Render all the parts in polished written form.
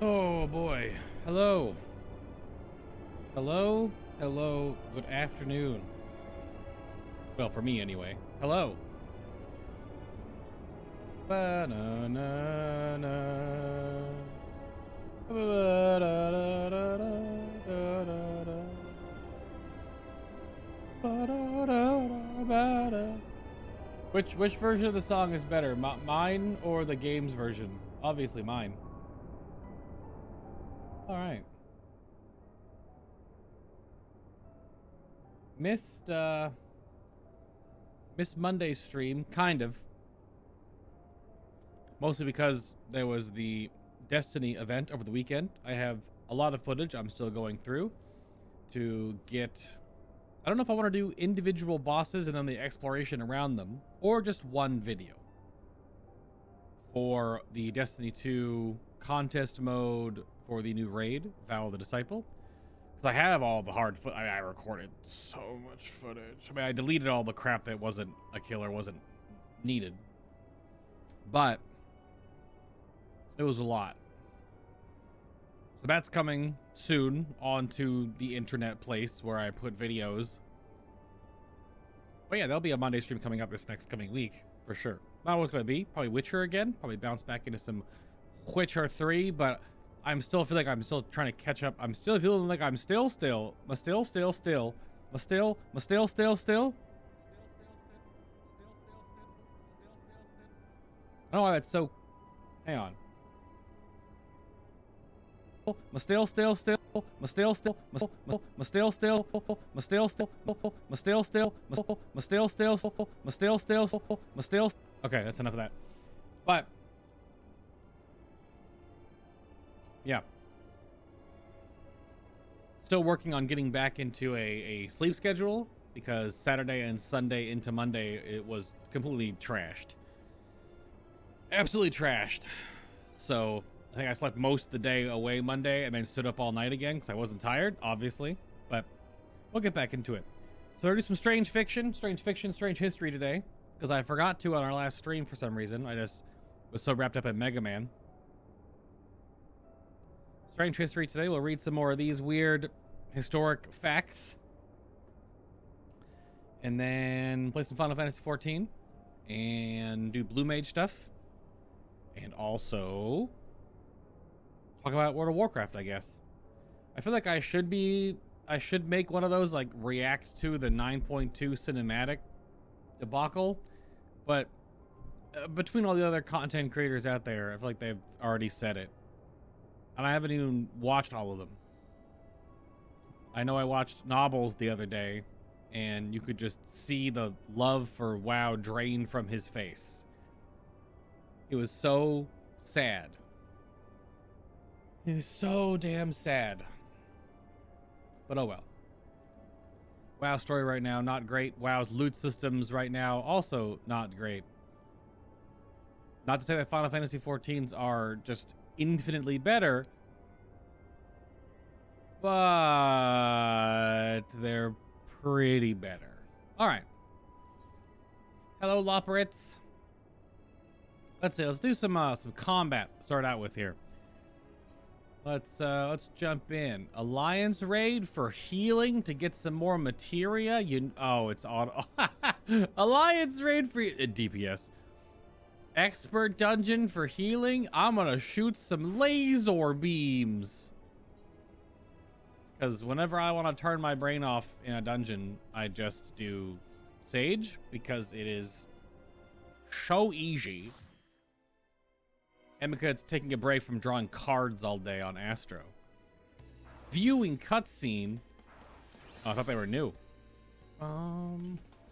Oh boy. Hello. Hello. Hello. Good afternoon. Well, for me anyway. Hello. Ba-na-na-na. Ba-da-da-da-da-da-da-da. Ba-da-da-da-da-da. Which version of the song is better? Mine or the game's version? Obviously mine. All right. Missed Monday's stream, kind of. Mostly because there was the Destiny event over the weekend. I have a lot of footage I'm still going through to get... I don't know if I want to do individual bosses and then the exploration around them, or just one video for the Destiny 2 contest mode for the new raid, Vow of the Disciple. Because I have all the hard footage. I recorded so much footage. I mean, I deleted all the crap that wasn't a killer, wasn't needed. But it was a lot. So that's coming soon onto the internet place where I put videos. But yeah, there'll be a Monday stream coming up this next coming week for sure. Not what it's going to be. Probably Witcher again. Probably bounce back into some Witcher 3, but I'm still feel like I'm still trying to catch up. I'm still feeling like I'm still. I don't know why that's so. Hang on. Okay, that's enough of that. But yeah, still working on getting back into a sleep schedule because Saturday and Sunday into Monday it was completely trashed, absolutely trashed. So I think I slept most of the day away Monday and then stood up all night again because I wasn't tired, obviously. But we'll get back into it. So we'll do some strange fiction, strange history today because I forgot to on our last stream for some reason. I just was so wrapped up in Mega Man. Strange history today. We'll read some more of these weird historic facts. And then play some Final Fantasy XIV. And do Blue Mage stuff. And also talk about World of Warcraft, I guess. I feel like I should make one of those, like, react to the 9.2 cinematic debacle. But between all the other content creators out there, I feel like they've already said it. And I haven't even watched all of them. I know I watched Nobbles the other day, and you could just see the love for WoW drain from his face. It was so sad. It was so damn sad. But oh well. WoW story right now, not great. WoW's loot systems right now, also not great. Not to say that Final Fantasy XIVs are just infinitely better, but they're pretty better. All right. Hello, Loporits. Let's see. Let's do some combat. To start out with here. Let's jump in. Alliance raid for healing to get some more materia. It's auto. Alliance raid for DPS. Expert dungeon for healing. I'm gonna shoot some laser beams. Because whenever I want to turn my brain off in a dungeon, I just do Sage because it is so easy. And because it's taking a break from drawing cards all day on Astro. Viewing cutscene. Oh, I thought they were new.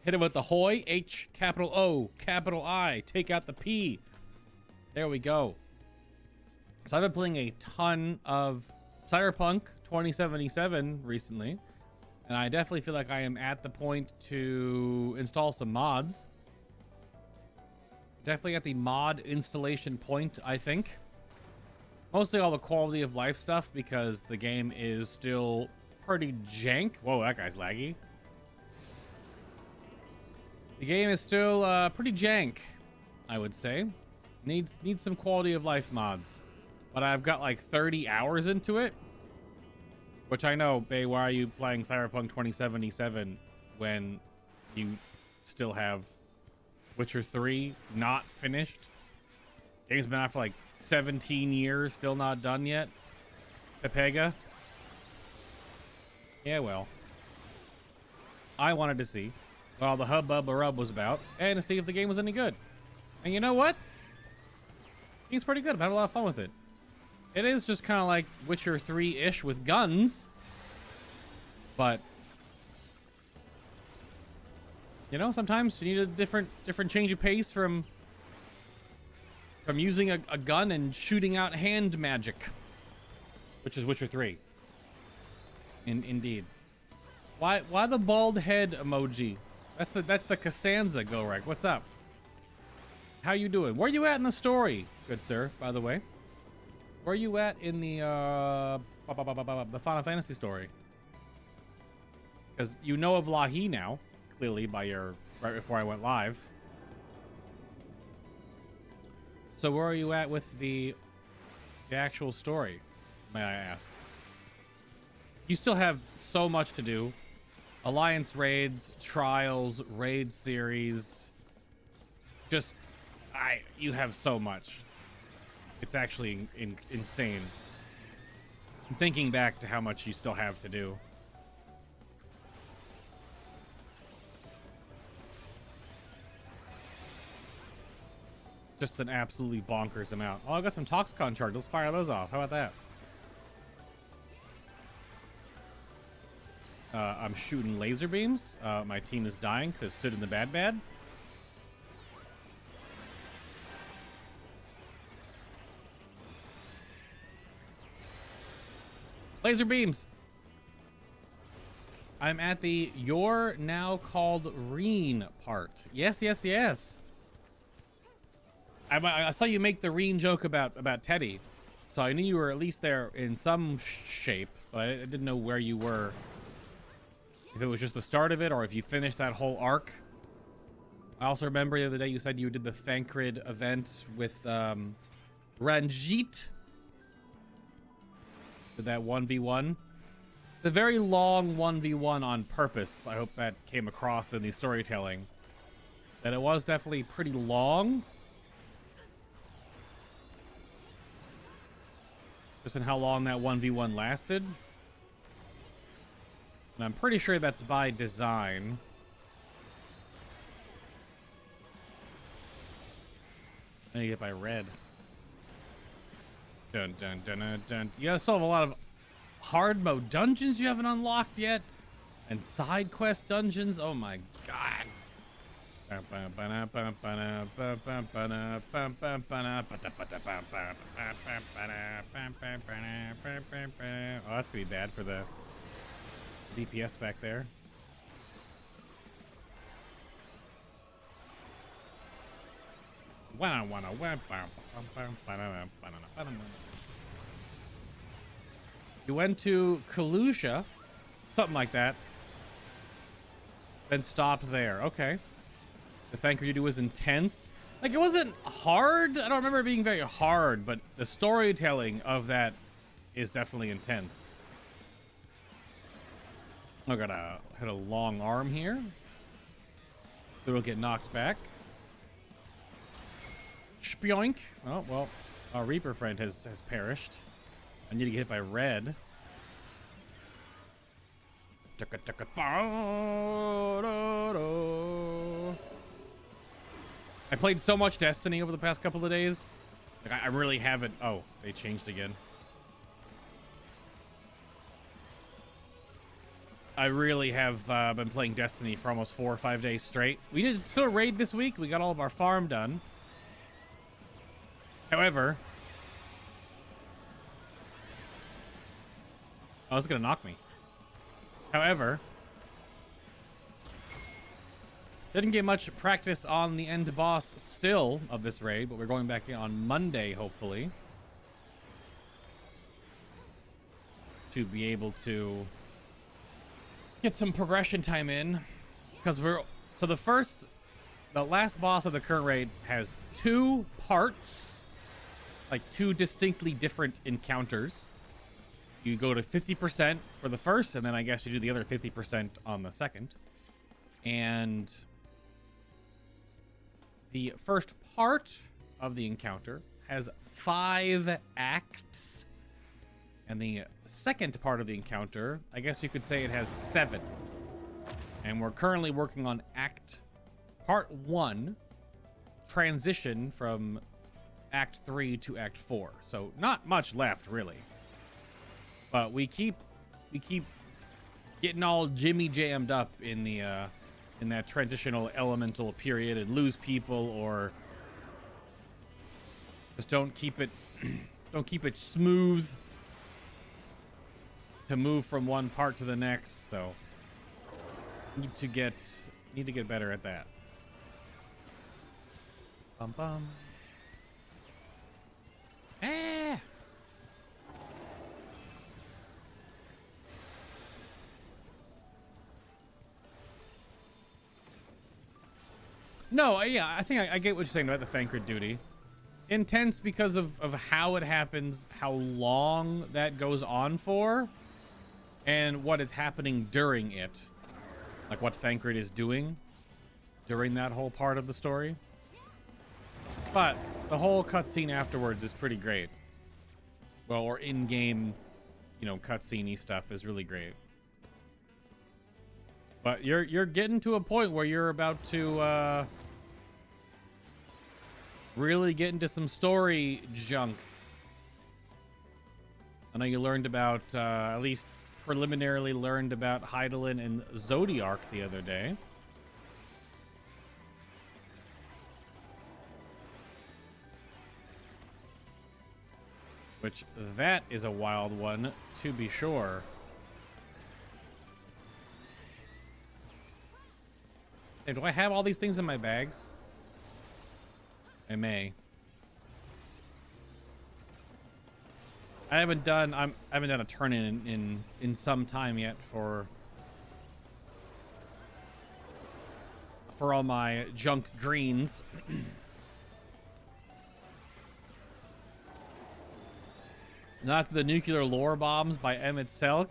Hit it with the Hoi. H, capital O, capital I. Take out the P. There we go. So I've been playing a ton of Cyberpunk 2077 recently. And I definitely feel like I am at the point to install some mods. Definitely at the mod installation point, I think. Mostly all the quality of life stuff because the game is still pretty jank. Whoa, that guy's laggy. The game is still pretty jank, I would say. Needs some quality of life mods. but I've got like 30 hours into it. Which I know, Bae, why are you playing Cyberpunk 2077 when you still have Witcher 3 not finished? Game's been out for like 17 years, still not done yet. Pepega. Yeah, well. I wanted to see what all the hubbub was about and to see if the game was any good. And you know what? It's pretty good. I've had a lot of fun with it. It is just kind of like Witcher 3-ish with guns. But you know, sometimes you need a different change of pace from using a gun and shooting out hand magic, which is Witcher 3. Indeed. Why the bald head emoji? That's the Costanza, Gorek. What's up? How you doing? Where you at in the story, good sir, by the way? Where you at in the Final Fantasy story? Because you know of Lahi now, clearly by your right before I went live. So where are you at with the actual story, may I ask? You still have so much to do. Alliance raids, trials, raid series. Just, you have so much. It's actually insane. I'm thinking back to how much you still have to do. Just an absolutely bonkers amount. Oh, I got some Toxicon charges. Let's fire those off. How about that? I'm shooting laser beams. My team is dying because it stood in the bad. Laser beams. I'm at the you're now called Reen part. Yes. I saw you make the Reen joke about Teddy, so I knew you were at least there in some shape, but I didn't know where you were. If it was just the start of it, or if you finished that whole arc. I also remember the other day you said you did the Thancred event with Ranjit. Did that 1v1. It's a very long 1v1 on purpose. I hope that came across in the storytelling. That it was definitely pretty long. Just in how long that 1v1 lasted. And I'm pretty sure that's by design. I need to get by red. Dun dun dun dun dun. You guys still have a lot of hard mode dungeons you haven't unlocked yet. And side quest dungeons. Oh my god. Oh, that's gonna be bad for the DPS back there. You went to Kalusha, something like that, then stopped there. Okay. The Thanker you do was intense. Like, it wasn't hard. I don't remember it being very hard, but the storytelling of that is definitely intense. I gotta hit a long arm here. So we'll get knocked back. Spioink. Oh, well, our Reaper friend has perished. I need to get hit by red. I played so much Destiny over the past couple of days. Like, I really haven't. Oh, they changed again. I really have been playing Destiny for almost 4 or 5 days straight. We did still a raid this week. We got all of our farm done. However, oh, it's gonna knock me. However, didn't get much practice on the end boss still of this raid, but we're going back in on Monday, hopefully, to be able to get some progression time in, because so the last boss of the current raid has 2 parts like two distinctly different encounters. You go to 50% for the first, and then I guess you do the other 50% on the second. And the first part of the encounter has 5 acts. And the second part of the encounter, I guess you could say it has 7. And we're currently working on part 1, transition from Act 3 to Act 4. So not much left, really. But we keep getting all jimmy jammed up in the in that transitional elemental period and lose people, or just don't keep it smooth to move from one part to the next. So need to get better at that. Bum bum. Ah. No, yeah, I think I get what you're saying about the Thancred duty. Intense because of how it happens, how long that goes on for, and what is happening during it. Like what Thancred is doing during that whole part of the story. But the whole cutscene afterwards is pretty great. Well, or in-game, cutscene-y stuff is really great. But you're getting to a point where you're about to really get into some story junk. I know you learned about, at least preliminarily learned about Hydaelyn and Zodiark the other day. Which, that is a wild one, to be sure. Hey, do I have all these things in my bags? I may. I haven't done a turn-in in some time yet for all my junk greens. Not the nuclear lore bombs by Emmett Selk.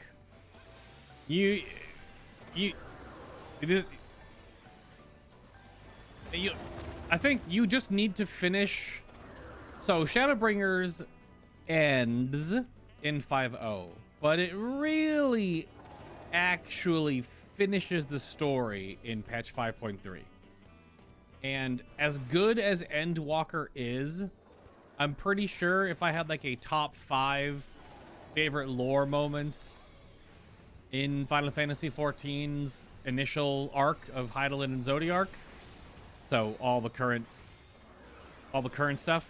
I think you just need to finish. So Shadowbringers ends in 5.0, but it really actually finishes the story in patch 5.3. And as good as Endwalker is, I'm pretty sure if I had like a top 5 favorite lore moments in Final Fantasy XIV's initial arc of Hydaelyn and Zodiark, so all the current stuff,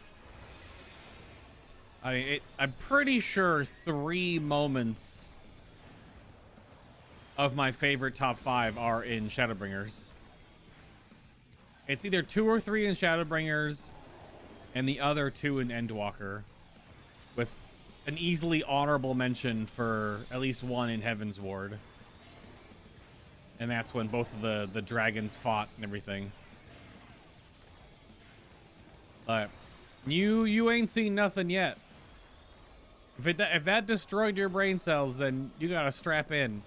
I mean, I'm pretty sure 3 moments of my favorite top 5 are in Shadowbringers. It's either 2 or 3 in Shadowbringers, and the other 2 in Endwalker, with an easily honorable mention for at least 1 in Heaven's Ward. And that's when both of the dragons fought and everything. But you ain't seen nothing yet. If that destroyed your brain cells, then you gotta strap in.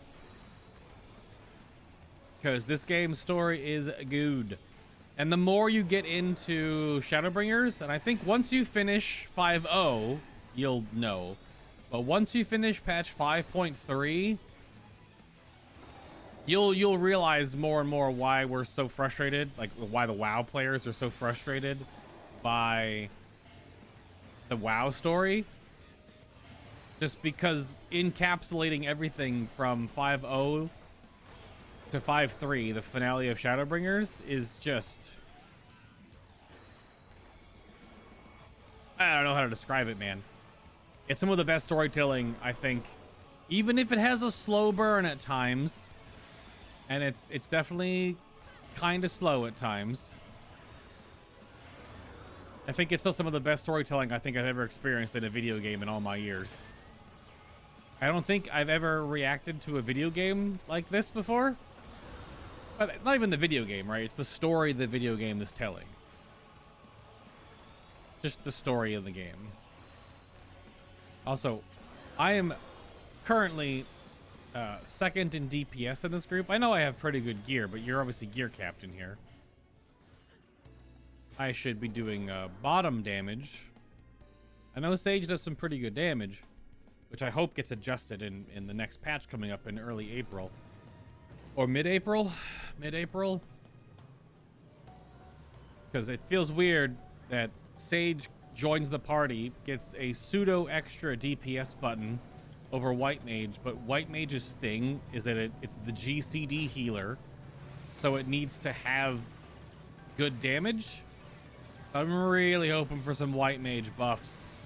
Because this game's story is good. And the more you get into Shadowbringers, and I think once you finish 5.0, you'll know. But once you finish patch 5.3, you'll realize more and more why we're so frustrated, like why the WoW players are so frustrated by the WoW story. Just because encapsulating everything from 5.0 to 5.3, the finale of Shadowbringers, is just... I don't know how to describe it, man. It's some of the best storytelling, I think, even if it has a slow burn at times, and it's definitely kind of slow at times. I think it's still some of the best storytelling I think I've ever experienced in a video game in all my years. I don't think I've ever reacted to a video game like this before. But not even the video game, right? It's the story the video game is telling. Just the story of the game. Also, I am currently second in DPS in this group. I know I have pretty good gear, but you're obviously gear captain here. I should be doing bottom damage. I know Sage does some pretty good damage, which I hope gets adjusted in the next patch coming up in early April. Or mid-April? Mid-April? Because it feels weird that Sage joins the party, gets a pseudo extra DPS button over White Mage, but White Mage's thing is that it's the GCD healer, so it needs to have good damage. I'm really hoping for some White Mage buffs.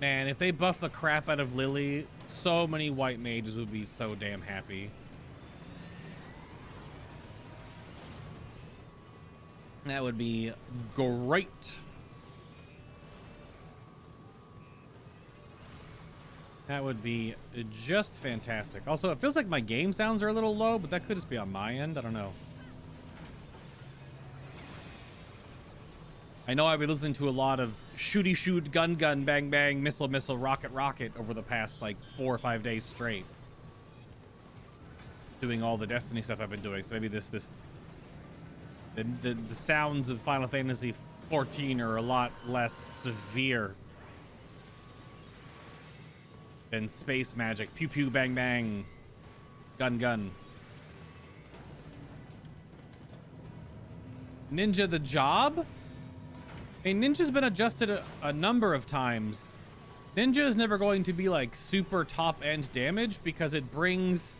Man, if they buff the crap out of Lily, so many White Mages would be so damn happy. That would be great. That would be just fantastic. Also, it feels like my game sounds are a little low, but that could just be on my end. I don't know. I know I've been listening to a lot of shooty shoot, gun gun, bang bang, missile missile, rocket rocket over the past like 4 or 5 days straight. Doing all the Destiny stuff I've been doing. So maybe the sounds of Final Fantasy XIV are a lot less severe than space magic. Pew pew bang bang, gun gun. Ninja the job? Hey, Ninja's been adjusted a number of times. Ninja is never going to be like super top end damage because it brings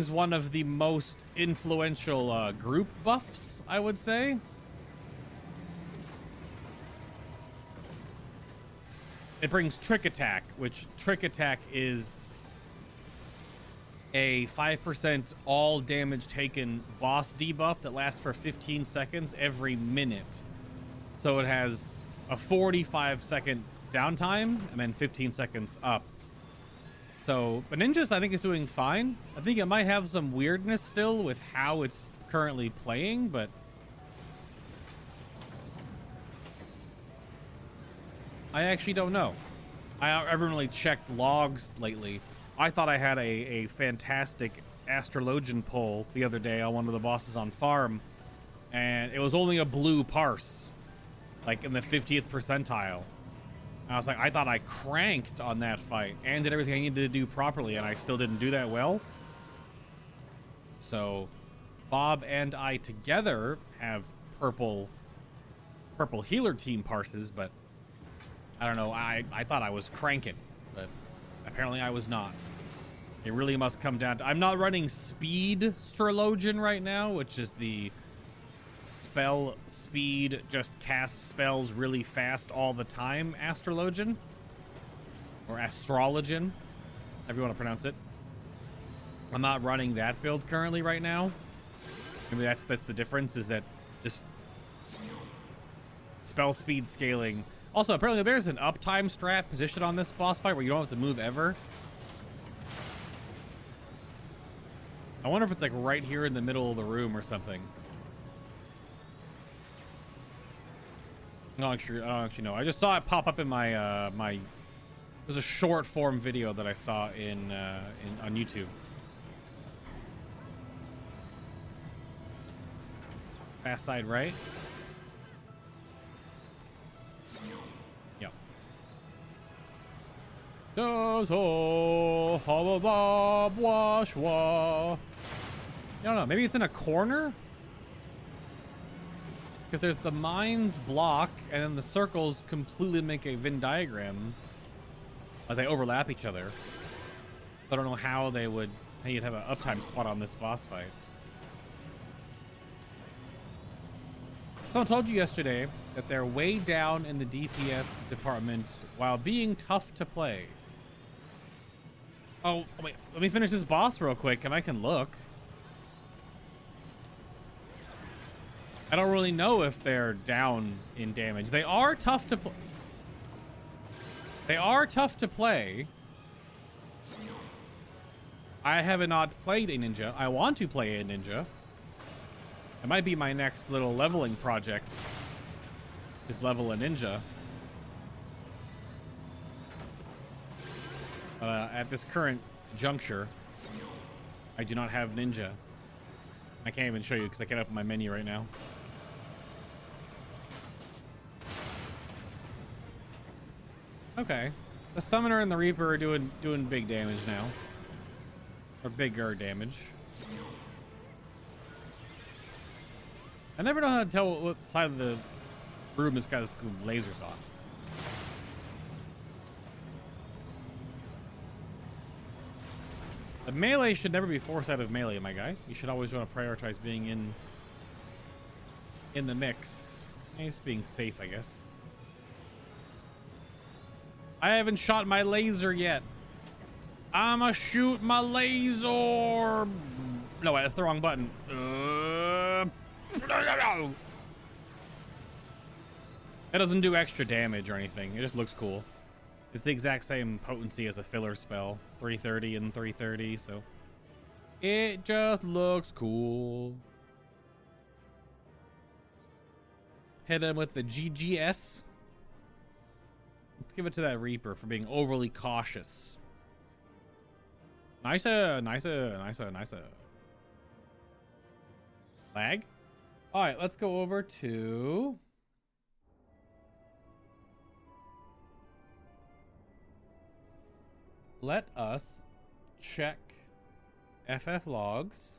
one of the most influential group buffs, I would say. It brings Trick Attack, which Trick Attack is a 5% all damage taken boss debuff that lasts for 15 seconds every minute. So it has a 45-second downtime and then 15 seconds up. So, but Ninja's, I think, is doing fine. I think it might have some weirdness still with how it's currently playing, but I actually don't know. I haven't really checked logs lately. I thought I had a fantastic astrologian pull the other day on one of the bosses on farm, and it was only a blue parse, like in the 50th percentile. I was like, I thought I cranked on that fight and did everything I needed to do properly, and I still didn't do that well. So Bob and I together have purple healer team parses, but I don't know. I thought I was cranking, but apparently I was not. It really must come down to... I'm not running Speed Strologian right now, which is the spell speed, just cast spells really fast all the time Astrologian. Or Astrologian, however you want to pronounce it. I'm not running that build currently right now. Maybe that's the difference, is that just spell speed scaling. Also, apparently there's an uptime strat position on this boss fight where you don't have to move ever. I wonder if it's like right here in the middle of the room or something. I don't actually know. I just saw it pop up in my there's a short form video that I saw on YouTube. Fast side right. Yep. I don't know. Maybe it's in a corner? Because there's the mines block, and then the circles completely make a Venn diagram. Like they overlap each other. I don't know how you'd have an uptime spot on this boss fight. Someone told you yesterday that they're way down in the DPS department while being tough to play. Oh, wait. Let me finish this boss real quick, and I can look. I don't really know if they're down in damage. They are tough to play. They are tough to play. I have not played a ninja. I want to play a ninja. It might be my next little leveling project, is level a ninja. At this current juncture, I do not have ninja. I can't even show you because I can't open my menu right now. Okay. The Summoner and the Reaper are doing big damage now. Or bigger damage. I never know how to tell what side of the room this guy's lasers on. The melee should never be forced out of melee, my guy. You should always want to prioritize being in the mix. He's being safe, I guess. I haven't shot my laser yet. I'ma shoot my laser. No, wait, that's the wrong button. That doesn't do extra damage or anything. It just looks cool. It's the exact same potency as a filler spell. 330 and 330, so it just looks cool. Hit him with the GGS. Let's give it to that Reaper for being overly cautious. Nicer. Lag? Alright, let's go over to... Let us check FF logs.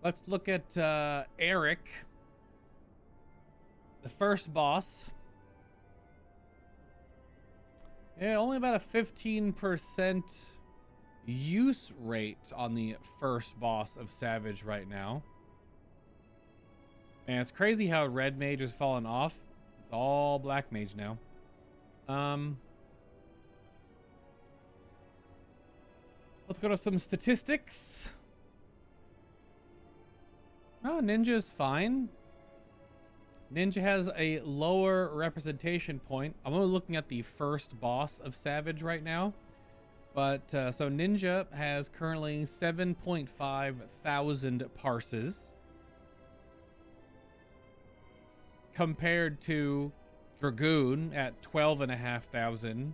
Let's look at Eric, the first boss. Yeah, only about a 15% use rate on the first boss of Savage right now. And it's crazy how Red Mage has fallen off. It's all Black Mage now. Let's go to some statistics. Oh, Ninja's fine. Ninja has a lower representation point. I'm only looking at the first boss of Savage right now. But, so Ninja has currently 7.5 thousand parses. Compared to Dragoon at 12,500.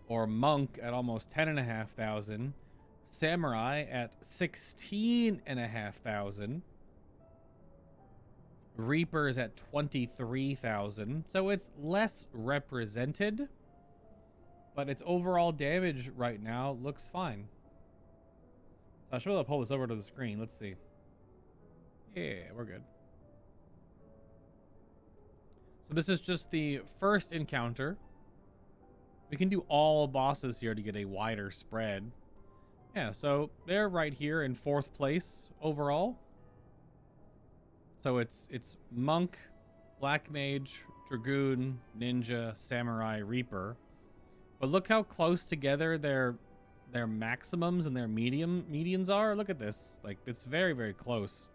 Or Monk at almost 10,500. Samurai at 16,500. Reapers at 23,000. So it's less represented. But its overall damage right now looks fine. So I should be able to pull this over to the screen. Let's see. Yeah, we're good. So this is just the first encounter. We can do all bosses here to get a wider spread. Yeah, so they're right here in 4th place overall. So it's Monk, Black Mage, Dragoon, Ninja, Samurai, Reaper. But look how close together their maximums and their medians are. Look at this. Like, it's very, very close.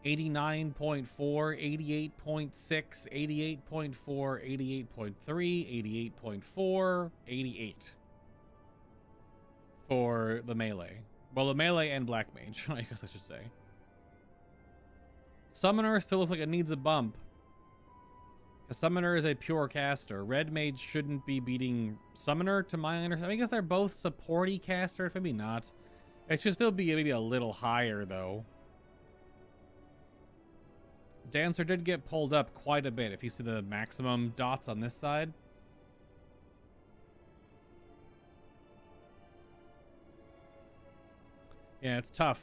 89.4, 88.6, 88.4, 88.3, 88.4, 88 for the melee. Well, the melee and Black Mage, I guess I should say. Summoner still looks like it needs a bump. A Summoner is a pure caster. Red Mage shouldn't be beating Summoner, to my understanding. I guess they're both supporty casters, maybe not. It should still be maybe a little higher, though. Dancer did get pulled up quite a bit, if you see the maximum dots on this side. Yeah, it's tough.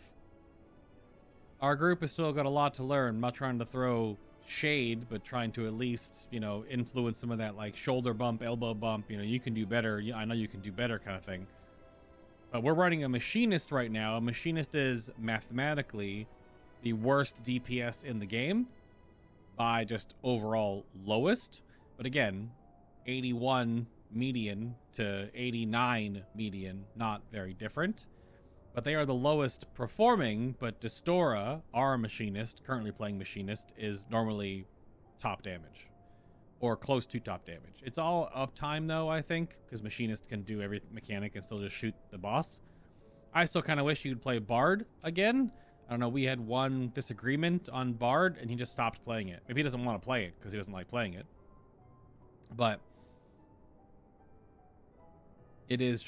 Our group has still got a lot to learn. I'm not trying to throw shade, but trying to at least, you know, influence some of that, like, shoulder bump, elbow bump, you know, you can do better, I know you can do better kind of thing. But we're running a Machinist right now. A Machinist is mathematically the worst DPS in the game by just overall lowest. But again, 81 median to 89 median, not very different. But they are the lowest performing, but Distora, our Machinist, currently playing Machinist, is normally top damage. Or close to top damage. It's all uptime, though, I think, because Machinist can do every mechanic and still just shoot the boss. I still kind of wish you'd play Bard again. I don't know, we had one disagreement on Bard, and he just stopped playing it. Maybe he doesn't want to play it because he doesn't like playing it. But it is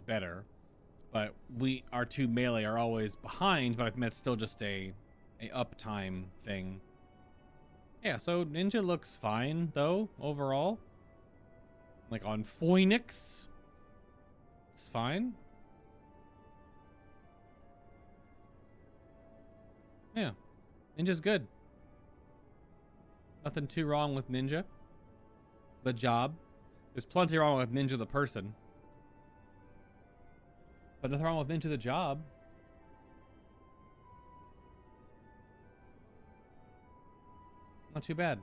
better. But our two melee are always behind, but I think that's still just a uptime thing. Yeah, so Ninja looks fine, though, overall. Like, on Phoenix, it's fine. Yeah, Ninja's good. Nothing too wrong with Ninja. The job. There's plenty wrong with Ninja the person. But nothing wrong with Ninja the job. Not too bad.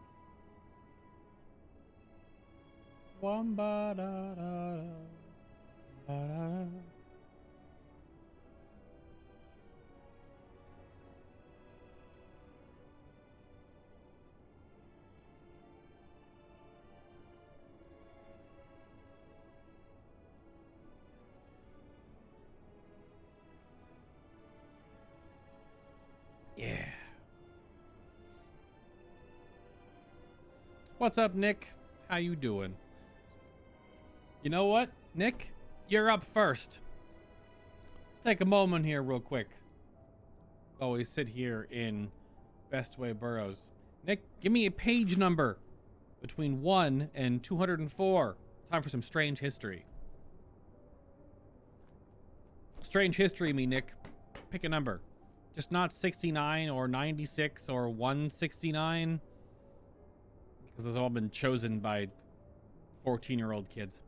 Yeah. What's up, Nick? How you doing? You know what, Nick? You're up first. Let's take a moment here real quick. Always sit here in Best Way Burrows. Nick, give me a page number between 1 and 204. Time for some strange history. Strange history, me, Nick. Pick a number. Just not 69 or 96 or 169. Because those have all been chosen by 14-year-old kids.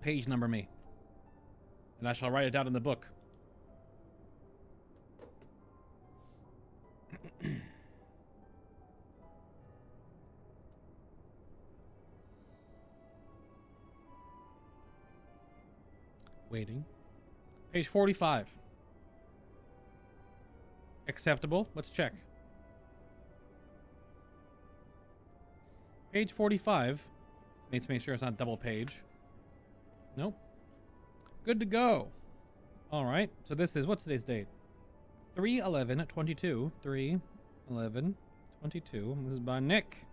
Page number me. And I shall write it down in the book. Waiting. Page 45. Acceptable. Let's check. Page 45. Need to make sure it's not double page. Nope. Good to go. All right. So this is, what's today's date? 3/11/22. 3/11/22. This is by Nick.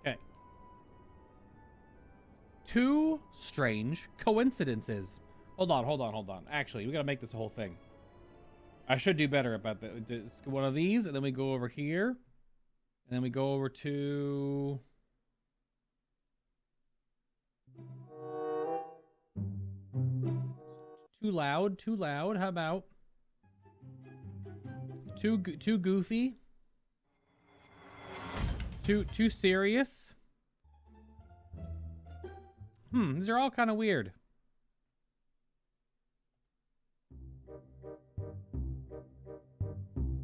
Okay. Two strange coincidences. Hold on. Actually, we gotta make this a whole thing. I should do better about that. One of these, and then we go over here. And then we go over to... Too loud. How about... Too goofy. Too serious. These are all kind of weird.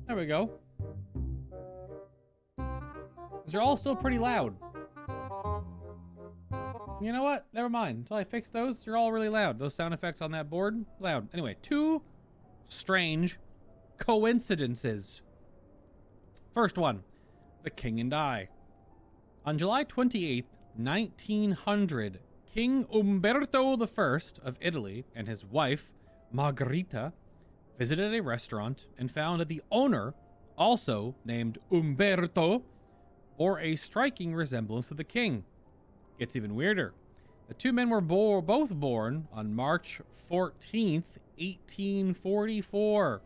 There we go. These are all still pretty loud. You know what? Never mind. Until I fix those, they're all really loud. Those sound effects on that board, loud. Anyway, two strange coincidences. First one, the King and I. On July 28th, 1900, King Umberto I of Italy and his wife, Margherita, visited a restaurant and found that the owner, also named Umberto, bore a striking resemblance to the king. Gets even weirder. The two men were both born on March 14th, 1844.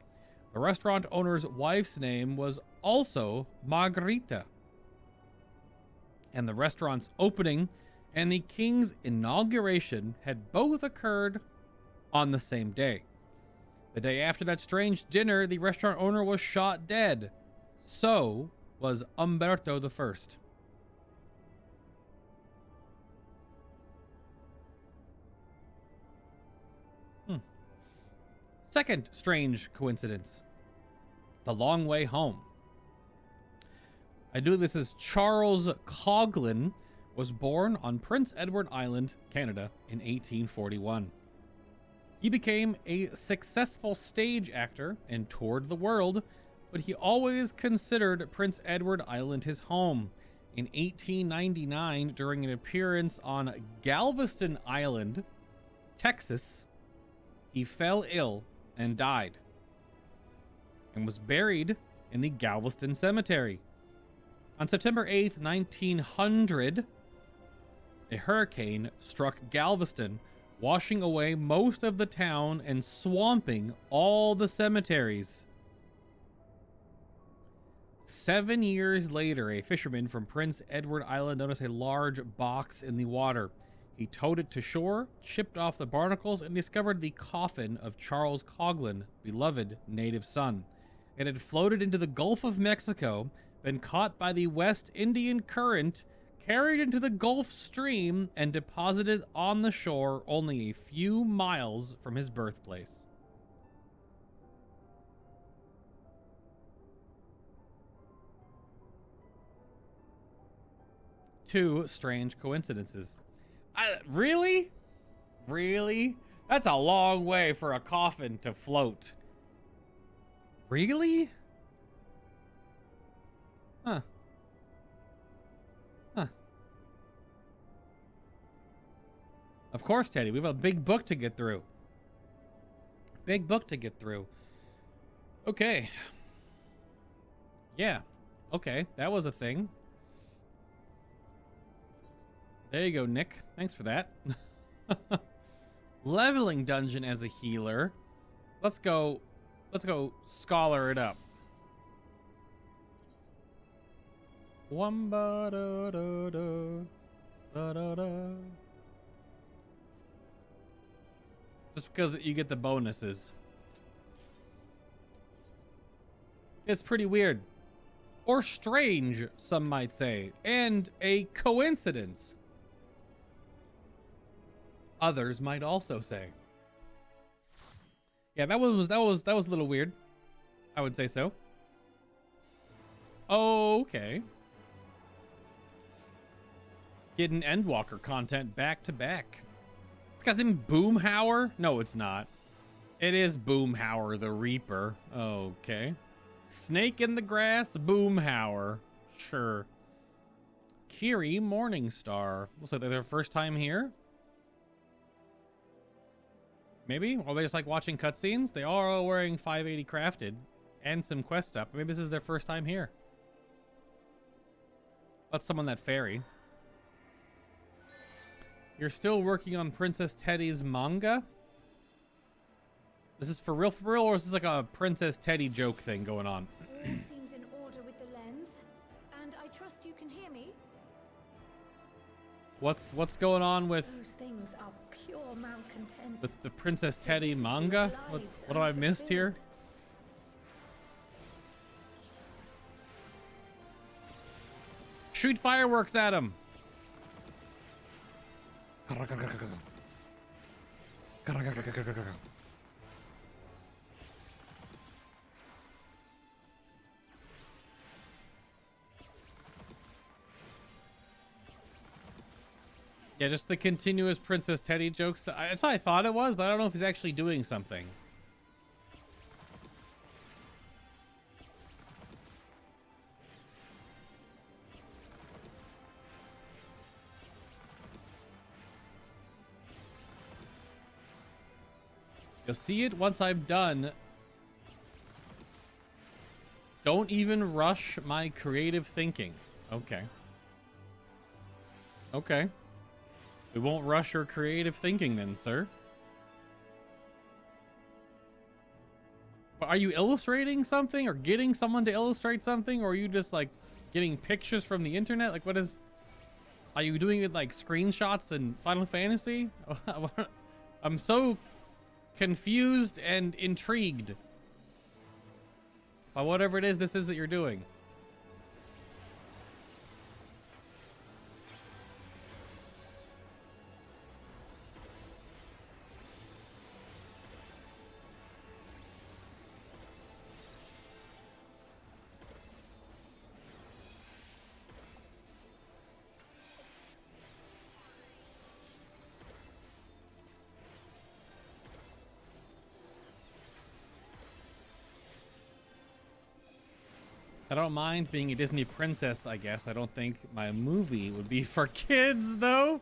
The restaurant owner's wife's name was also Margherita. And the restaurant's opening and the king's inauguration had both occurred on the same day. The day after that strange dinner, the restaurant owner was shot dead. So was Umberto I. Second strange coincidence. The long way home. I do this as Charles Coughlin was born on Prince Edward Island, Canada in 1841. He became a successful stage actor and toured the world, but he always considered Prince Edward Island his home. In 1899, during an appearance on Galveston Island, Texas, he fell ill and died, and was buried in the Galveston Cemetery. On September 8th, 1900, a hurricane struck Galveston, washing away most of the town and swamping all the cemeteries. 7 years later, a fisherman from Prince Edward Island noticed a large box in the water. He towed it to shore, chipped off the barnacles, and discovered the coffin of Charles Coghlan, beloved native son. It had floated into the Gulf of Mexico, been caught by the West Indian current, carried into the Gulf Stream, and deposited on the shore only a few miles from his birthplace. Two strange coincidences. Really? Really? That's a long way for a coffin to float. Really? Huh. Huh. Of course, Teddy. We have a big book to get through. Big book to get through. Okay. Yeah. Okay. That was a thing. There you go, Nick. Thanks for that. Leveling dungeon as a healer. Let's go scholar it up. Just because you get the bonuses. It's pretty weird. Or strange, some might say. And a coincidence. Others might also say. Yeah, that was a little weird. I would say so. Okay. Getting Endwalker content back to back. This guy's name Boomhauer? No, it's not. It is Boomhauer the Reaper. Okay. Snake in the grass, Boomhauer. Sure. Kiri Morningstar. Looks like they're their first time here. Maybe? Or they just like watching cutscenes? They are all wearing 580 crafted and some quest stuff. Maybe this is their first time here. Let's summon that fairy. You're still working on Princess Teddy's manga? This is for real, or is this like a Princess Teddy joke thing going on? All seems in order with the lens, and I trust you can hear me. What's going on with Those things are pure malcontent. with the Princess Teddy manga? What have I missed here? Shoot fireworks at him. Yeah, just the continuous Princess Teddy jokes. That's what I thought it was, but I don't know if he's actually doing something. You'll see it once I'm done. Don't even rush my creative thinking. Okay. Okay. We won't rush your creative thinking then, sir. But are you illustrating something or getting someone to illustrate something? Or are you just like getting pictures from the internet? Like what is... Are you doing it like screenshots in Final Fantasy? I'm so confused and intrigued by whatever it is this is that you're doing. I don't mind being a Disney princess, I guess. I don't think my movie would be for kids, though.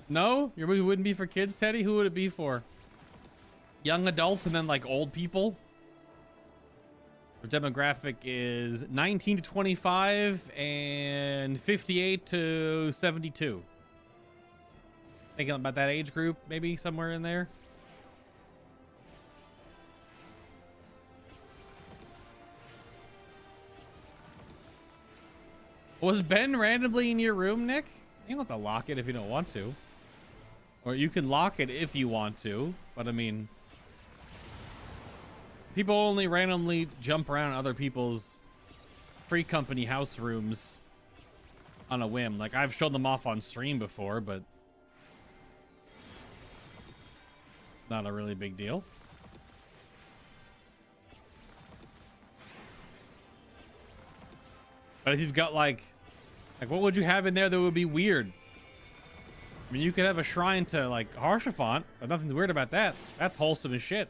No? Your movie wouldn't be for kids, Teddy? Who would it be for? Young adults and then, like, old people? The demographic is 19 to 25 and 58 to 72. Thinking about that age group, maybe somewhere in there. Was Ben randomly in your room, Nick? You don't have to lock it if you don't want to. Or you can lock it if you want to. But I mean, people only randomly jump around other people's free company house rooms on a whim. Like, I've shown them off on stream before, but not a really big deal. But if you've got like what would you have in there that would be weird? I mean, you could have a shrine to like Haurchefant, but nothing's weird about that. That's wholesome as shit.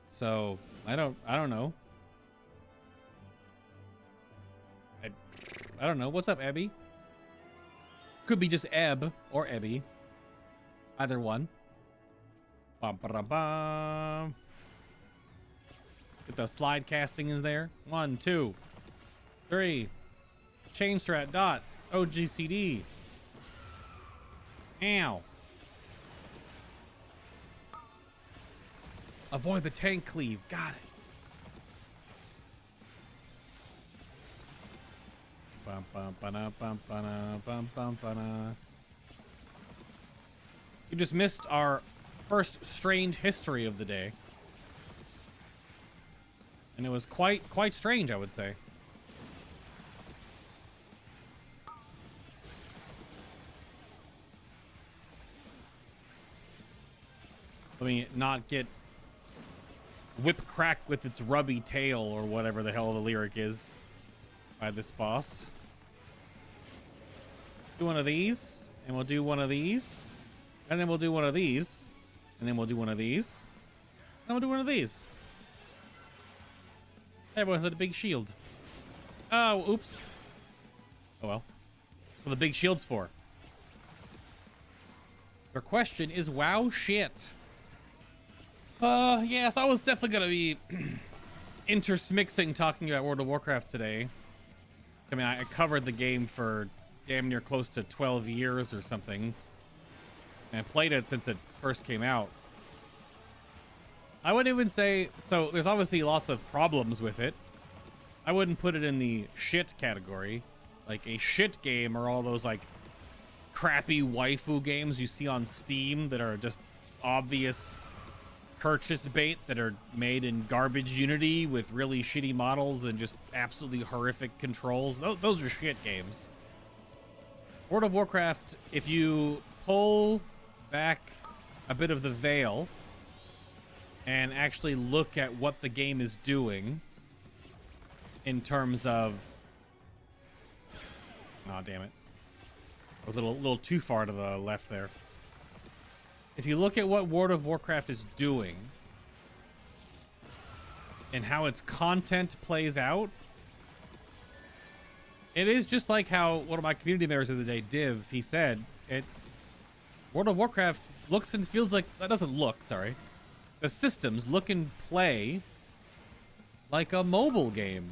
So I don't know. I don't know. What's up, Ebby? Could be just Eb or Ebby. Either one. Bum, ba, bum. Get the slide casting in there. 1, 2, 3. Chain strat dot. OGCD. Ow. Avoid the tank cleave. Got it. Bum, bum, ba-na, bum, ba-na, bum, bum, ba-na. You just missed our first strange history of the day. And it was quite strange, I would say. Let me not get whip crack with its rubby tail or whatever the hell the lyric is by this boss. Do one of these, and we'll do one of these, and then we'll do one of these, and then we'll do one of these, and we'll do one of these. Everyone's had a big shield. Oh, oops. Oh well. What are the big shields for? Your question is WoW shit. Yes, I was definitely gonna be intersmixing talking about World of Warcraft today. I mean, I covered the game for damn near close to 12 years or something. And I played it since it first came out. I wouldn't even say... So, there's obviously lots of problems with it. I wouldn't put it in the shit category. Like, a shit game are all those, like, crappy waifu games you see on Steam that are just obvious purchase bait that are made in garbage Unity with really shitty models and just absolutely horrific controls. Those are shit games. World of Warcraft, if you pull back a bit of the veil and actually look at what the game is doing in terms of... Oh, damn it. I was a little too far to the left there. If you look at what World of Warcraft is doing and how its content plays out, it is just like how one of my community members of the day, Div, he said, World of Warcraft looks and feels like... That doesn't look, sorry. The systems look and play like a mobile game.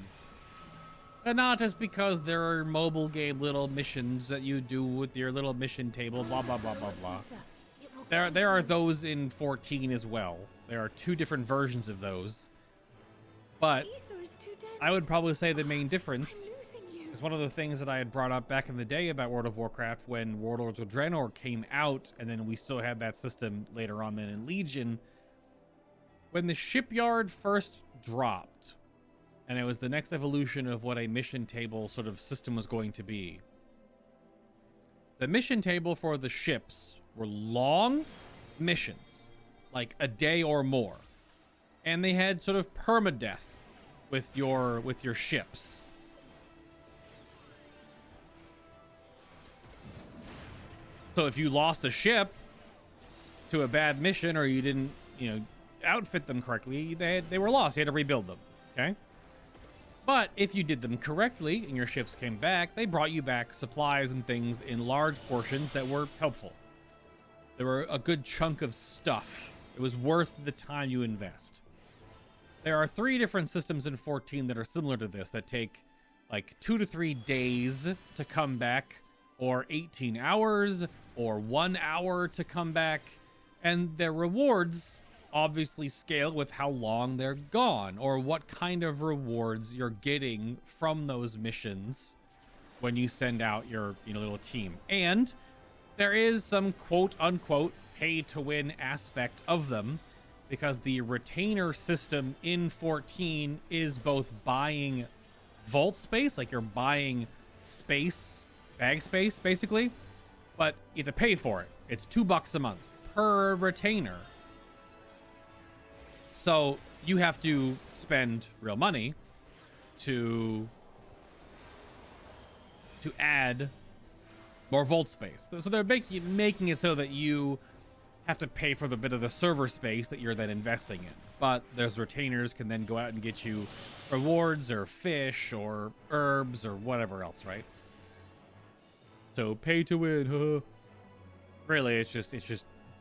And not just because there are mobile game little missions that you do with your little mission table, blah, blah, blah, blah, blah. There are those in 14 as well. There are 2 different versions of those. But I would probably say the main difference is one of the things that I had brought up back in the day about World of Warcraft when Warlords of Draenor came out, and then we still had that system later on then in Legion. When the shipyard first dropped, and it was the next evolution of what a mission table sort of system was going to be. The mission table for the ships were long missions, like a day or more, and they had sort of permadeath with your ships. So if you lost a ship to a bad mission, or you didn't, outfit them correctly, they were lost. You had to rebuild them. Okay. But if you did them correctly and your ships came back, they brought you back supplies and things in large portions that were helpful. There were a good chunk of stuff. It was worth the time you invest. There are 3 different systems in 14 that are similar to this that take like 2 to 3 days to come back, or 18 hours, or 1 hour to come back. And their rewards obviously scale with how long they're gone, or what kind of rewards you're getting from those missions when you send out your little team. And there is some quote unquote pay to win aspect of them, because the retainer system in 14 is both buying vault space, like you're buying space, bag space basically, but you have to pay for it. It's $2 a month per retainer. So you have to spend real money to add more vault space. So they're making it so that you have to pay for the bit of the server space that you're then investing in. But those retainers can then go out and get you rewards or fish or herbs or whatever else, right? So pay to win, huh? Really, it's just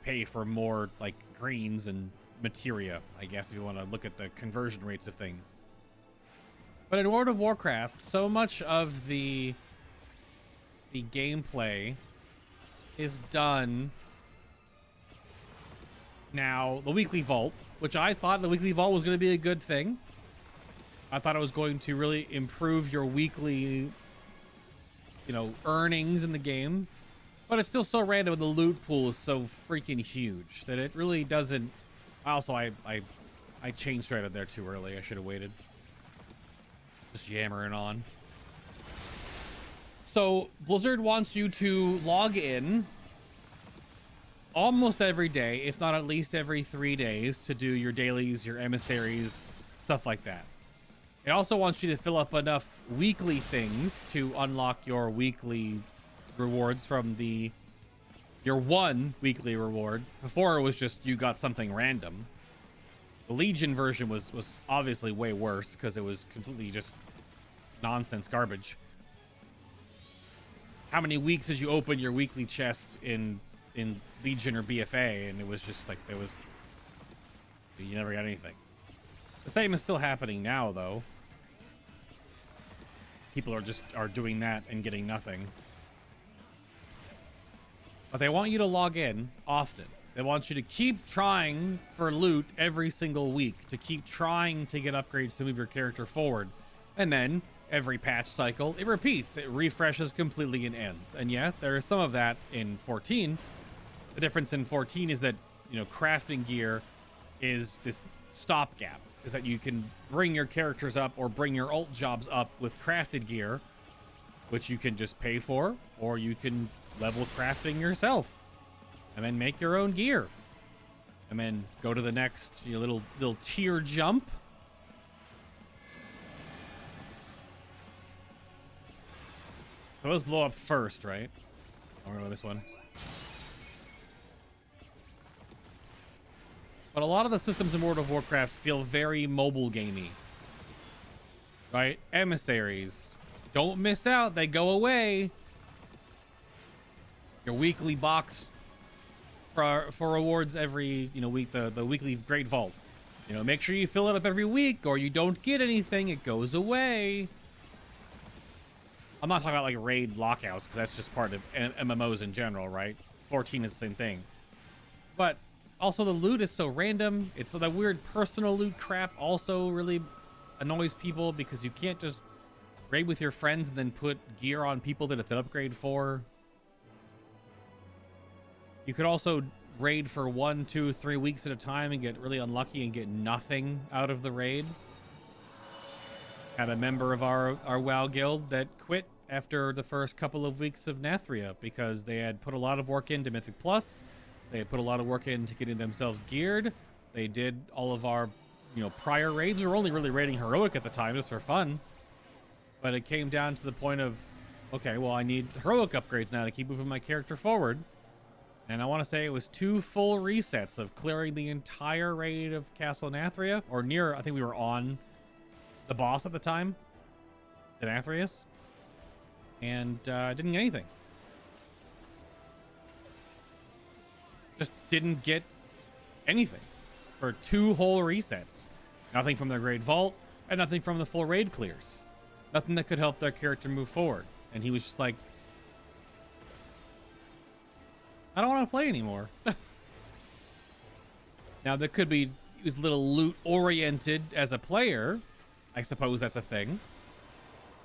pay for more like greens and materia, I guess, if you want to look at the conversion rates of things. But in World of Warcraft, so much of the gameplay is done now. The weekly vault, which I thought the weekly vault was going to be a good thing. I thought it was going to really improve your weekly, earnings in the game. But it's still so random, and the loot pool is so freaking huge that it really doesn't. Also, I chain threaded there too early. I should have waited. Just yammering on. So Blizzard wants you to log in almost every day, if not at least every 3 days, to do your dailies, your emissaries, stuff like that. It also wants you to fill up enough weekly things to unlock your weekly rewards from your one weekly reward. Before it was just you got something random. The Legion version was obviously way worse because it was completely just nonsense garbage. How many weeks did you open your weekly chest in Legion or BFA, and it was just like you never got anything. The same is still happening now, though. People are doing that and getting nothing. But they want you to log in often. They want you to keep trying for loot every single week, to keep trying to get upgrades to move your character forward. And then every patch cycle, it repeats. It refreshes completely and ends. And yeah, there is some of that in 14. The difference in 14 is that, crafting gear is this stopgap. Is that you can bring your characters up or bring your ult jobs up with crafted gear, which you can just pay for, or you can level crafting yourself and then make your own gear and then go to the next little tier jump. So those blow up first, right? I'll remember this one. But a lot of the systems in World of Warcraft feel very mobile gamey, right? Emissaries, don't miss out, they go away. Your weekly box for rewards every week, the weekly Great Vault. Make sure you fill it up every week, or you don't get anything. It goes away. I'm not talking about like raid lockouts, because that's just part of MMOs in general, right? 14 is the same thing. But also the loot is so random. It's that weird personal loot crap also really annoys people, because you can't just raid with your friends and then put gear on people that it's an upgrade for. You could also raid for 1, 2, 3 weeks at a time and get really unlucky and get nothing out of the raid. Had a member of our WoW guild that quit after the first couple of weeks of Nathria because they had put a lot of work into Mythic Plus. They had put a lot of work into getting themselves geared. They did all of our, prior raids. We were only really raiding Heroic at the time just for fun. But it came down to the point of, okay, well, I need Heroic upgrades now to keep moving my character forward. And I want to say it was 2 full resets of clearing the entire raid of Castle Nathria, or near. I think we were on the boss at the time. Denathrius, and didn't get anything. Just didn't get anything for 2 whole resets. Nothing from their Great Vault, and nothing from the full raid clears. Nothing that could help their character move forward. And he was just like, I don't want to play anymore. Now, there could be, he was a little loot-oriented as a player. I suppose that's a thing.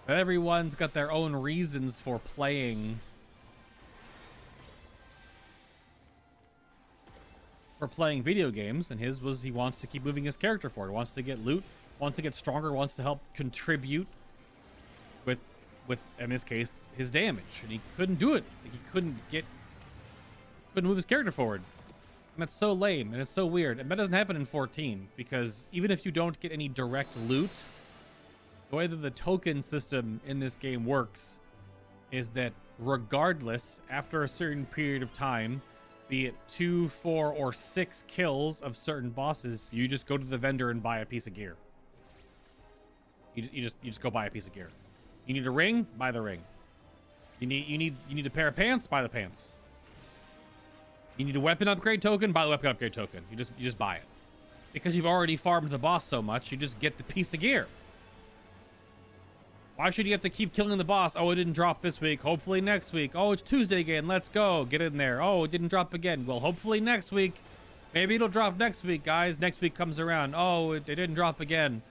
But everyone's got their own reasons for playing. For playing video games, and his was he wants to keep moving his character forward, wants to get loot, wants to get stronger, wants to help contribute with in this case his damage, and he couldn't do it. He couldn't move his character forward, and that's so lame and it's so weird. And that doesn't happen in 14 because even if you don't get any direct loot, the way that the token system in this game works is that regardless, after a certain period of time, be it 2, 4, or 6 kills of certain bosses, you just go to the vendor and buy a piece of gear. You just go buy a piece of gear. You need a ring, buy the ring. You need a pair of pants, buy the pants. You need a weapon upgrade token, buy the weapon upgrade token. You just buy it. Because you've already farmed the boss so much, you just get the piece of gear. Why should you have to keep killing the boss? Oh, it didn't drop this week. Hopefully next week. Oh, it's Tuesday again. Let's go. Get in there. Oh, it didn't drop again. Well, hopefully next week. Maybe it'll drop next week, guys. Next week comes around. Oh, it didn't drop again.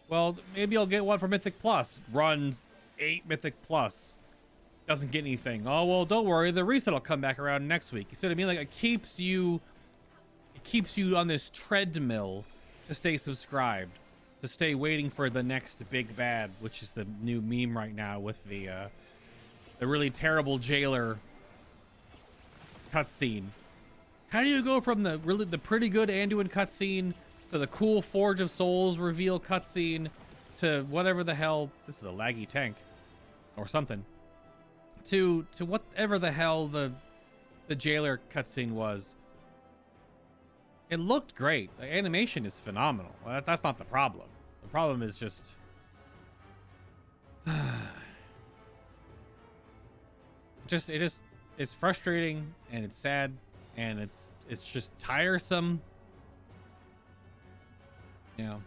Well, maybe I'll get one for Mythic Plus. Runs 8 Mythic Plus. Doesn't get anything. Oh, well, don't worry. The reset will come back around next week. You see what I mean? Like, it keeps you on this treadmill to stay subscribed. To stay waiting for the next big bad, which is the new meme right now with the really terrible jailer cutscene. How do you go from the pretty good Anduin cutscene to the cool Forge of Souls reveal cutscene to whatever the hell, this is a laggy tank or something, to whatever the hell the jailer cutscene was? It looked great. The animation is phenomenal. Well, that's not the problem. The problem is just... it's frustrating, and it's sad, and it's just tiresome. You know.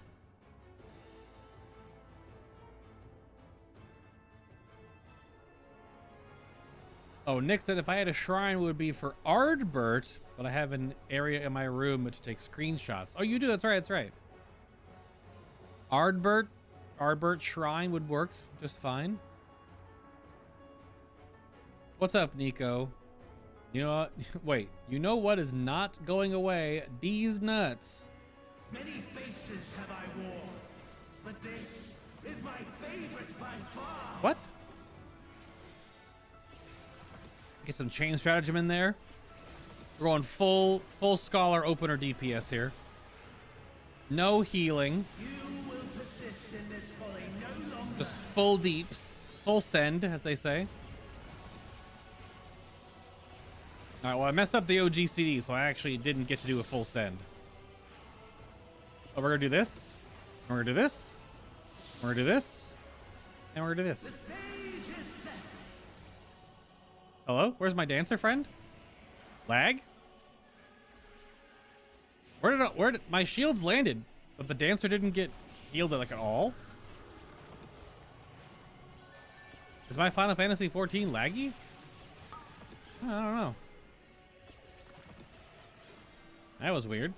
Oh, Nick said if I had a shrine, it would be for Ardbert, but I have an area in my room to take screenshots. Oh, you do? That's right. That's right. Ardbert shrine would work just fine. What's up, Nico? You know what? Wait. You know what is not going away? These nuts. Many faces have I worn, but this is my favorite by far. What? Get some chain stratagem in there. We're going full scholar opener DPS here. No healing. You will persist in this folly no longer. Just full deeps. Full send, as they say. Alright, well I messed up the OGCD, so I actually didn't get to do a full send. Oh, we're gonna do this. We're gonna do this. We're gonna do this. And we're gonna do this. The stage is set. Hello? Where's my dancer friend? Lag? Where did my shields landed, but the dancer didn't get healed like at all? Is my Final Fantasy XIV laggy? I don't know. That was weird.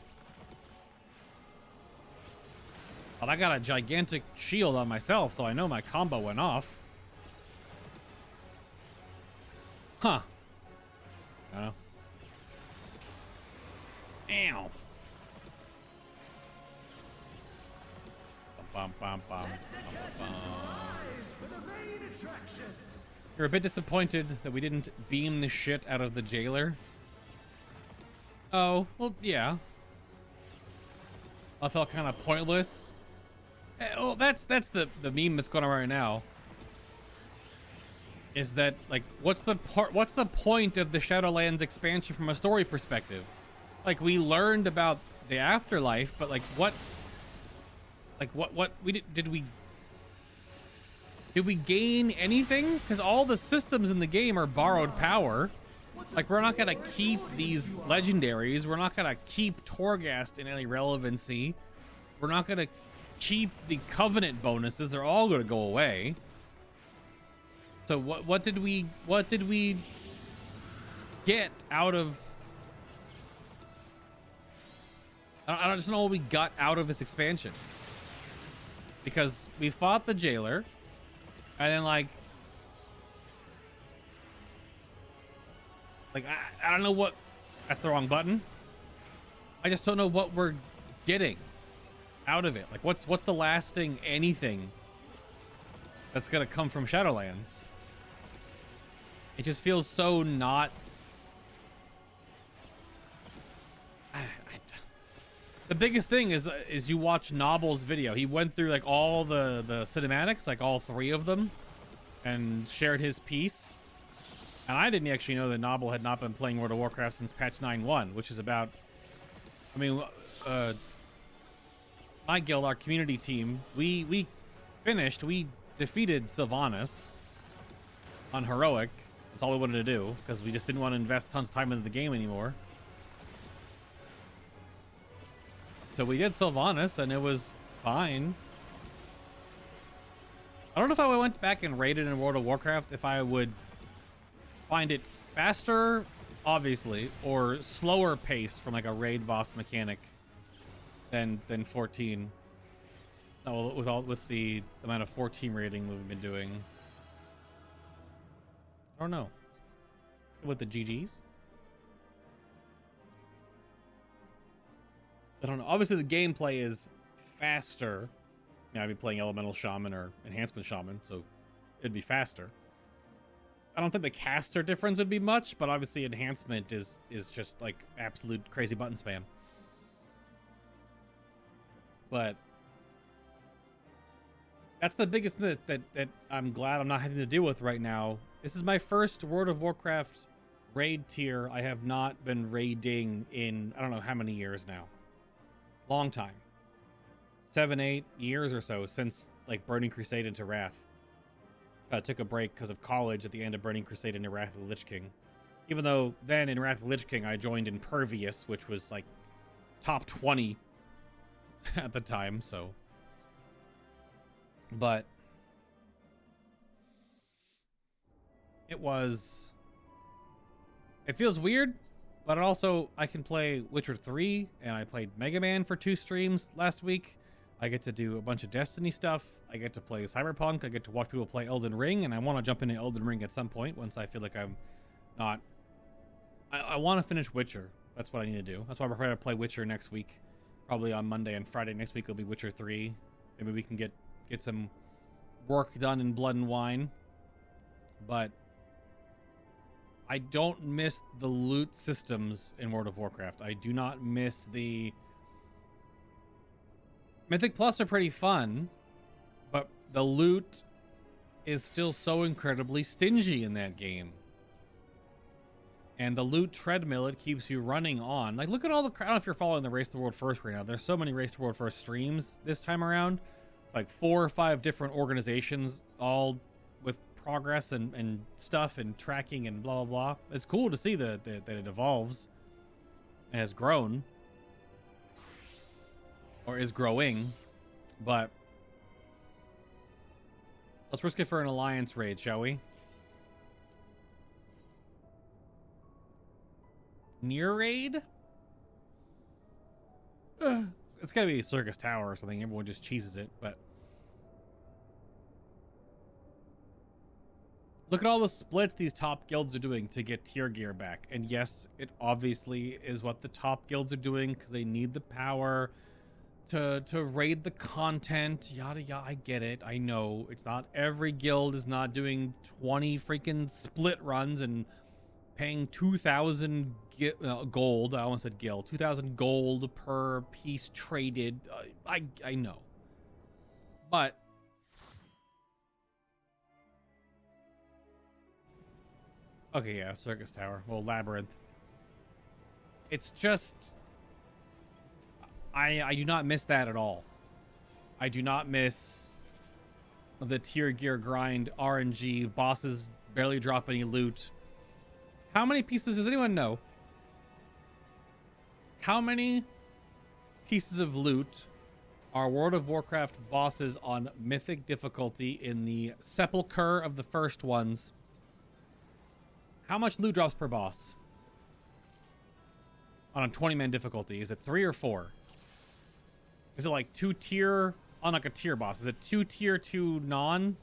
But I got a gigantic shield on myself, so I know my combo went off. Huh. Oh. Ow. Bum, bum, bum, bum, bum. You're a bit disappointed that we didn't beam the shit out of the jailer. Oh, well, yeah. I felt kind of pointless. Well, that's the meme that's going on right now. Is that like what's the point of the Shadowlands expansion from a story perspective? Like we learned about the afterlife, but like what we did we Did we gain anything? Because all the systems in the game are borrowed power. Like, we're not gonna keep these legendaries. We're not gonna keep Torghast in any relevancy. We're not gonna keep the Covenant bonuses. They're all gonna go away. So what did we get out of? I don't just know what we got out of this expansion. Because we fought the jailer, and then like I don't know what. That's the wrong button. I just don't know what we're getting out of it. Like, what's the lasting anything that's gonna come from Shadowlands? It just feels so not. The biggest thing is you watch Nobble's video. He went through like all the cinematics, like all 3 of them, and shared his piece. And I didn't actually know that Nobble had not been playing World of Warcraft since patch 9.1, which is about. I mean, my guild, our community team, we defeated Sylvanas on heroic. That's all we wanted to do because we just didn't want to invest tons of time into the game anymore. So we did Sylvanas, and it was fine. I don't know if I went back and raided in World of Warcraft, if I would find it faster, obviously, or slower paced from like a raid boss mechanic than 14. With the amount of 14 raiding we've been doing. I don't know. With the GGs? I don't know. Obviously, the gameplay is faster. You know, I'd be playing Elemental Shaman or Enhancement Shaman, so it'd be faster. I don't think the caster difference would be much, but obviously Enhancement is just like absolute crazy button spam. But that's the biggest thing that I'm glad I'm not having to deal with right now. This is my first World of Warcraft raid tier. I have not been raiding in I don't know how many years now. Long time. 7, 8 years or so since like Burning Crusade into Wrath. I took a break because of college at the end of Burning Crusade into Wrath of the Lich King. Even though then in Wrath of the Lich King I joined Impervious, which was like top 20 at the time, so. But it feels weird, but also I can play Witcher 3, and I played Mega Man for 2 streams last week. I get to do a bunch of Destiny stuff. I get to play Cyberpunk. I get to watch people play Elden Ring, and I want to jump into Elden Ring at some point once I feel like I'm not. I want to finish Witcher. That's what I need to do. That's why we're going to play Witcher next week. Probably on Monday and Friday next week will be Witcher 3. Maybe we can get some work done in Blood and Wine. But I don't miss the loot systems in World of Warcraft. I do not miss the Mythic Plus are pretty fun, but the loot is still so incredibly stingy in that game. And the loot treadmill, it keeps you running on. Like, look at all the... I don't know if you're following the Race to the World First right now. There's so many Race to the World First streams this time around. It's like 4 or 5 different organizations, all with progress and stuff and tracking and blah, blah, blah. It's cool to see that it evolves and has grown. Or is growing. But let's risk it for an alliance raid, shall we? Near raid? It's gotta be Circus Tower or something. Everyone just cheeses it, but look at all the splits these top guilds are doing to get tier gear back. And yes, it obviously is what the top guilds are doing because they need the power to raid the content, yada yada. I get it. I know it's not every guild is not doing 20 freaking split runs and paying 2,000 gold. I almost said guild. 2,000 gold per piece traded. I know, but okay, yeah, Circus Tower. Well, Labyrinth. It's just I do not miss that at all. I do not miss the tier gear grind, RNG, bosses barely drop any loot. How many pieces, does anyone know? How many pieces of loot are World of Warcraft bosses on mythic difficulty in the sepulcher of the first ones? How much loot drops per boss? On a 20-man difficulty, is it 3 or 4? Is it like 2 tier, on like a tier boss? Is it 2 tier, 2 non?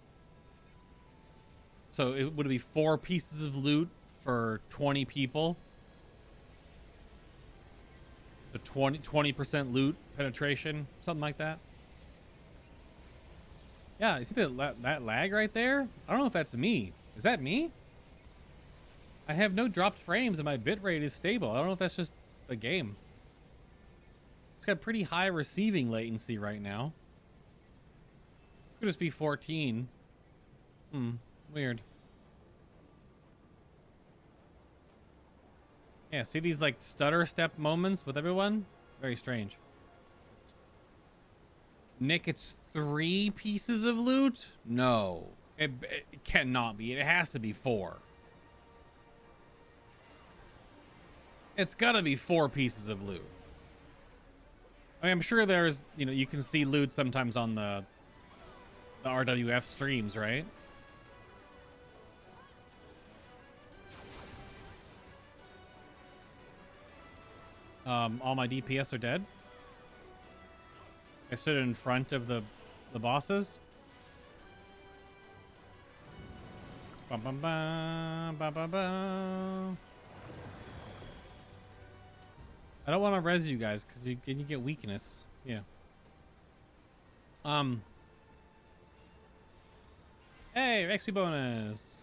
So it would be 4 pieces of loot for 20 people. So 20% loot penetration, something like that. Yeah, you see that lag right there? I don't know if that's me. Is that me? I have no dropped frames and my bitrate is stable. I don't know if that's just the game. It's got pretty high receiving latency right now. Could just be 14. Weird. Yeah, see these like stutter step moments with everyone? Very strange. Nick, it's 3 pieces of loot? No, it cannot be. It has to be 4. It's gotta be 4 pieces of loot. I mean, I'm sure there's, you know, you can see loot sometimes on the RWF streams, right? All my DPS are dead. I stood in front of the bosses. Bum, bum, bum, bum, bum, bum. I don't want to res you guys because you get weakness. Yeah. Hey, XP bonus.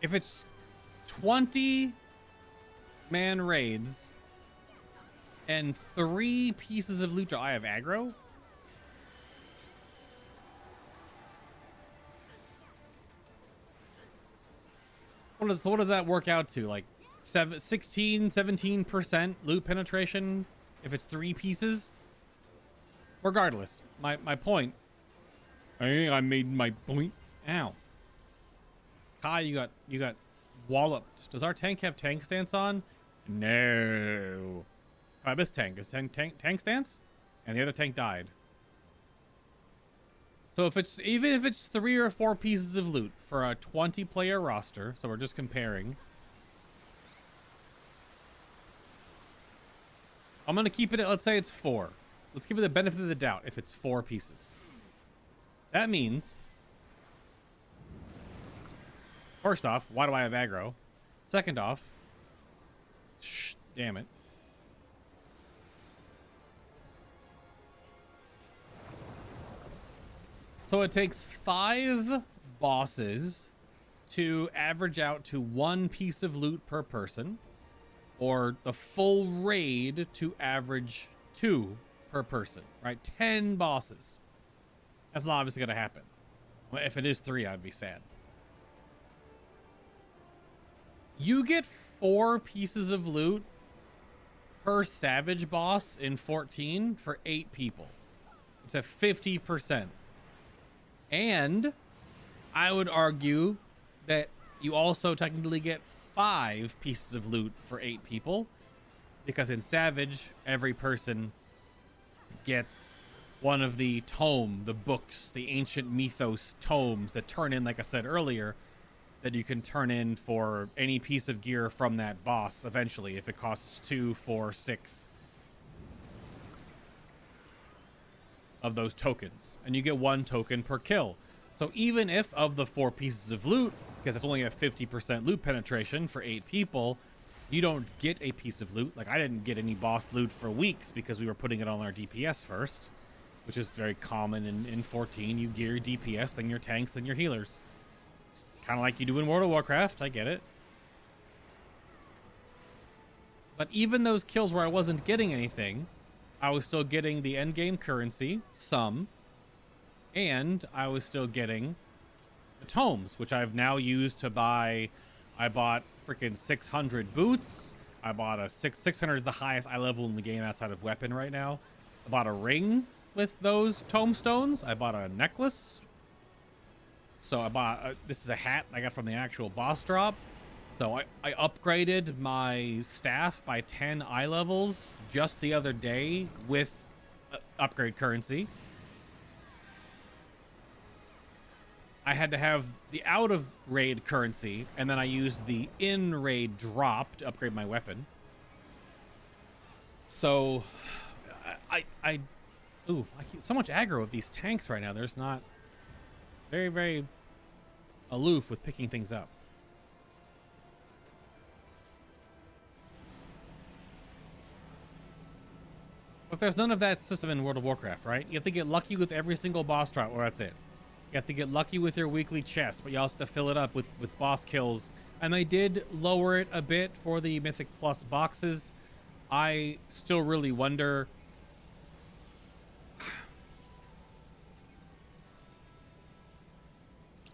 If it's 20 man raids and 3 pieces of loot, I have aggro. What does that work out to? Like 17% loot penetration if it's 3 pieces? Regardless, my point. I made my point. Ow. Kai, you got walloped. Does our tank have tank stance on? No. This tank is tank stance, and the other tank died. So even if it's 3 or 4 pieces of loot for a 20-player roster, so we're just comparing. I'm gonna keep it at, let's say it's 4. Let's give it the benefit of the doubt if it's 4 pieces. That means, first off, why do I have aggro? Second off, damn it. So it takes 5 bosses to average out to 1 piece of loot per person, or the full raid to average 2 per person, right? 10 bosses. That's not obviously going to happen. Well, if it is 3, I'd be sad. You get 4 pieces of loot per savage boss in 14 for 8 people. It's a 50%. And I would argue that you also technically get 5 pieces of loot for 8 people, because in Savage, every person gets one of the the books, the ancient mythos tomes that turn in, like I said earlier, that you can turn in for any piece of gear from that boss eventually, if it costs 2, 4, 6 of those tokens, and you get 1 token per kill. So even if of the 4 pieces of loot, because it's only a 50% loot penetration for 8 people, you don't get a piece of loot. Like, I didn't get any boss loot for weeks because we were putting it on our DPS first, which is very common in 14. You gear your DPS, then your tanks, then your healers. It's kind of like you do in World of Warcraft. I get it. But even those kills where I wasn't getting anything, I was still getting the endgame currency, some, and I was still getting the tomes, which I've now used to buy. I bought freaking 600 boots. I bought a 600 is the highest eye level in the game outside of weapon right now. I bought a ring with those tomestones. I bought a necklace. So I bought, this is a hat I got from the actual boss drop. So I upgraded my staff by 10 eye levels just the other day with upgrade currency. I had to have the out of raid currency, and then I used the in raid drop to upgrade my weapon. So I keep so much aggro with these tanks right now. There's not very aloof with picking things up. But there's none of that system in World of Warcraft, right? You have to get lucky with every single boss drop, or that's it. You have to get lucky with your weekly chest, but you also have to fill it up with boss kills. And they did lower it a bit for the Mythic Plus boxes. I still really wonder...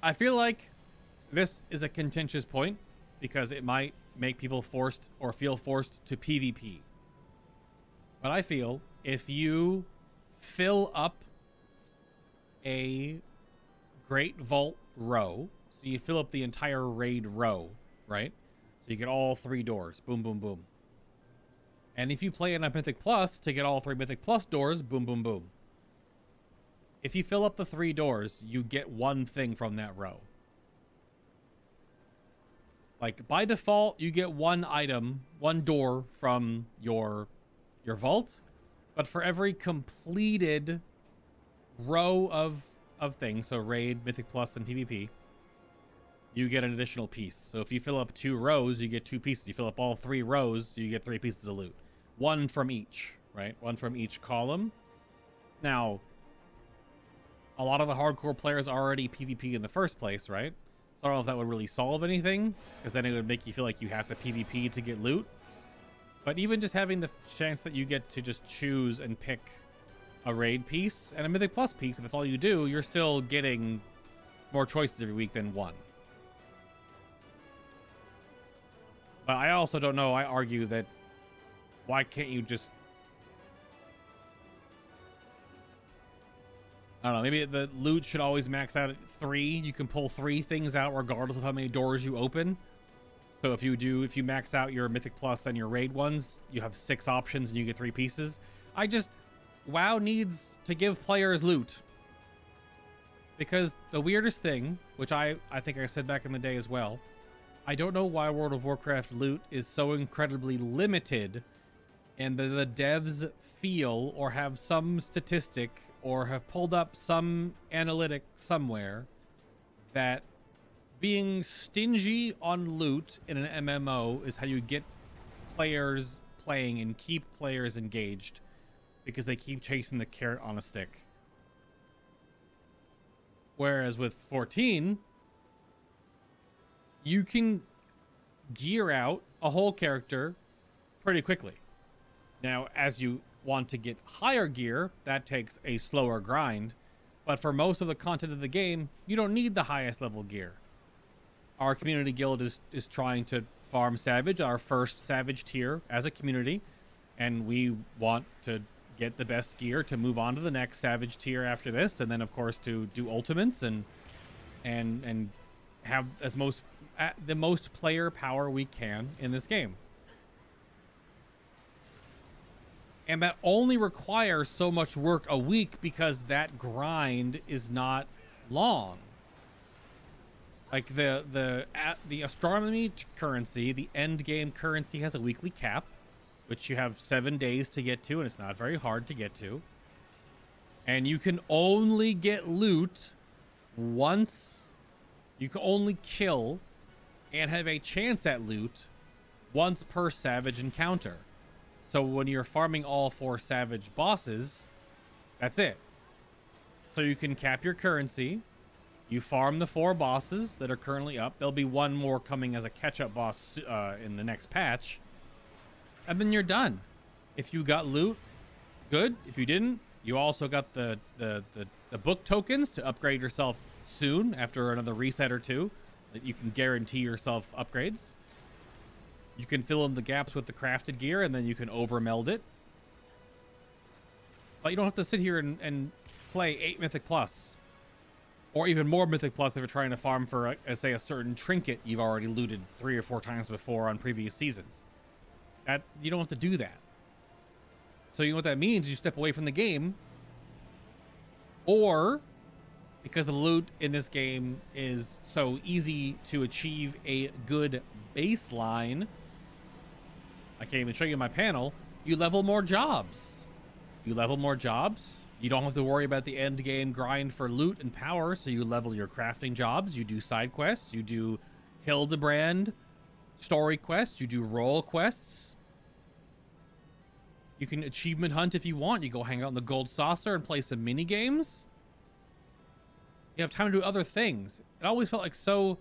I feel like this is a contentious point because it might make people forced or feel forced to PvP. But I feel if you fill up a Great Vault row, so you fill up the entire raid row, right? So you get all 3 doors, boom, boom, boom. And if you play in a Mythic Plus to get all 3 Mythic Plus doors, boom, boom, boom. If you fill up the 3 doors, you get 1 thing from that row. Like, by default, you get 1 item, 1 door from your vault, but for every completed row of things, so raid, Mythic Plus, and PvP, you get an additional piece. So if you fill up 2 rows, you get 2 pieces. You fill up all 3 rows, you get 3 pieces of loot. 1 from each, right? 1 from each column. Now, a lot of the hardcore players already PvP in the first place, right? So I don't know if that would really solve anything, because then it would make you feel like you have to PvP to get loot. But even just having the chance that you get to just choose and pick a raid piece and a Mythic Plus piece, and that's all you do, you're still getting more choices every week than 1. But I also don't know, I argue that why can't you just... I don't know, maybe the loot should always max out at 3. You can pull 3 things out regardless of how many doors you open. So if you max out your Mythic Plus and your raid ones, you have 6 options and you get 3 pieces. WoW needs to give players loot. Because the weirdest thing, which I think I said back in the day as well, I don't know why World of Warcraft loot is so incredibly limited, and the devs feel or have some statistic or have pulled up some analytic somewhere that being stingy on loot in an MMO is how you get players playing and keep players engaged, because they keep chasing the carrot on a stick. Whereas with 14, you can gear out a whole character pretty quickly. Now, as you want to get higher gear, that takes a slower grind. But for most of the content of the game, you don't need the highest level gear. Our community guild is trying to farm Savage, our first Savage tier as a community. And we want to get the best gear to move on to the next Savage tier after this. And then, of course, to do ultimates and have the most player power we can in this game. And that only requires so much work a week because that grind is not long. Like the astronomy currency, the end game currency has a weekly cap, which you have 7 days to get to, and it's not very hard to get to. And you can only get loot once. You can only kill and have a chance at loot once per Savage encounter. So when you're farming all 4 Savage bosses, that's it. So you can cap your currency. You farm the 4 bosses that are currently up. There'll be 1 more coming as a catch-up boss in the next patch. And then you're done. If you got loot, good. If you didn't, you also got the book tokens to upgrade yourself soon after another reset or 2. That you can guarantee yourself upgrades. You can fill in the gaps with the crafted gear, and then you can overmeld it. But you don't have to sit here and play 8 Mythic Plus. Or even more Mythic Plus if you're trying to farm for, say, a certain trinket you've already looted 3 or 4 times before on previous seasons. You don't have to do that. So you know what that means? You step away from the game. Or, because the loot in this game is so easy to achieve a good baseline, I can't even show you my panel, you level more jobs. You level more jobs. You don't have to worry about the end game grind for loot and power, so you level your crafting jobs, you do side quests, you do Hildebrand story quests, you do role quests. You can achievement hunt if you want. You go hang out in the gold saucer and play some mini games. You have time to do other things. It always felt like so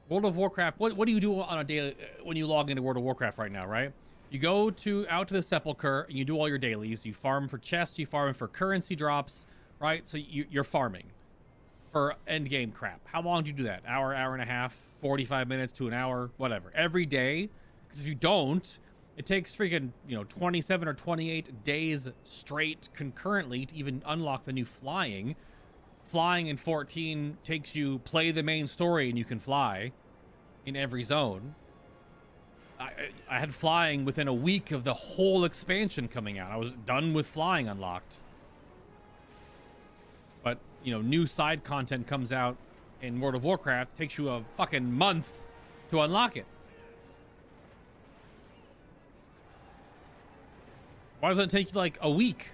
World of Warcraft. What do you do on a daily when you log into World of Warcraft right now, right? You go out to the Sepulchre and you do all your dailies. You farm for chests, you farm for currency drops, right? So you're farming for end game crap. How long do you do that? Hour and a half, 45 minutes to an hour, whatever. Every day. Because if you don't, it takes freaking, 27 or 28 days straight concurrently to even unlock the new flying. Flying in 14 takes you play the main story and you can fly in every zone. I had flying within a week of the whole expansion coming out. I was done with flying unlocked. But, new side content comes out in World of Warcraft, takes you a fucking month to unlock it. Why doesn't it take you like a week?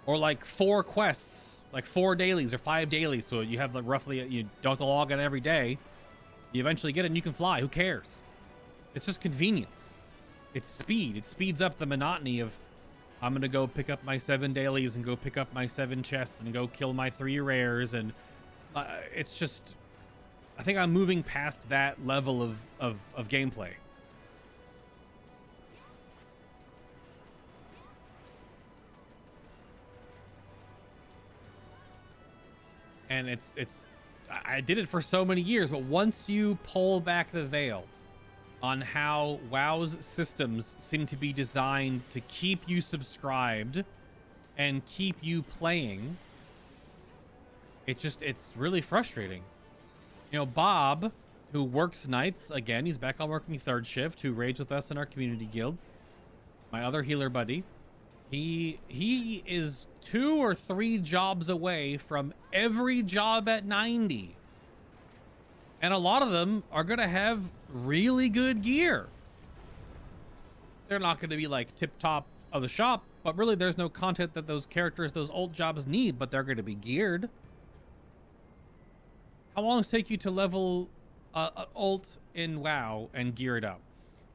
Or like 4 quests, like 4 dailies or 5 dailies. So you have like roughly, you don't have to log in every day. You eventually get it and you can fly. Who cares? It's just convenience. It's speed. It speeds up the monotony of, I'm going to go pick up my 7 dailies and go pick up my 7 chests and go kill my 3 rares. And it's just, I think I'm moving past that level of gameplay. And I did it for so many years, but once you pull back the veil on how WoW's systems seem to be designed to keep you subscribed and keep you playing, it's really frustrating. Bob, who works nights, again, he's back on working 3rd shift, who raids with us in our community guild, my other healer buddy, he is 2 or 3 jobs away from every job at 90. And a lot of them are going to have really good gear. They're not going to be like tip top of the shop, but really there's no content that those characters, those old jobs need, but they're going to be geared. How long does it take you to level ult in WoW and gear it up?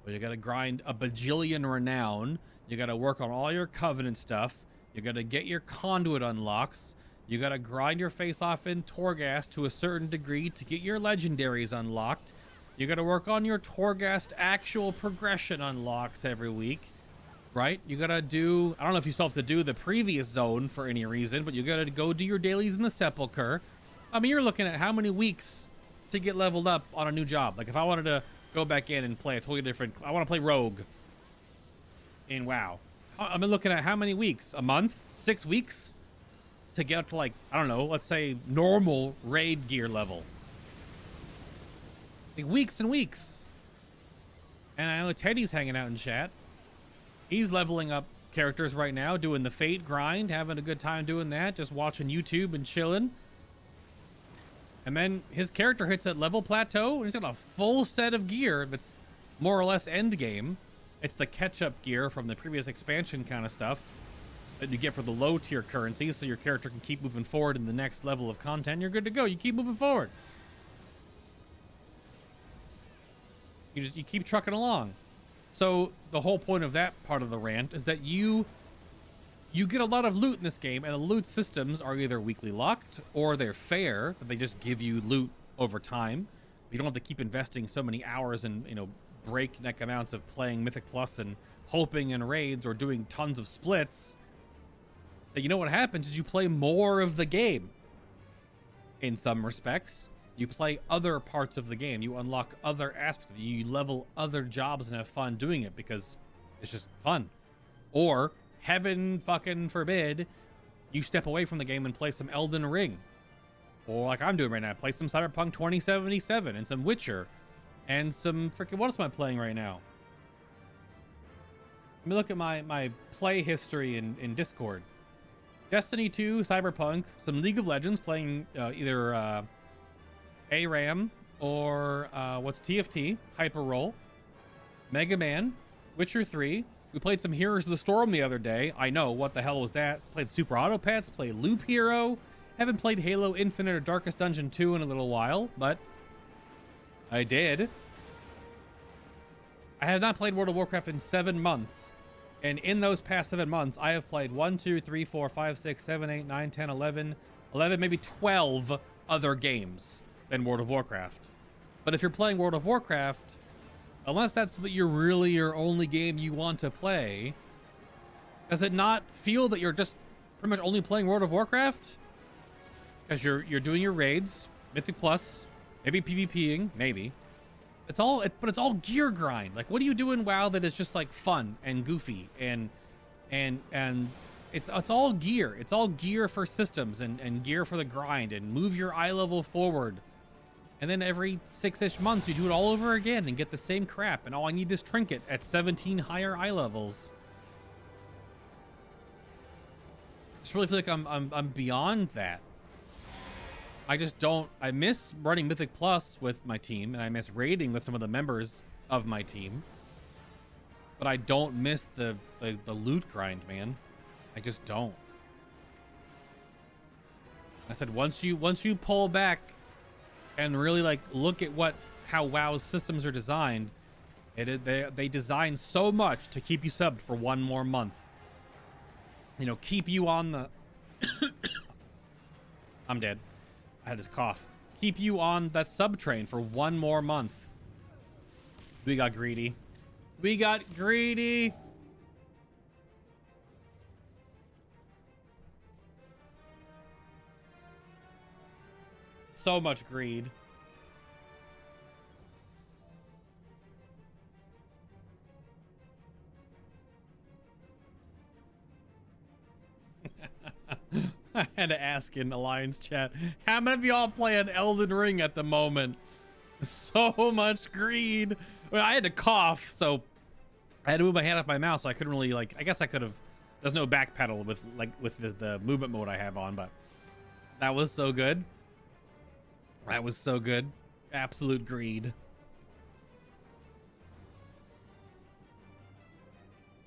Well, you got to grind a bajillion renown. You got to work on all your covenant stuff. You got to get your conduit unlocks. You got to grind your face off in Torghast to a certain degree to get your legendaries unlocked. You got to work on your Torghast actual progression unlocks every week, right? You got to do, I don't know if you still have to do the previous zone for any reason, but you got to go do your dailies in the Sepulchre. I mean, you're looking at how many weeks to get leveled up on a new job. Like if I wanted to go back in and play a totally different, I want to play Rogue in WoW. I've been looking at how many weeks? A month? 6 weeks? To get up to like, I don't know, let's say normal raid gear level. Like weeks and weeks. And I know Teddy's hanging out in chat. He's leveling up characters right now, doing the Fate grind, having a good time doing that, just watching YouTube and chilling. And then his character hits that level plateau, and he's got a full set of gear that's more or less end game. It's the catch-up gear from the previous expansion kind of stuff that you get for the low tier currency, so your character can keep moving forward in the next level of content. You're good to go. You keep moving forward. You keep trucking along. So the whole point of that part of the rant is that you get a lot of loot in this game, and the loot systems are either weekly locked or they're fair, that they just give you loot over time. You don't have to keep investing so many hours and breakneck amounts of playing Mythic Plus and hoping in raids or doing tons of splits. That what happens is you play more of the game in some respects, You play other parts of the game. You unlock other aspects of it. You level other jobs and have fun doing it because it's just fun. Or, heaven fucking forbid, you step away from the game and play some Elden Ring. Or like I'm doing right now, play some Cyberpunk 2077 and some Witcher. And some freaking, what else am I playing right now? Let me look at my play history in Discord. Destiny 2, Cyberpunk, some League of Legends, playing either ARAM or what's TFT, Hyper Roll, Mega Man, Witcher 3. We played some Heroes of the Storm the other day. I know, what the hell was that? Played Super Autopets, played Loop Hero. Haven't played Halo Infinite or Darkest Dungeon 2 in a little while, but I did. I have not played World of Warcraft in 7 months. And in those past 7 months, I have played 1, 2, 3, 4, 5, 6, 7, 8, 9, 10, 11, maybe 12 other games than World of Warcraft. But if you're playing World of Warcraft, unless that's really your only game you want to play, does it not feel that you're just pretty much only playing World of Warcraft? Because you're doing your raids, Mythic Plus, maybe PvPing, maybe. But it's all gear grind. Like, what do you do in WoW that is just like fun and goofy and it's all gear. It's all gear for systems and gear for the grind and move your eye level forward. And then every 6-ish months you do it all over again and get the same crap. And I need this trinket at 17 higher eye levels. I just really feel like I'm beyond that. I just don't. I miss running Mythic Plus with my team, and I miss raiding with some of the members of my team. But I don't miss the loot grind, man. I just don't. I said once you pull back and really like look at how WoW's systems are designed, they design so much to keep you subbed for 1 more month. You know, keep you on the. I'm dead. I had this cough. Keep you on that sub train for 1 more month. We got greedy. We got greedy. So much greed. I had to ask in Alliance chat, how many of y'all playing Elden Ring at the moment? So much greed. Well, I had to cough, so I had to move my hand off my mouth, so I couldn't really, like, I guess I could have, there's no back pedal with the movement mode I have on, but that was so good. That was so good. Absolute greed.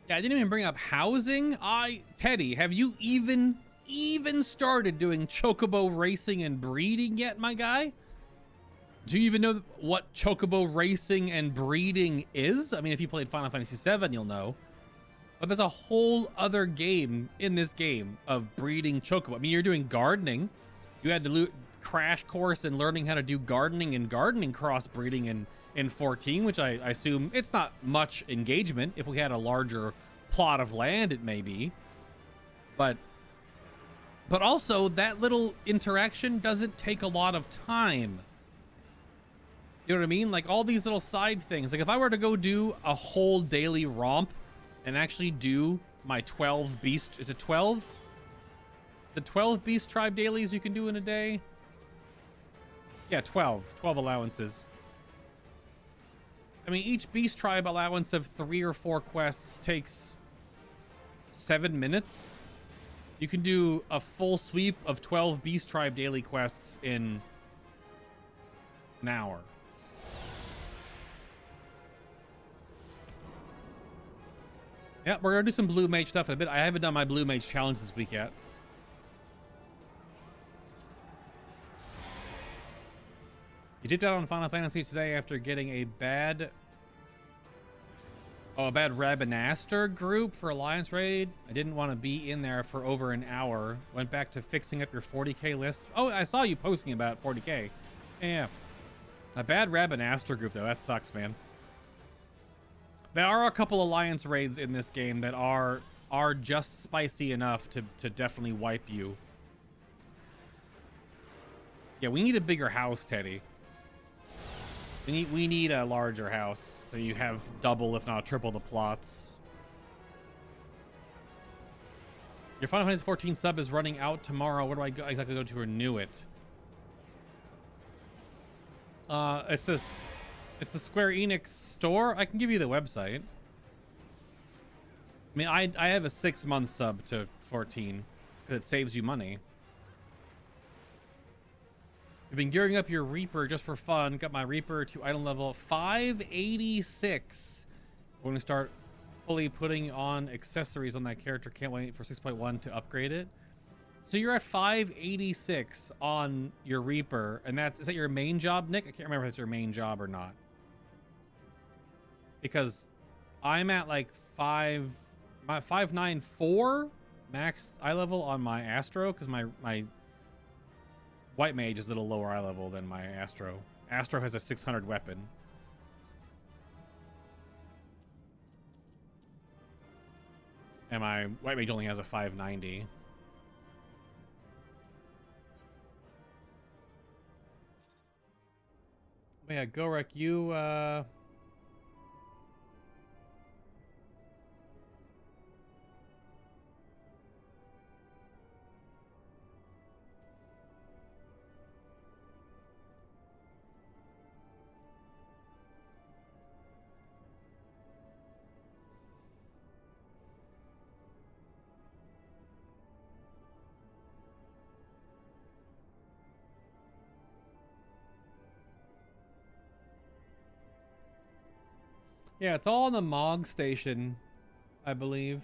Yeah, I didn't even bring up housing. Teddy, have you even started doing chocobo racing and breeding yet, my guy? Do you even know what chocobo racing and breeding is? I mean, if you played Final Fantasy VII, you'll know. But there's a whole other game in this game of breeding chocobo. I mean, you're doing gardening. You had to crash course in learning how to do gardening and gardening crossbreeding in 14, which I assume it's not much engagement. If we had a larger plot of land, it may be. But also, that little interaction doesn't take a lot of time. You know what I mean? Like, all these little side things. Like, if I were to go do a whole daily romp and actually do my 12 beast... Is it 12? The 12 beast tribe dailies you can do in a day? Yeah, 12. 12 allowances. I mean, each beast tribe allowance of 3 or 4 quests takes 7 minutes. You can do a full sweep of 12 beast tribe daily quests in an hour. Yeah, we're gonna do some Blue Mage stuff in a bit. I haven't done my Blue Mage challenge this week yet. You dipped out on Final Fantasy today after getting a bad Rabanaster group for Alliance Raid. I didn't want to be in there for over an hour. Went back to fixing up your 40k list. Oh, I saw you posting about 40k. Yeah. A bad Rabanaster group, though. That sucks, man. There are a couple Alliance raids in this game that are just spicy enough to definitely wipe you. Yeah, we need a bigger house, Teddy. We need a larger house, so you have double, if not triple, the plots. Your Final Fantasy XIV sub is running out tomorrow. Where do I exactly go to renew it? It's the Square Enix store. I can give you the website. I mean, I have a 6-month sub to 14 because it saves you money. I've been gearing up your Reaper just for fun. Got my Reaper to item level 586. We're going to start fully putting on accessories on that character. Can't wait for 6.1 to upgrade it. So you're at 586 on your Reaper, and is that your main job, Nick? I can't remember if it's your main job or not. Because I'm at like 594 max eye level on my Astro, because my White Mage is a little lower eye level than my Astro. Astro has a 600 weapon. And my White Mage only has a 590. But yeah, Gorek, you yeah, it's all on the Mog station, I believe.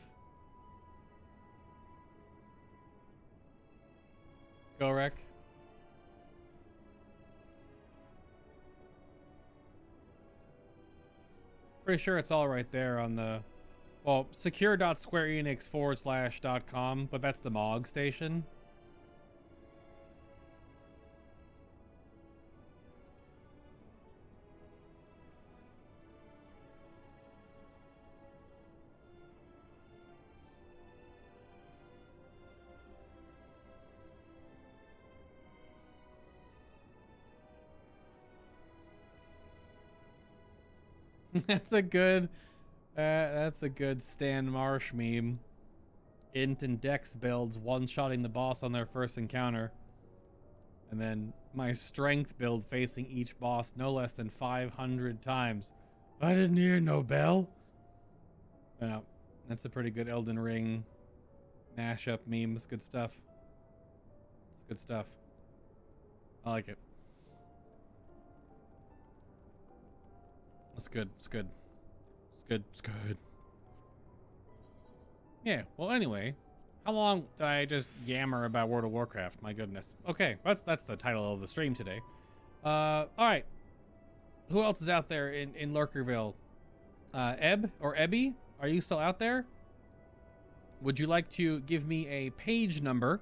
Gorek. Pretty sure it's all right there on the, well, secure.squareenix/.com, but that's the Mog station. That's a good Stan Marsh meme. Int and Dex builds one-shotting the boss on their first encounter. And then my strength build facing each boss no less than 500 times. I didn't hear no bell. Yeah, that's a pretty good Elden Ring mashup meme. It's good stuff. It's good stuff. I like it. It's good. It's good. It's good. It's good. Yeah. Well, anyway, how long did I just yammer about World of Warcraft? My goodness. Okay, that's the title of the stream today. All right. Who else is out there in Lurkerville? Eb or Ebby? Are you still out there? Would you like to give me a page number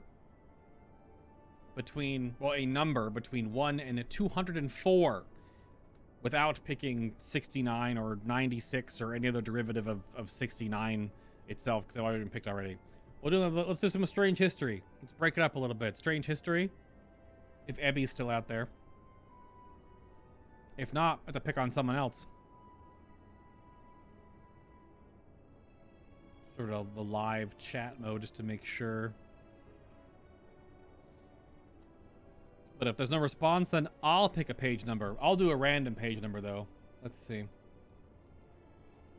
between, well, a number between 1 and 204? Without picking 69 or 96 or any other derivative of 69 itself, because I've already been picked already. Let's do some strange history. Let's break it up a little bit. Strange history. If Ebby's still out there. If not, I have to pick on someone else. Sort of the live chat mode just to make sure. But if there's no response, then I'll pick a page number. I'll do a random page number, though. Let's see.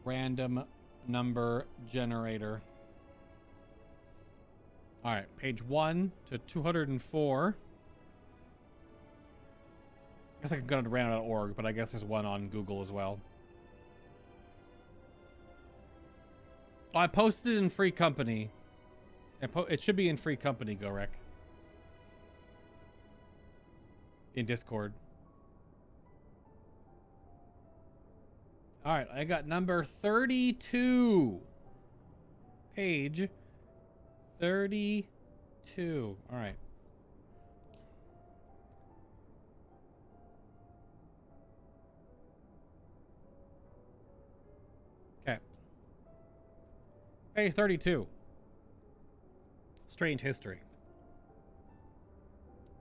Random number generator. All right, page 1 to 204. I guess I could go to random.org, but I guess there's one on Google as well. I posted it in Free Company. It should be in Free Company, Gorek. In Discord. All right, I got number 32. Page 32. All right. Okay. Page 32. Strange history.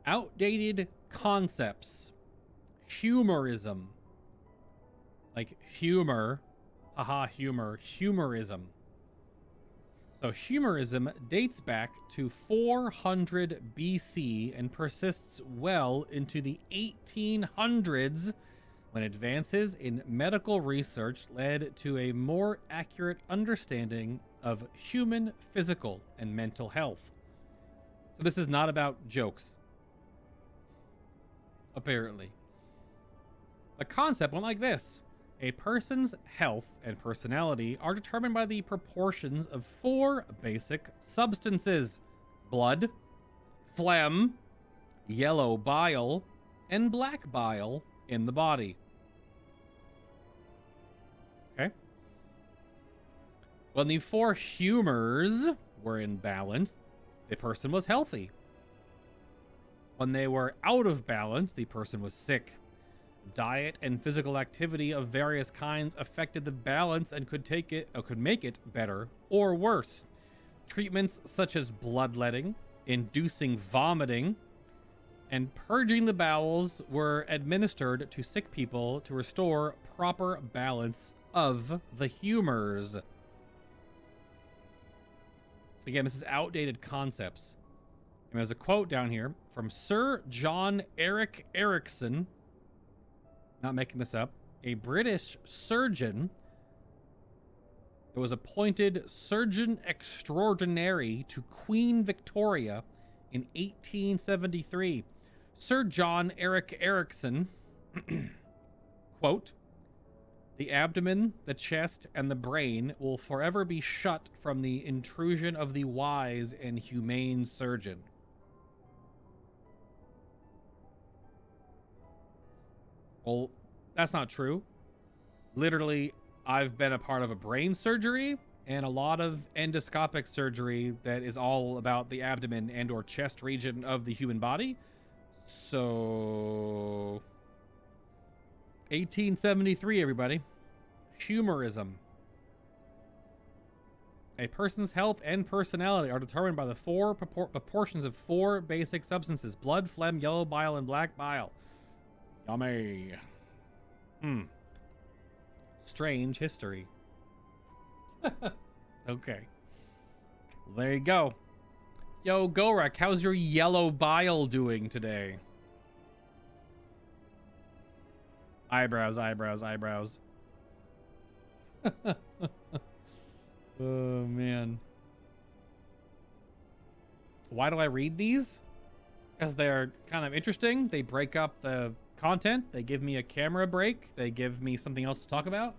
Outdated concepts. Humorism. Like humor. Haha, humor. Humorism. So humorism dates back to 400 BC and persists well into the 1800s when advances in medical research led to a more accurate understanding of human physical and mental health. So this is not about jokes. Apparently. The concept went like this. A person's health and personality are determined by the proportions of 4 basic substances: blood, phlegm, yellow bile, and black bile in the body. Okay. When the 4 humors were in balance, the person was healthy. When they were out of balance, the person was sick. Diet and physical activity of various kinds affected the balance and could make it better or worse. Treatments such as bloodletting, inducing vomiting, and purging the bowels were administered to sick people to restore proper balance of the humors. Again, this is outdated concepts. And there's a quote down here from Sir John Eric Ericsson, not making this up, a British surgeon that was appointed Surgeon Extraordinary to Queen Victoria in 1873. Sir John Eric Ericsson, quote, "The abdomen, the chest, and the brain will forever be shut from the intrusion of the wise and humane surgeon." Well, that's not true. Literally, I've been a part of a brain surgery and a lot of endoscopic surgery that is all about the abdomen and or chest region of the human body. So 1873, everybody. Humorism. A person's health and personality are determined by the 4 proportions of 4 basic substances: blood, phlegm, yellow bile, and black bile. Yummy. Strange history. Okay. There you go. Yo, Gorak, how's your yellow bile doing today? Eyebrows, eyebrows, eyebrows. Oh, man. Why do I read these? Because they're kind of interesting. They break up the content. They give me a camera break. They give me something else to talk about.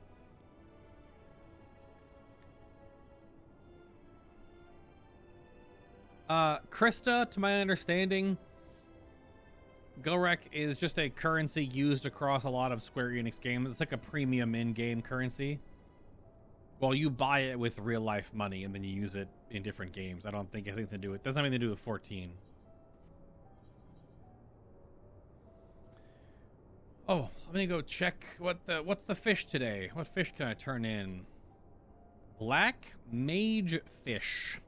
Krista, to my understanding, Gorek is just a currency used across a lot of Square Enix games. It's like a premium in-game currency. Well, you buy it with real-life money, and then you use it in different games. I don't think it has anything to do with... Doesn't have anything to do with 14. Oh, I'm gonna go check what's the fish today. What fish can I turn in? Black Mage fish.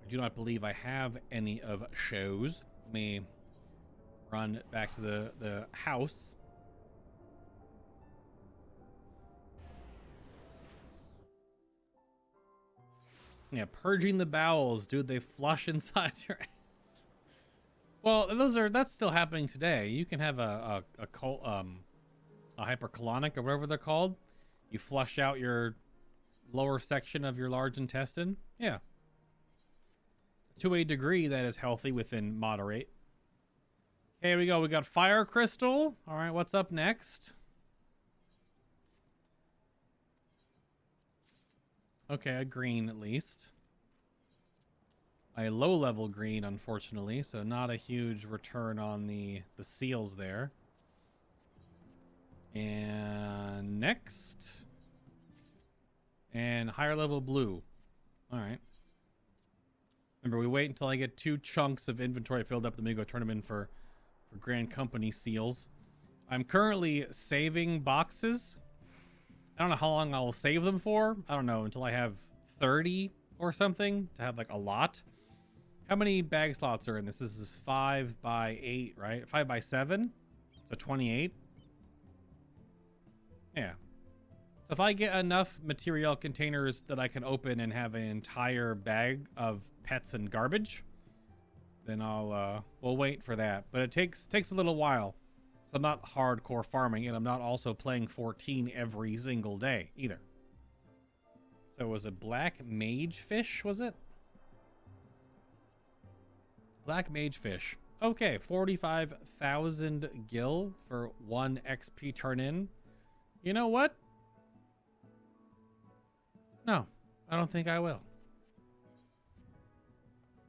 I do not believe I have any of shows. Let me run back to the house. Yeah, purging the bowels, dude. They flush inside your ass. Well, that's still happening today. You can have a hypercolonic or whatever they're called. You flush out your lower section of your large intestine. Yeah. To a degree that is healthy within moderate. Okay, here we go. We got fire crystal. All right, what's up next? Okay, a green at least. A low-level green, unfortunately, so not a huge return on the seals there. And next. And higher level blue. All right. Remember, we wait until I get 2 chunks of inventory filled up, then we go turn them in for Grand Company seals. I'm currently saving boxes. I don't know how long I'll save them for. I don't know, until I have 30 or something to have like a lot. How many bag slots are in this? This is 5 by 8, right? 5 by 7? So 28. Yeah. So if I get enough material containers that I can open and have an entire bag of pets and garbage, then we'll wait for that. But it takes a little while. So I'm not hardcore farming, and I'm not also playing 14 every single day either. So it was a black mage fish, was it? Black mage fish. Okay, 45,000 gil for 1 XP turn in. You know what? No, I don't think I will.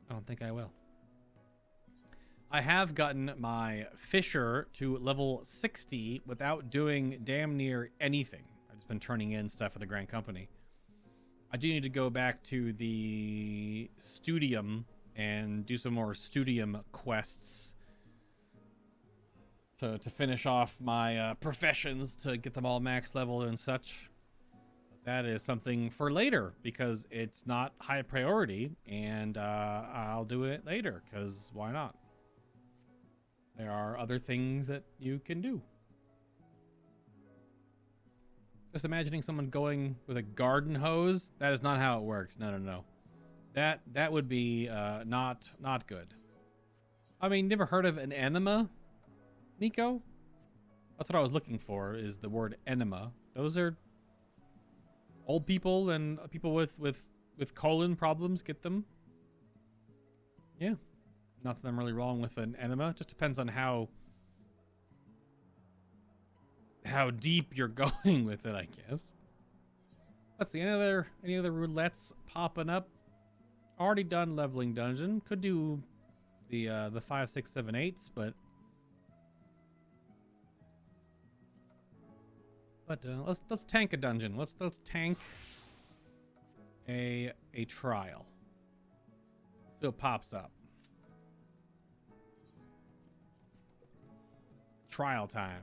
I don't think I will. I have gotten my fisher to level 60 without doing damn near anything. I've just been turning in stuff for the Grand Company. I do need to go back to the Studium and do some more Studium quests to finish off my professions, to get them all max level and such. That is something for later, because it's not high priority, and I'll do it later, because why not? There are other things that you can do. Just imagining someone going with a garden hose. That is not how it works. No, no, no. That would be not good. I mean, never heard of an enema, Nico? That's what I was looking for, is the word enema. Those are old people and people with colon problems get them. Yeah. Nothing really wrong with an enema. Just depends on how deep you're going with it, I guess. Let's see, any other roulettes popping up? Already done leveling dungeon. Could do the 5, 6, 7, 8s, but let's tank a dungeon. Let's tank a trial. So it pops up. Trial time.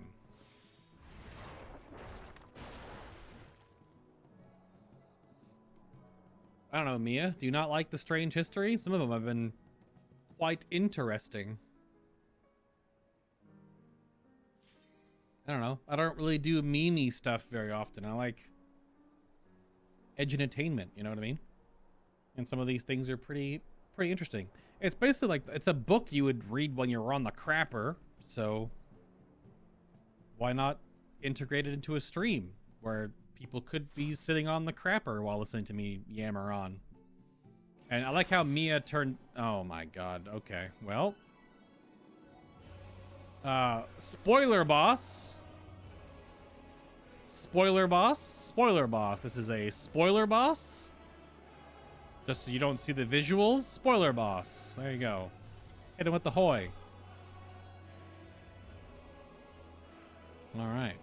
I don't know, Mia. Do you not like the strange history? Some of them have been quite interesting. I don't know. I don't really do meme-y stuff very often. I like edutainment, you know what I mean? And some of these things are pretty interesting. It's basically like, it's a book you would read when you're on the crapper, so why not integrate it into a stream where people could be sitting on the crapper while listening to me yammer on. And I like how Mia turned... Oh my god, okay. Well... spoiler boss. Spoiler boss. Spoiler boss. This is a spoiler boss. Just so you don't see the visuals. Spoiler boss. There you go. Hit him with the hoy. Alright.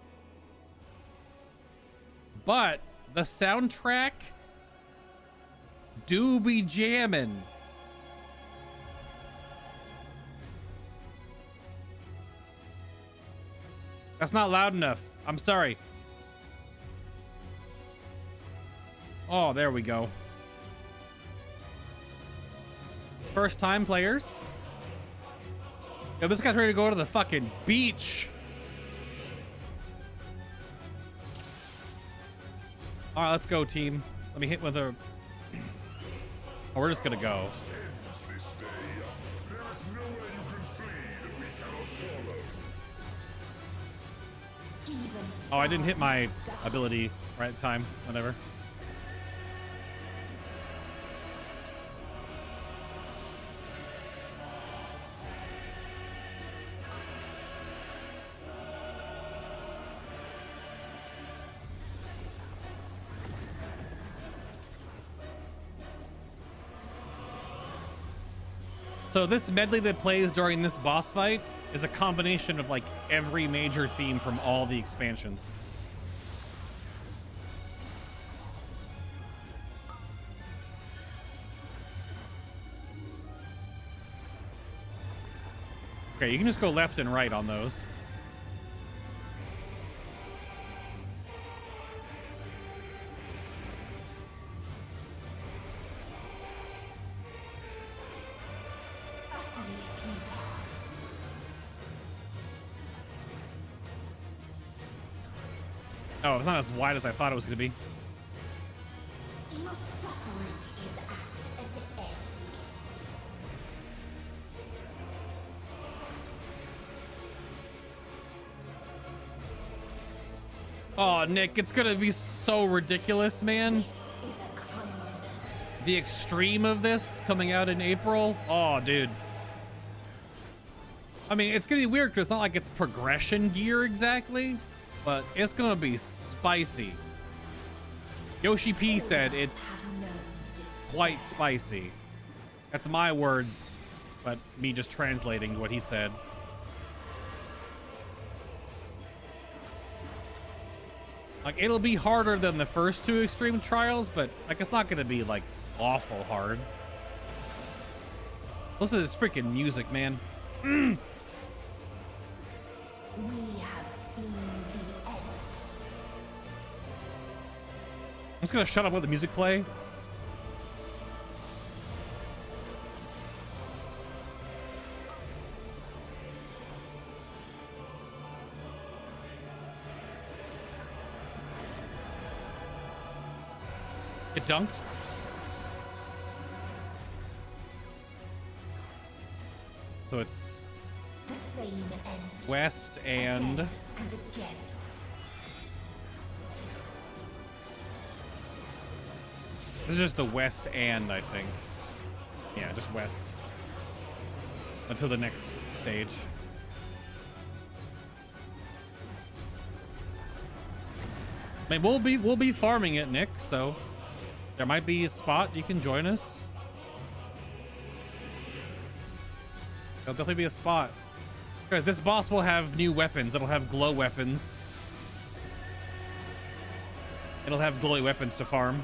But the soundtrack do be jammin'. That's not loud enough. I'm sorry. Oh, there we go. First time players. Yo, this guy's ready to go to the fucking beach. All right, let's go, team. Let me hit with a... Oh, we're just gonna go. Oh, I didn't hit my ability right at time. Whatever. So this medley that plays during this boss fight is a combination of like every major theme from all the expansions. Okay, you can just go left and right on those. Oh, it's not as wide as I thought it was going to be. Your suffering is at an end. Oh, Nick, it's going to be so ridiculous, man. This is a kindness. The extreme of this coming out in April. Oh, dude. I mean, it's going to be weird because it's not like it's progression gear exactly, but it's going to be spicy. Yoshi P said it's quite spicy. That's my words, but me just translating what he said. Like, it'll be harder than the first two extreme trials, but like it's not gonna be like awful hard. Listen to this freaking music, man. We have seen the end. I'm just gonna shut up with the music play. Get dunked. So it's The same end. west and And again. this is just the west and I think. Yeah, just west. Until the next stage. I mean, we'll be farming it, Nick, so there might be a spot you can join us. There'll definitely be a spot. Because this boss will have new weapons. It'll have glow weapons. It'll have glowy weapons to farm.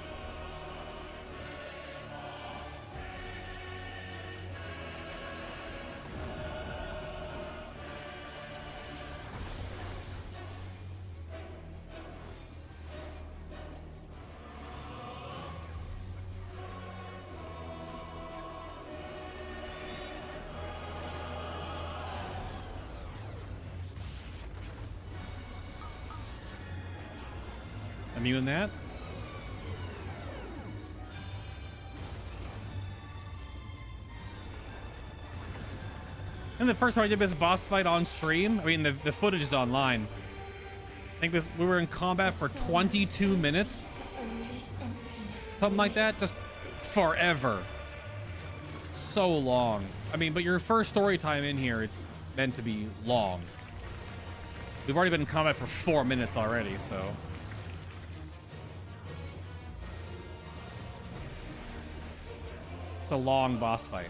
Immune that. And the first time I did this boss fight on stream, I mean the footage is online. I think we were in combat for 22 minutes. Something like that, just forever. So long. I mean, but your first story time in here, it's meant to be long. We've already been in combat for 4 minutes already, so. It's a long boss fight.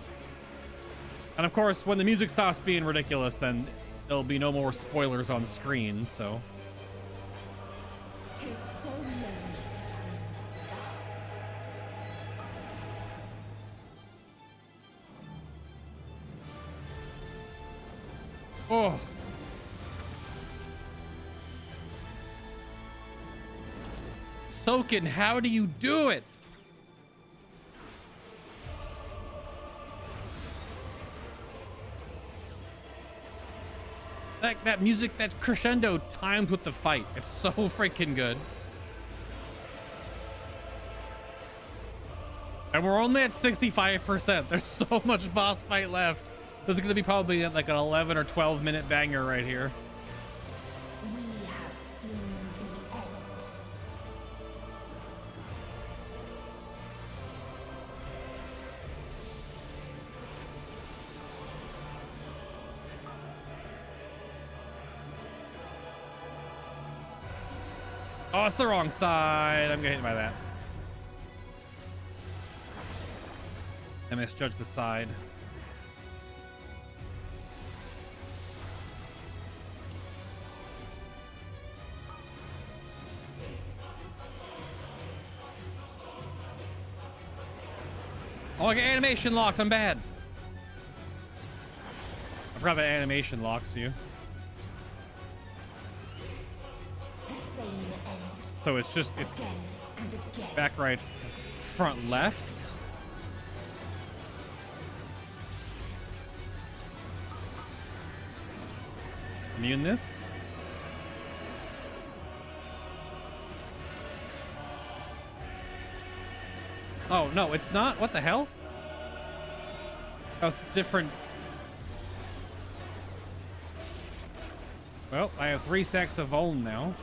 And of course, when the music stops being ridiculous, then there'll be no more spoilers on screen, so. Tis so lonely between the stars. Oh. Soken, how do you do it? That music, that crescendo timed with the fight. It's so freaking good. And we're only at 65%. There's so much boss fight left. This is going to be probably like an 11 or 12 minute banger right here. We have seen the end. Oh, it's the wrong side. I'm getting hit by that. I misjudged the side. Oh, I got animation locked. I'm bad. I forgot that animation locks you. The same end. So it's Again and again. back right, front left. Immune this. Oh, no, it's not. What the hell? That was different. Well, I have 3 stacks of Vuln now.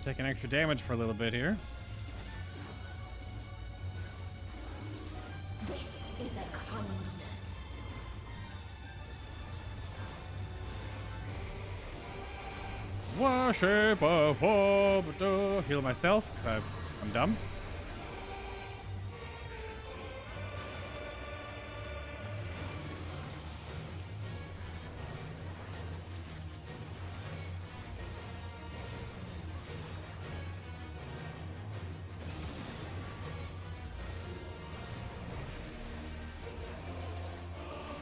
Taking extra damage for a little bit here. This is a kindness. Worship of Woe. Heal myself, because I'm dumb.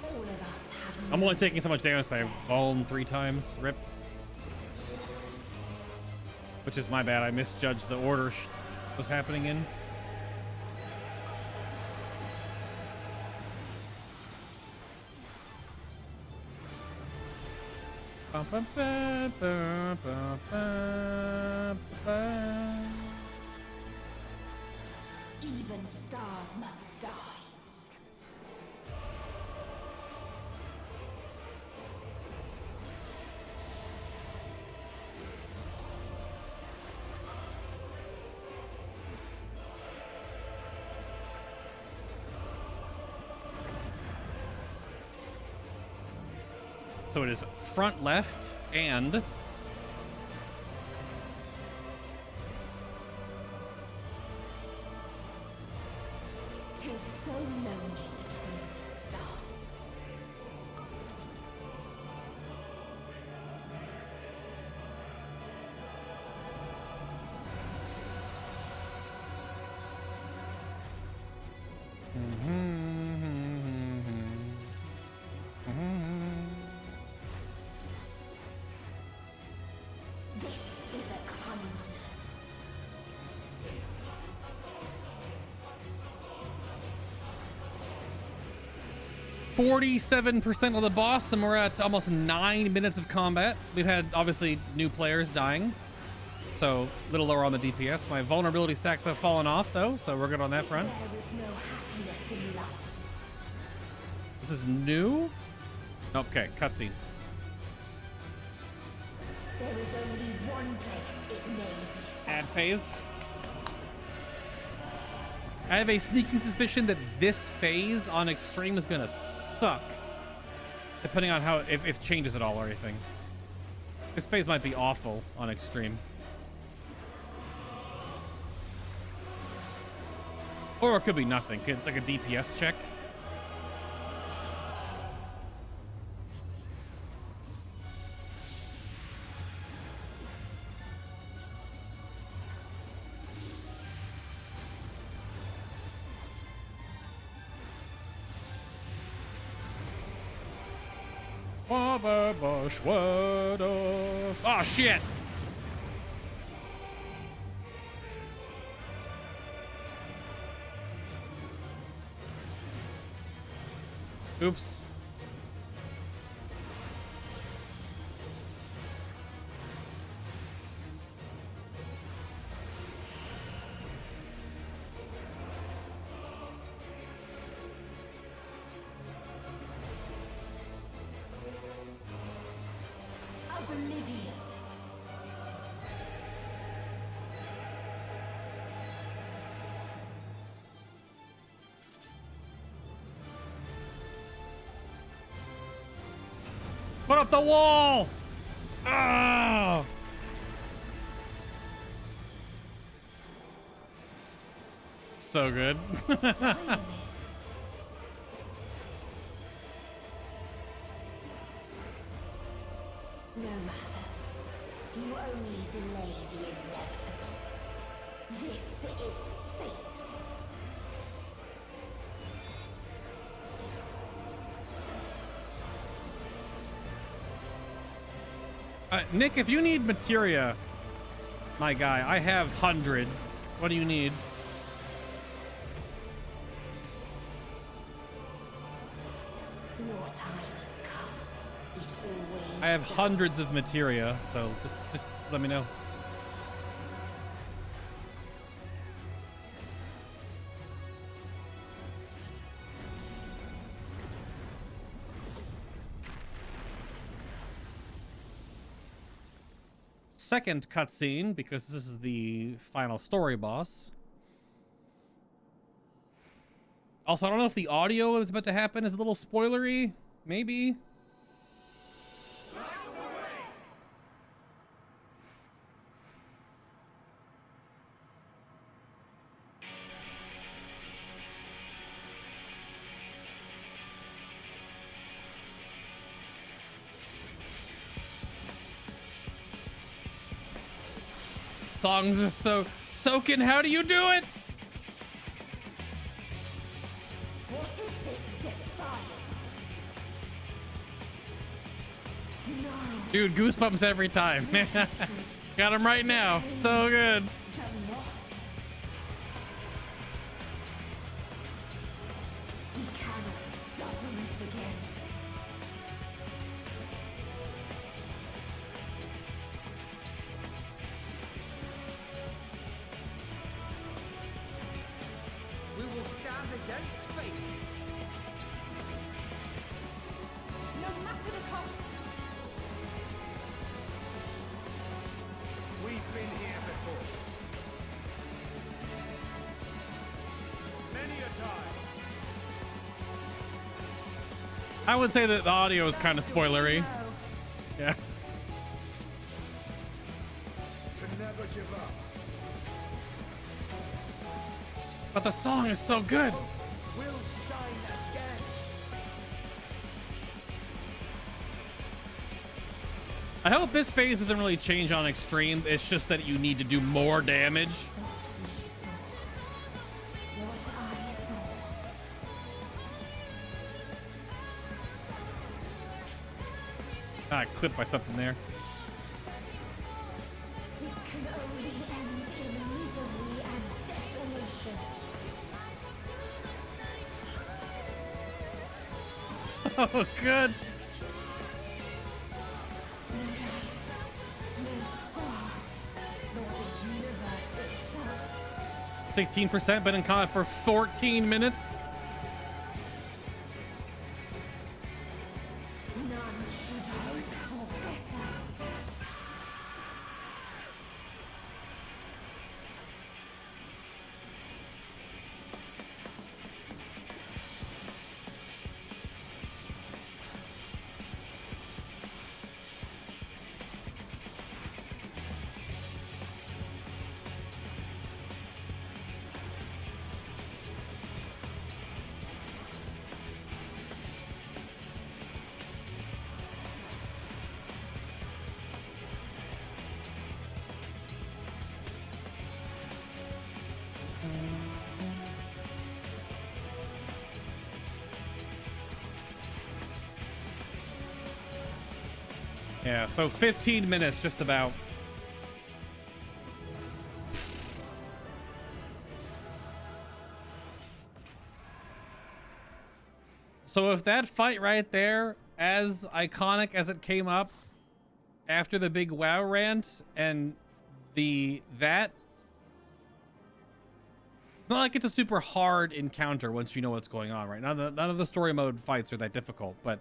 All of us have I'm only taking so much damage that I Vuln 3 times. Rip. Which is my bad. I misjudged the order was happening in. even stars must die. So it is front left and Tis so lonely between the stars. This is a kindness. 47% of the boss, and we're at almost 9 minutes of combat. We've had obviously new players dying, so a little lower on the DPS. My vulnerability stacks have fallen off though, so we're good on that front. There is no happiness in life. This is new. Okay, cutscene. There is only one place it may be. Ad phase. I have a sneaking suspicion that this phase on extreme is gonna suck, depending on how if it changes at all or anything. This phase might be awful on extreme, or it could be nothing. It's like a DPS check. Oh shit! Oops. Oblivion. Put up the wall! Ah! So good. No matter. You only delay the inevitable. This is fate. Nick, if you need materia, my guy, I have hundreds. What do you need? Your time is I have hundreds of materia, so just let me know. Second cutscene, because this is the final story boss. Also, I don't know if the audio that's about to happen is a little spoilery. Maybe. Songs are so soaking. How do you do it? What is this defiance? No. Dude, goosebumps every time. Got him right now. So good. The loss. We cannot suffer it again. We will stand against fate. No matter the cost. We've been here before. Many a time. I would say that the audio is kind of spoilery. Yeah. To never give up. But the song is so good. Will shine again. I hope this phase doesn't really change on extreme. It's just that you need to do more damage. What I saw. Ah, clipped by something there. This can only end in misery and desolation. So good. No light, no stars, nor the universe itself. 16%, been in combat for 14 minutes. None should hope for better. Yeah, so 15 minutes just about. So if that fight right there, as iconic as it came up after the big WoW rant, and that not like it's a super hard encounter once you know what's going on, right? None of the story mode fights are that difficult, but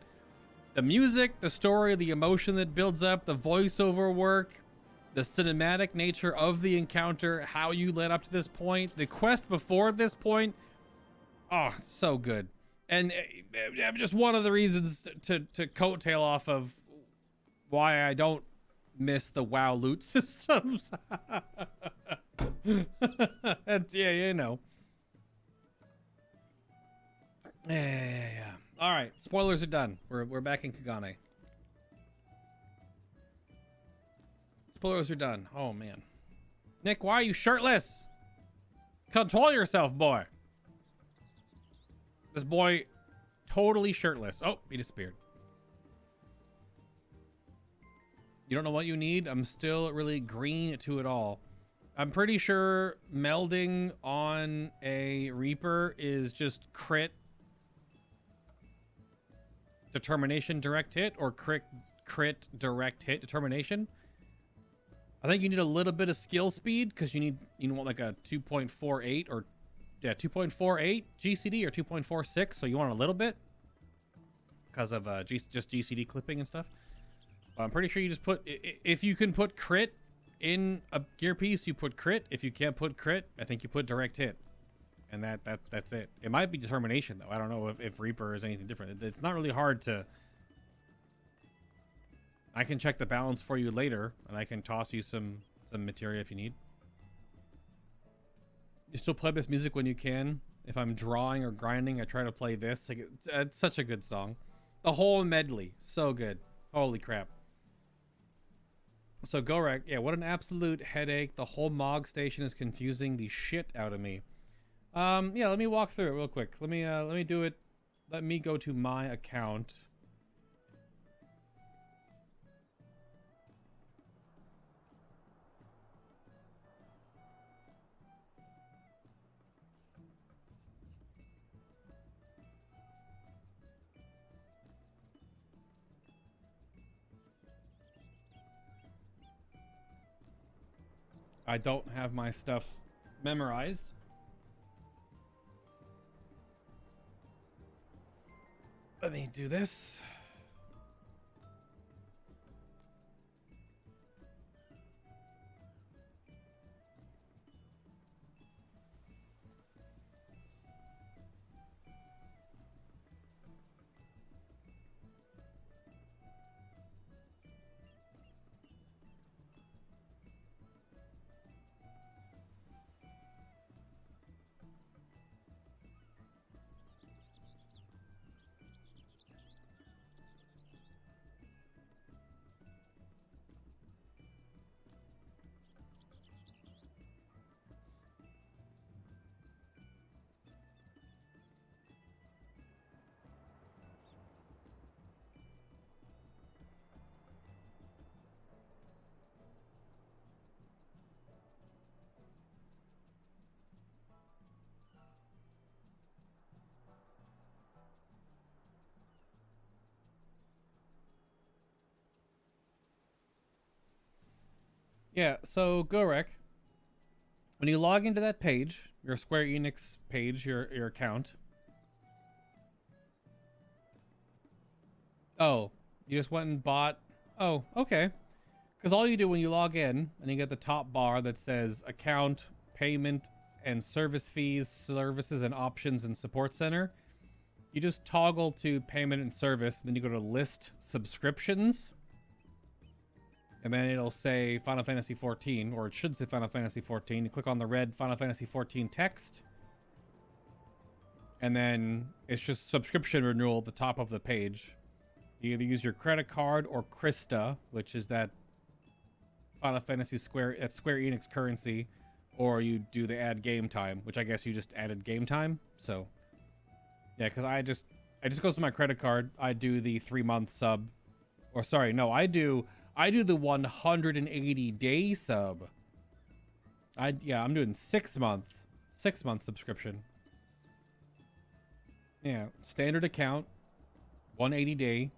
the music, the story, the emotion that builds up, the voiceover work, the cinematic nature of the encounter, how you led up to this point, the quest before this point, oh, so good. And just one of the reasons to coattail off of why I don't miss the WoW loot systems. And, yeah, you know. Yeah. All right, spoilers are done. We're back in Kagane. Spoilers are done. Oh man, Nick, why are you shirtless? Control yourself, boy. This boy, totally shirtless. Oh, he disappeared. You don't know what you need? I'm still really green to it all. I'm pretty sure melding on a Reaper is just crit determination direct hit or crit crit, direct hit, determination. I think you need a little bit of skill speed because you want like a 2.48 or 2.48 GCD or 2.46. So you want a little bit because of just GCD clipping and stuff. I'm pretty sure you just put, if you can put crit in a gear piece, you put crit. If you can't put crit, I think you put direct hit. And that's it. It might be determination though. I don't know if Reaper is anything different. It's not really hard to. I can check the balance for you later, and I can toss you some materia if you need. You still play this music when you can. If I'm drawing or grinding, I try to play this. Like, it's such a good song. The whole medley, so good. Holy crap. So Gorek, yeah, what an absolute headache. The whole Mog station is confusing the shit out of me. Yeah, let me walk through it real quick. Let me do it. Let me go to my account. I don't have my stuff memorized. Let me do this. Yeah, so Gorek, when you log into that page, your Square Enix page, your account. Oh, you just went and bought. Oh, okay. Because all you do when you log in and you get the top bar that says account, payment, and service fees, services and options and support center, you just toggle to payment and service, then you go to list subscriptions. And then it'll say Final Fantasy XIV, or it should say Final Fantasy XIV. You click on the red Final Fantasy XIV text. And then it's just subscription renewal at the top of the page. You either use your credit card or Krista, which is that Final Fantasy Square Enix currency, or you do the add game time, which I guess you just added game time. So, yeah, because I just goes to my credit card. I do the 3-month sub. Or sorry, no, I do the 180-day sub. I'm doing 6-month subscription. Yeah, standard account, 180-day.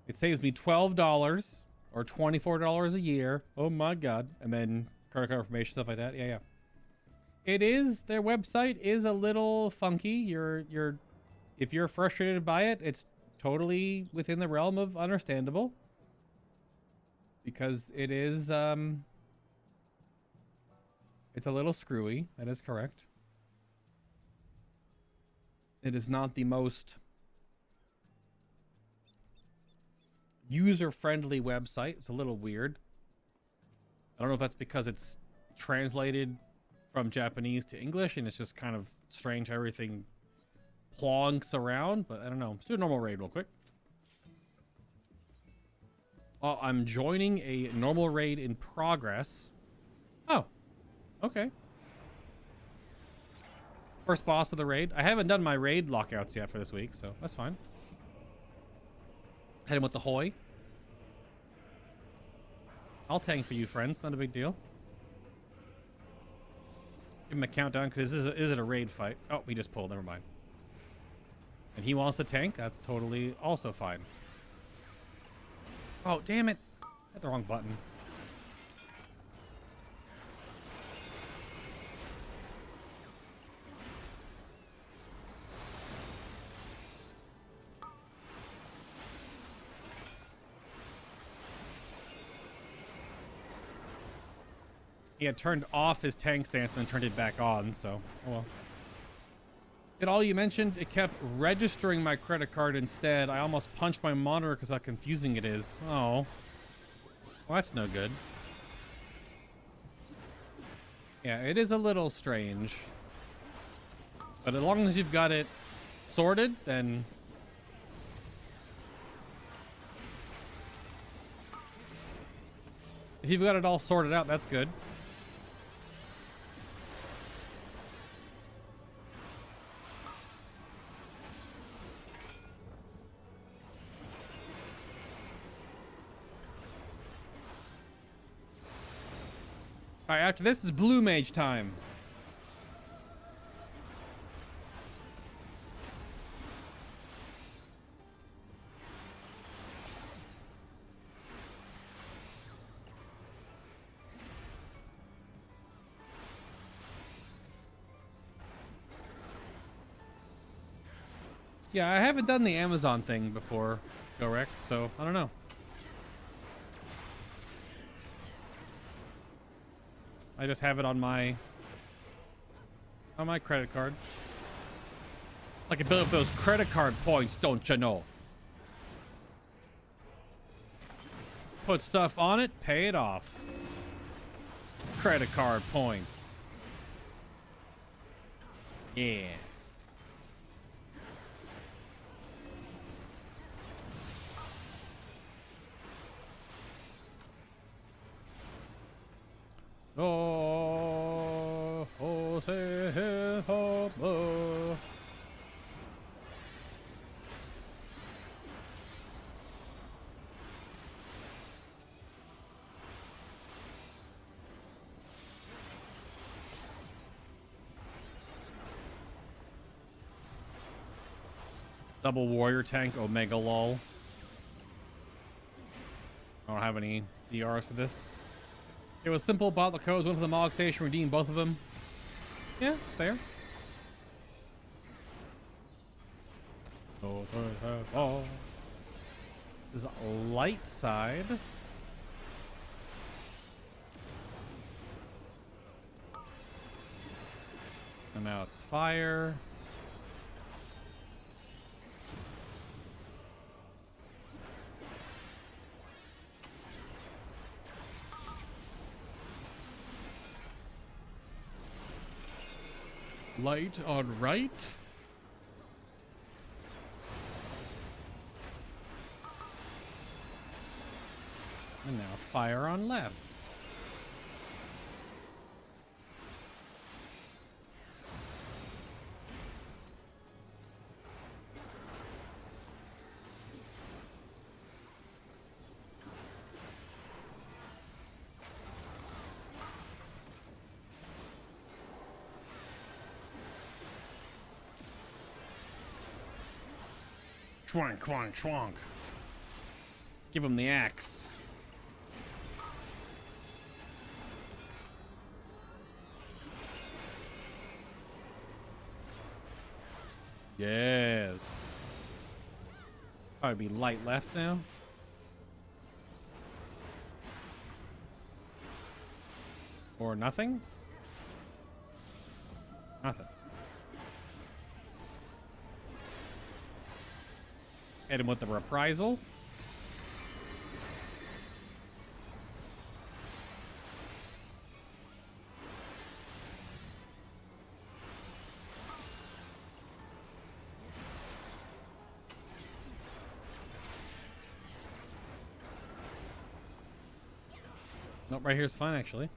It saves me $12 or $24 a year. Oh my god! And then credit card information, stuff like that. Yeah. It is, their website is a little funky. If you're frustrated by it, it's totally within the realm of understandable. Because it is, it's a little screwy. That is correct. It is not the most user-friendly website. It's a little weird. I don't know if that's because it's translated from Japanese to English and it's just kind of strange how everything plonks around, but I don't know. Let's do a normal raid real quick. Oh, I'm joining a normal raid in progress. Oh, okay. First boss of the raid. I haven't done my raid lockouts yet for this week, so that's fine. Hit him with the Hoy. I'll tank for you, friends. Not a big deal. Give him a countdown, because is it a raid fight? Oh, he just pulled. Never mind. And he wants to tank. That's totally also fine. Oh, damn it. Hit the wrong button. He had turned off his tank stance and then turned it back on, so, oh well. Did all you mentioned, it kept registering my credit card instead. I almost punched my monitor because how confusing it is. Oh. Well, that's no good. Yeah, it is a little strange. But as long as you've got it sorted, then... If you've got it all sorted out, that's good. Alright, after this is Blue Mage time. Yeah, I haven't done the Amazon thing before, correct? So, I don't know. I just have it on my credit card. I can build up those credit card points, don't you know? Put stuff on it, pay it off. Credit card points. Yeah. Oh, oh, say, oh, oh. Double warrior tank, Omega lol. I don't have any DRs for this. It was simple, bought the codes, went to the Mog station, redeemed both of them. Yeah, it's fair. This is light side. And now it's fire. Light on right. And now fire on left. Chwank, chwank, chwank. Give him the axe. Yes. Probably be light left now. Or nothing? Nothing. Hit him with the reprisal. Nope, right here is fine actually.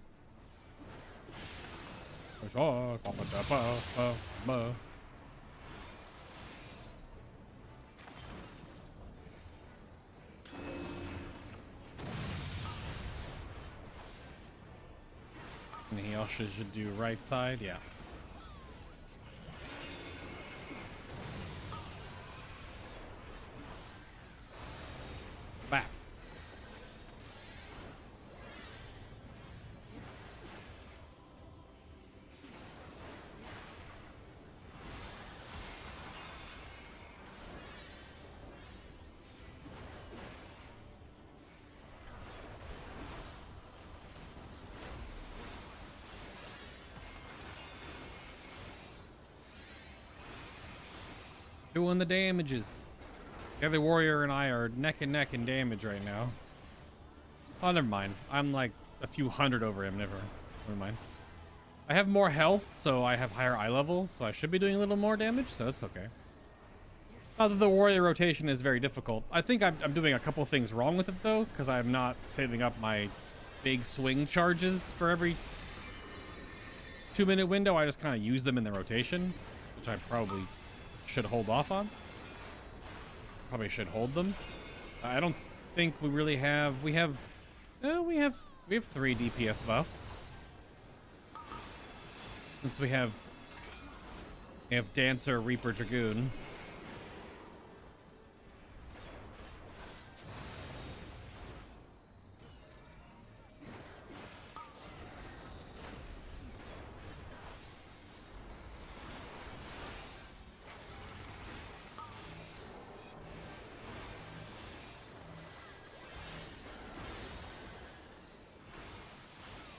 And he also should do right side, yeah. Back. Doing the damages. The other warrior and I are neck and neck in damage right now. Oh, never mind. I'm like a few hundred over him. Never mind. I have more health, so I have higher eye level, so I should be doing a little more damage, so that's okay. The warrior rotation is very difficult. I think I'm doing a couple things wrong with it, though, because I'm not saving up my big swing charges for every 2-minute window. I just kind of use them in the rotation, which I probably should hold off on. Probably should hold them. I don't think we really have... We have 3 DPS buffs. Since we have Dancer, Reaper, Dragoon.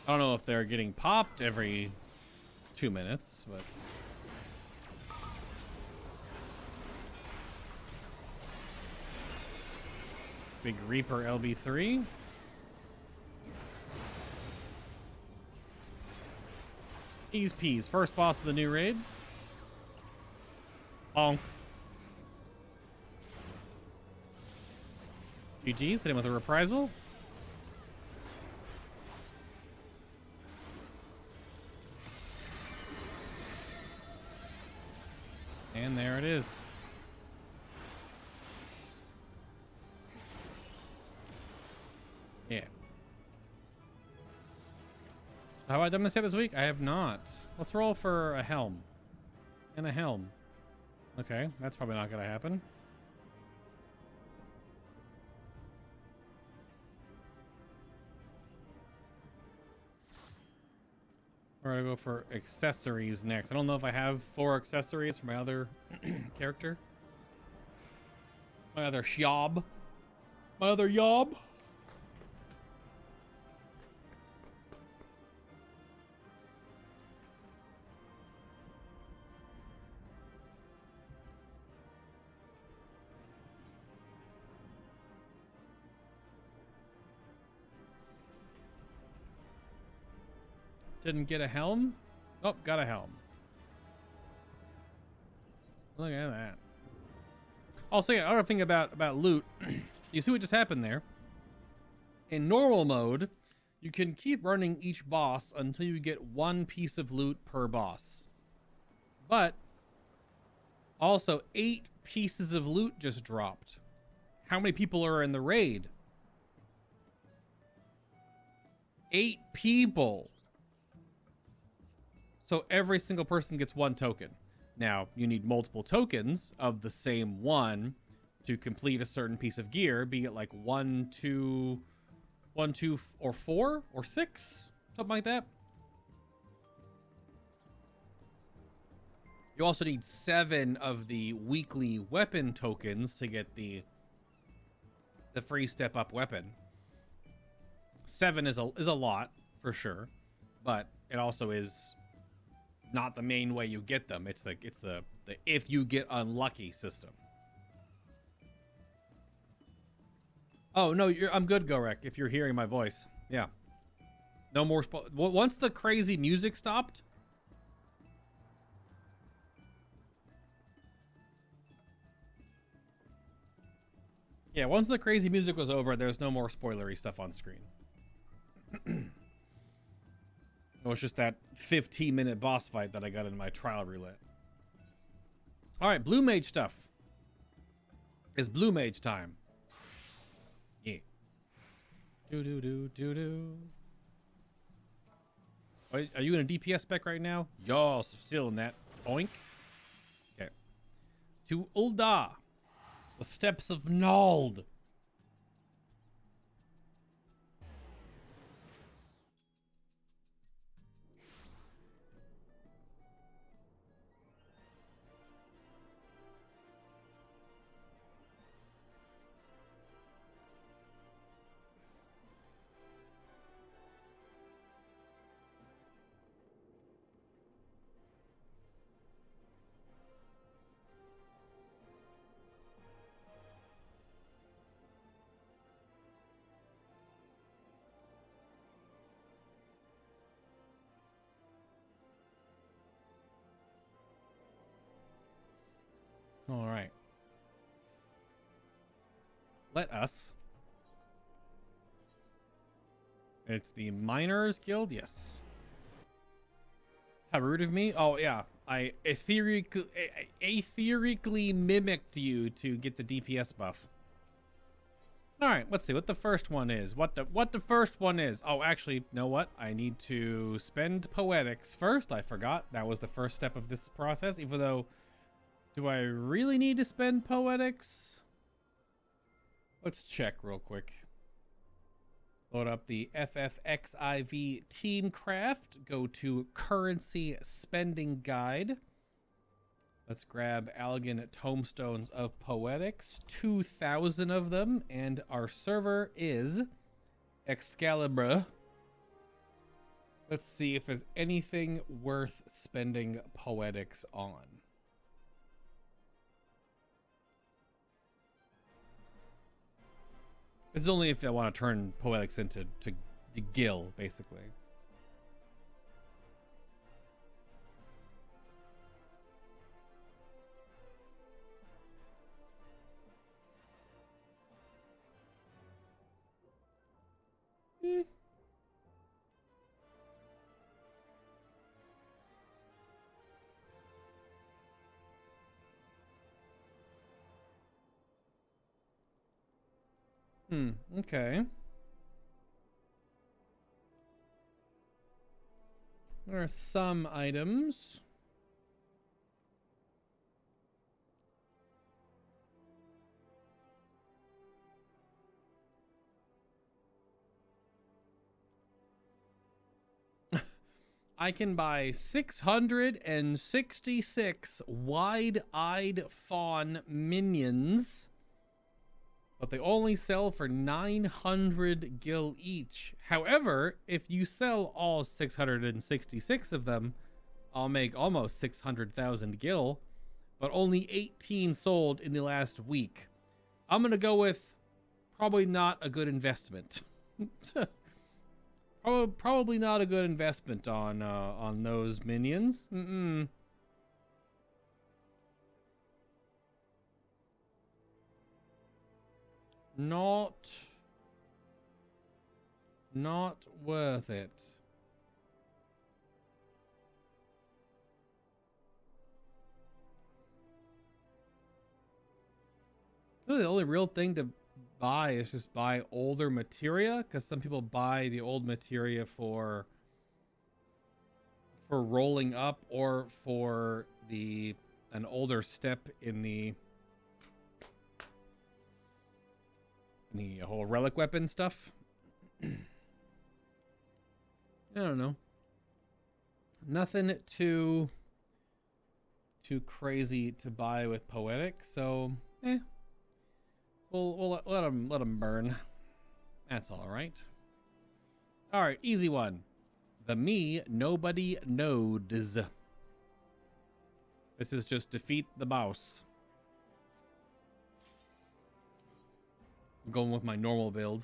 I don't know if they're getting popped every 2 minutes, but... Big Reaper LB3. Ease peas. First boss of the new raid. Bonk. GG's. Hit him with a reprisal. And there it is. Yeah. Have I done this yet this week? I have not. Let's roll for a helm. And a helm. Okay, that's probably not going to happen. We're going to go for accessories next. I don't know if I have 4 accessories for my other character. My other yob. My other yob. Didn't get a helm? Oh, got a helm. Look at that. Also, yeah, another thing about loot. You see what just happened there? In normal mode, you can keep running each boss until you get 1 piece of loot per boss. But also 8 pieces of loot just dropped. How many people are in the raid? 8 people. So every single person gets 1 token. Now, you need multiple tokens of the same one to complete a certain piece of gear, be it like 1, 2, or 4, or 6, something like that. You also need 7 of the weekly weapon tokens to get the free step up weapon. 7 is a lot for sure, but it also is not the main way you get them. It's the if you get unlucky system. Oh no, I'm good, Gorek. If you're hearing my voice, yeah. No more. Once the crazy music stopped. Yeah, once the crazy music was over, there's no more spoilery stuff on screen. It was just that 15-minute boss fight that I got in my trial roulette. All right, Blue Mage stuff. It's Blue Mage time. Yeah. Do. Are you in a DPS spec right now? Y'all still in that. Oink. Okay. To Ul'dah. The Steps of Nald. All right. Let us. It's the Miners Guild, yes. How rude of me. Oh yeah, I etherically mimicked you to get the DPS buff. All right, let's see what the first one is. What the first one is. Oh, actually, you know what? I need to spend poetics first. I forgot that was the first step of this process. Even though, do I really need to spend poetics? Let's check real quick. Load up the FFXIV Teamcraft. Go to Currency Spending Guide. Let's grab Elegant Tomestones of Poetics. 2,000 of them. And our server is Excalibur. Let's see if there's anything worth spending poetics on. This is only if I want to turn poetics into gil, basically. Okay. There are some items. I can buy 666 wide-eyed fawn minions, but they only sell for 900 gil each. However, if you sell all 666 of them, I'll make almost 600,000 gil, but only 18 sold in the last week. I'm gonna go with probably not a good investment. Probably not a good investment on those minions. Not worth it. Really, the only real thing to buy is just buy older materia, because some people buy the old materia for rolling up or for an older step in the whole relic weapon stuff. I don't know. Nothing too crazy to buy with poetic, so we'll let them burn. That's all right. All right, easy one. The me nobody knows. This is just defeat the boss. I'm going with my normal build,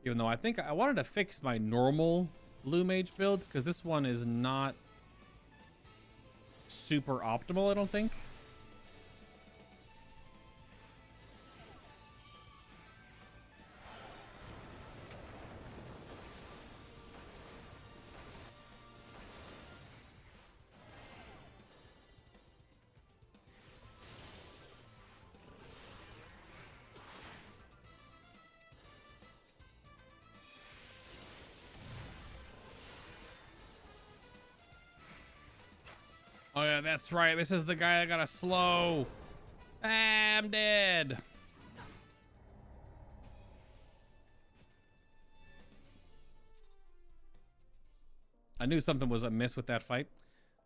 even though I think I wanted to fix my normal Blue Mage build, because this one is not super optimal, I don't think. Oh yeah, that's right. This is the guy that got a slow. Ah, I'm dead. I knew something was amiss with that fight.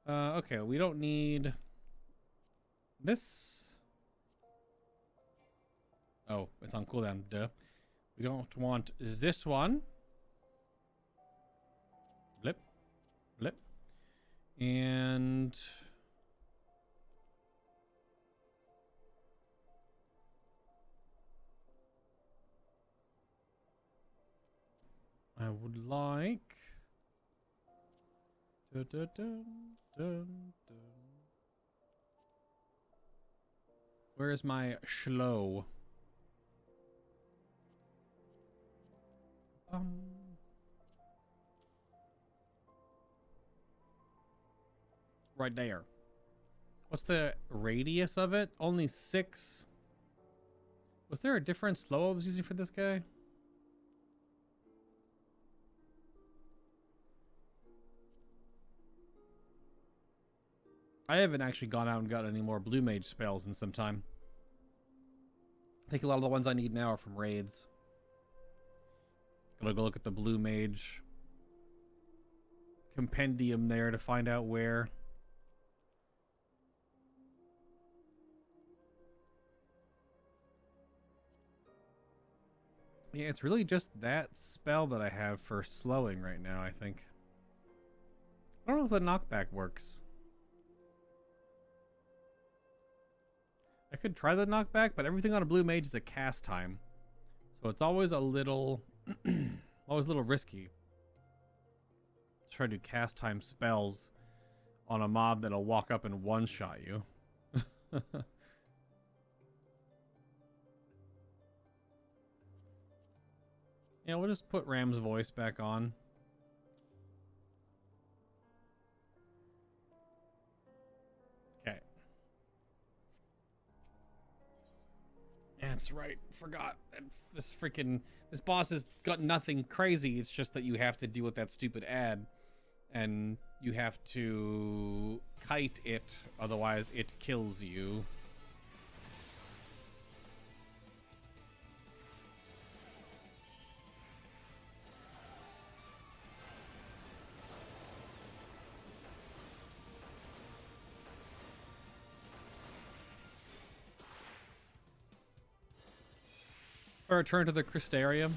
Okay, we don't need this. Oh, it's on cooldown. Duh. We don't want this one. Blip. Blip. And I would like dun, dun, dun, dun, dun. Where is my schlo? Right there. What's the radius of it? Only 6. Was there a different slow I was using for this guy? I haven't actually gone out and got any more Blue Mage spells in some time. I think a lot of the ones I need now are from raids. Gonna go look at the Blue Mage compendium there to find out where. Yeah, it's really just that spell that I have for slowing right now, I think. I don't know if the knockback works. I could try the knockback, but everything on a Blue Mage is a cast time. So it's always a little always a little risky to try to cast time spells on a mob that'll walk up and one-shot you. Yeah, we'll just put Ram's voice back on. Okay. That's right. Forgot. This boss has got nothing crazy. It's just that you have to deal with that stupid ad. And you have to kite it, otherwise it kills you. Or return to the Crystarium.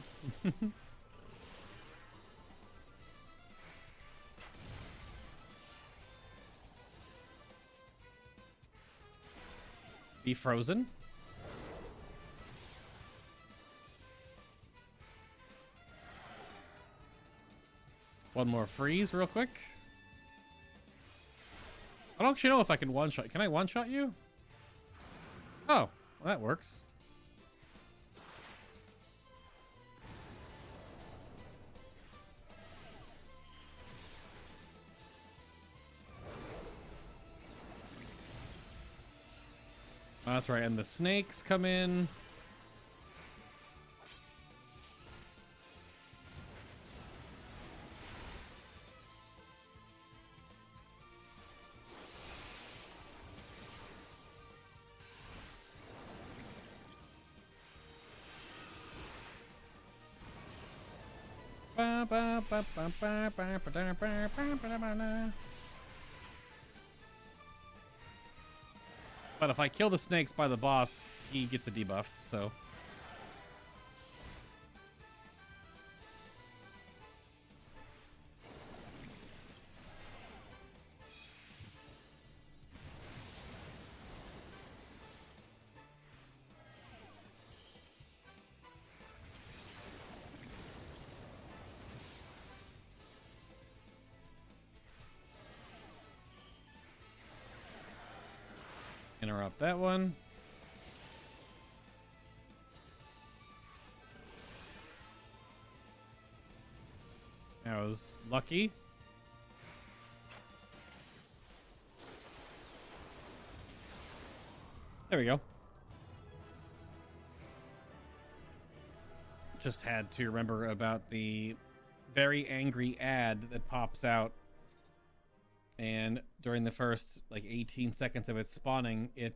Be frozen. One more freeze real quick. I don't actually know if I can one-shot. Can I one-shot you? Oh, well, that works. Oh, that's right, and the snakes come in. But if I kill the snakes by the boss, he gets a debuff, so. Interrupt that one. That was lucky. There we go. Just had to remember about the very angry ad that pops out. And during the first, like, 18 seconds of it spawning, it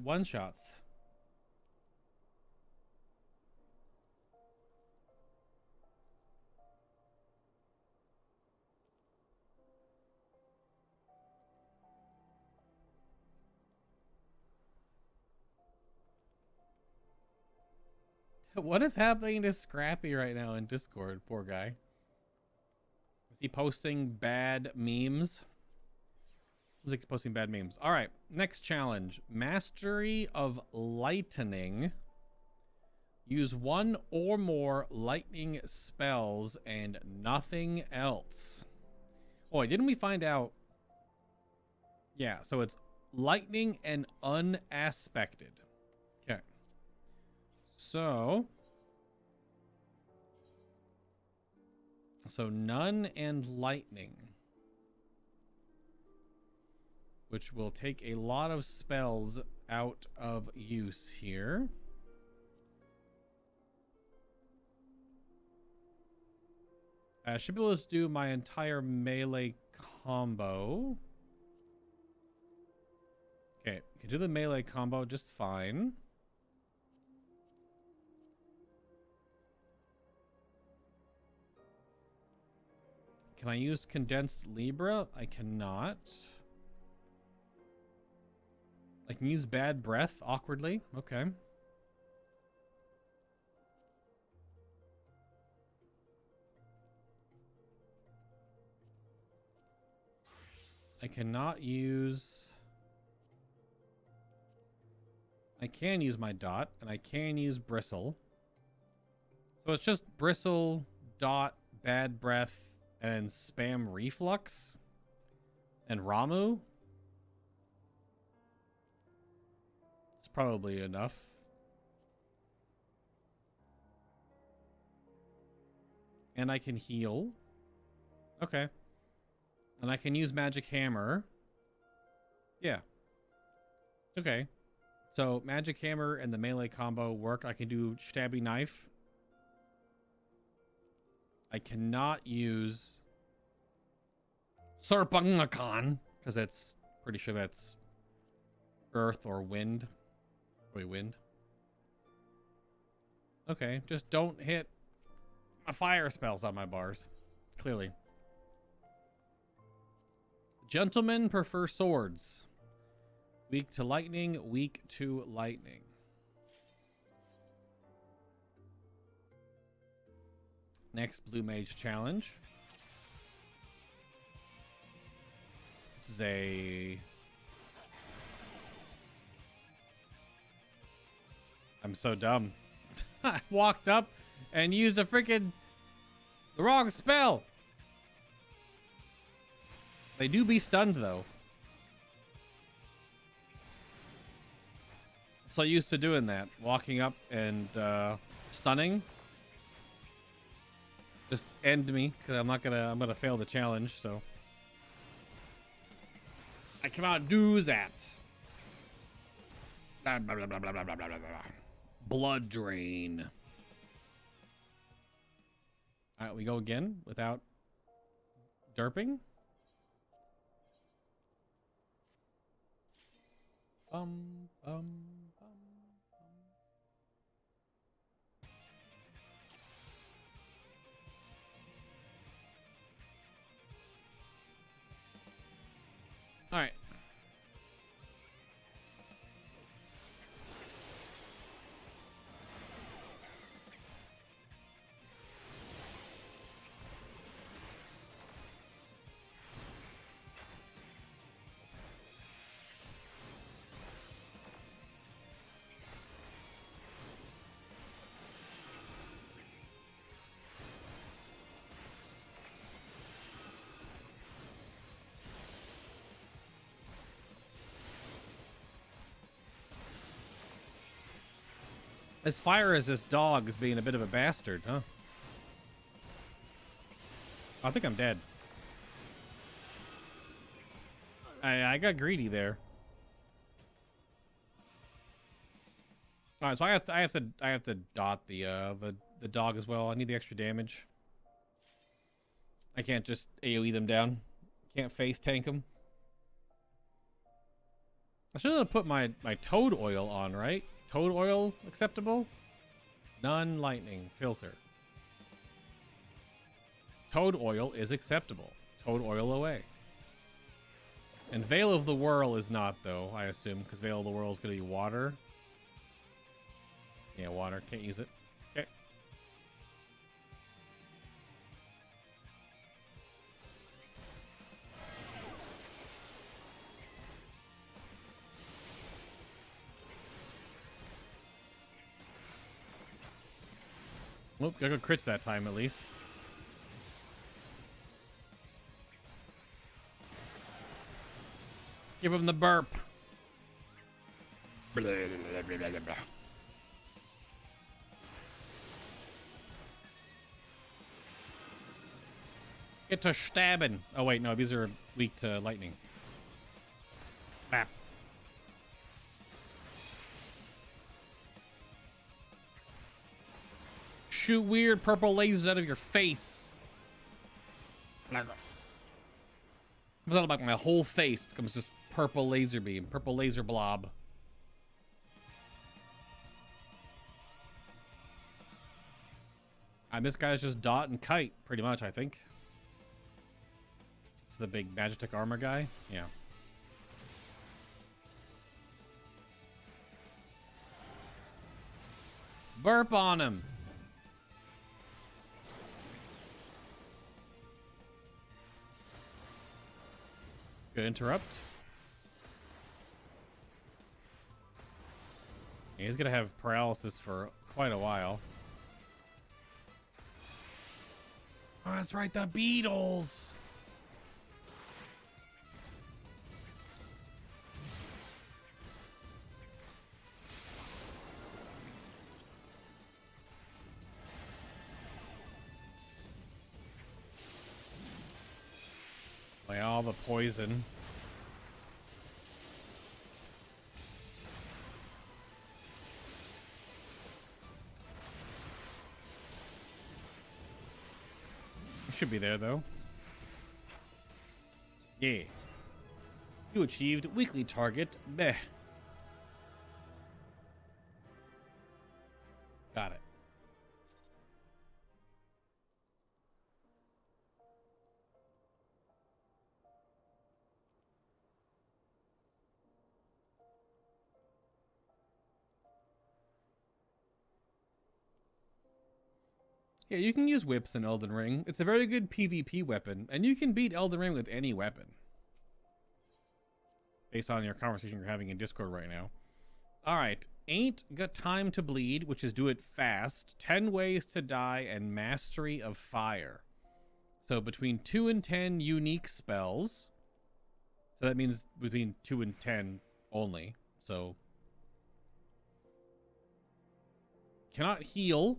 one-shots. What is happening to Scrappy right now in Discord? Poor guy. Is he posting bad memes? Looks like he's posting bad memes. All right, next challenge. Mastery of Lightning. Use one or more lightning spells and nothing else. Oh, didn't we find out? Yeah, so it's lightning and unaspected. So none and lightning, which will take a lot of spells out of use here. I should be able to do my entire melee combo. Okay, can do the melee combo just fine. Can I use condensed Libra? I cannot. I can use bad breath awkwardly. Okay. I cannot use... I can use my dot, and I can use bristle. So it's just bristle, dot, bad breath, and spam reflux, and Ramu. It's probably enough. And I can heal. Okay. And I can use magic hammer. Yeah. Okay. So magic hammer and the melee combo work. I can do stabby knife. I cannot use Serpangakan because that's pretty sure that's earth or wind. Wait, wind. Okay, just don't hit my fire spells on my bars. Clearly. Gentlemen prefer swords. Weak to lightning, weak to lightning. Next Blue Mage challenge. This is a... I'm so dumb. I walked up and used a freaking... the wrong spell. They do be stunned though. So used to doing that. Walking up and stunning. Just end me, because I'm gonna fail the challenge, so I cannot do that. Blah, blah, blah, blah, blah, blah, blah, blah, blah. Blood drain. Alright, we go again without derping. Bum. All right. As fire as this dog is being a bit of a bastard, huh? I think I'm dead. I got greedy there. All right, so I have to dot the dog as well. I need the extra damage. I can't just AoE them down. Can't face tank them. I should have put my toad oil on, right? Toad oil acceptable? None lightning filter. Toad oil is acceptable. Toad oil away. And Veil of the Whirl is not, though, I assume, because Veil of the Whirl is going to be water. Yeah, water. Can't use it. Okay. Nope, gotta go crits that time at least. Give him the burp. Blah, blah, blah, blah, blah. Get to stabbing. Oh wait, no, these are weak to lightning. Bap. Shoot weird purple lasers out of your face. It's not like my whole face becomes just purple laser beam, purple laser blob. And this guy's just Dot and Kite, pretty much, I think. It's the big Magitek armor guy. Yeah. Burp on him. Good interrupt. Yeah, he's gonna have paralysis for quite a while. Oh, that's right, the beetles. By all the poison. Should be there though. Yeah. You achieved weekly target. Meh. Got it. Yeah, you can use whips in Elden Ring. It's a very good PvP weapon, and you can beat Elden Ring with any weapon. Based on your conversation you're having in Discord right now. Alright, Ain't Got Time to Bleed, which is do it fast, 10 Ways to Die, and Mastery of Fire. So between 2 and 10 unique spells. So that means between 2 and 10 only. So cannot heal.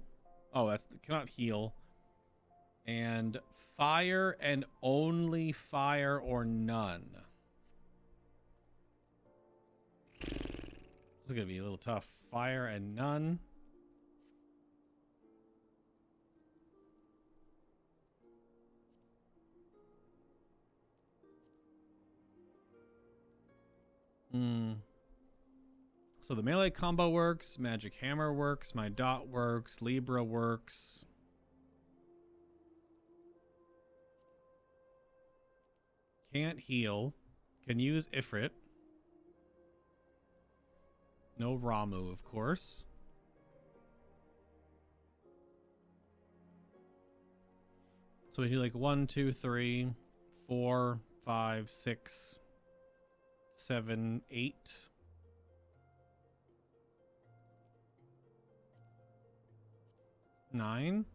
Oh, that's cannot heal. And fire and only fire or none. This is gonna be a little tough. Fire and none. So the melee combo works, magic hammer works, my dot works, Libra works. Can't heal. Can use Ifrit. No Ramu, of course. So we do like 1, 2, 3, 4, 5, 6, 7, 8. 9.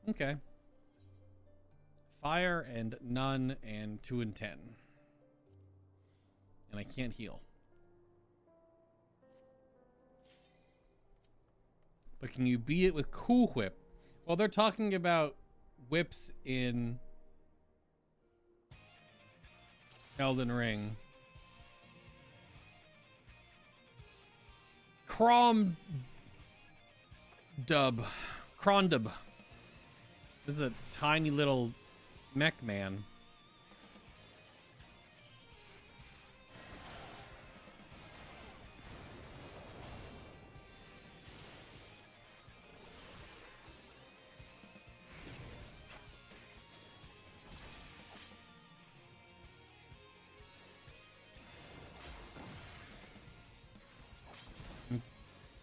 Okay. Fire and none and 2 and 10. And I can't heal. But can you beat it with Cool Whip? Well, they're talking about whips in Elden Ring. Crondub. This is a tiny little mech man.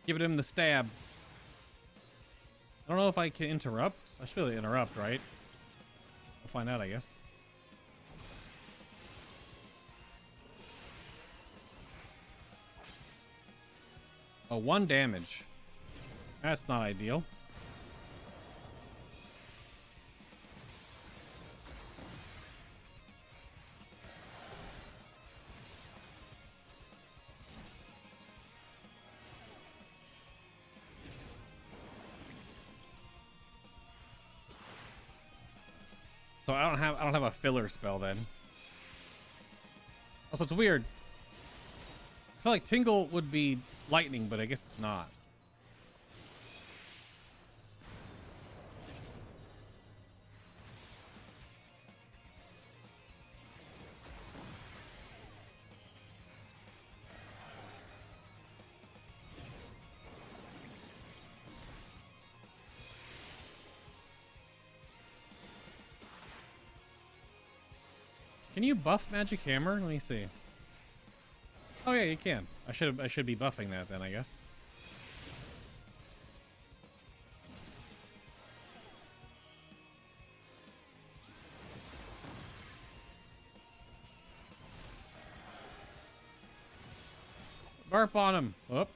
Giving him the stab. I don't know if I can interrupt. I should be able to interrupt, right? We'll find out, I guess. Oh, 1 damage. That's not ideal. So I don't have a filler spell then. Also, it's weird. I feel like Tingle would be lightning, but I guess it's not. Can you buff Magic Hammer? Let me see. Oh yeah, you can. I should be buffing that then, I guess. Burp on him. Whoop.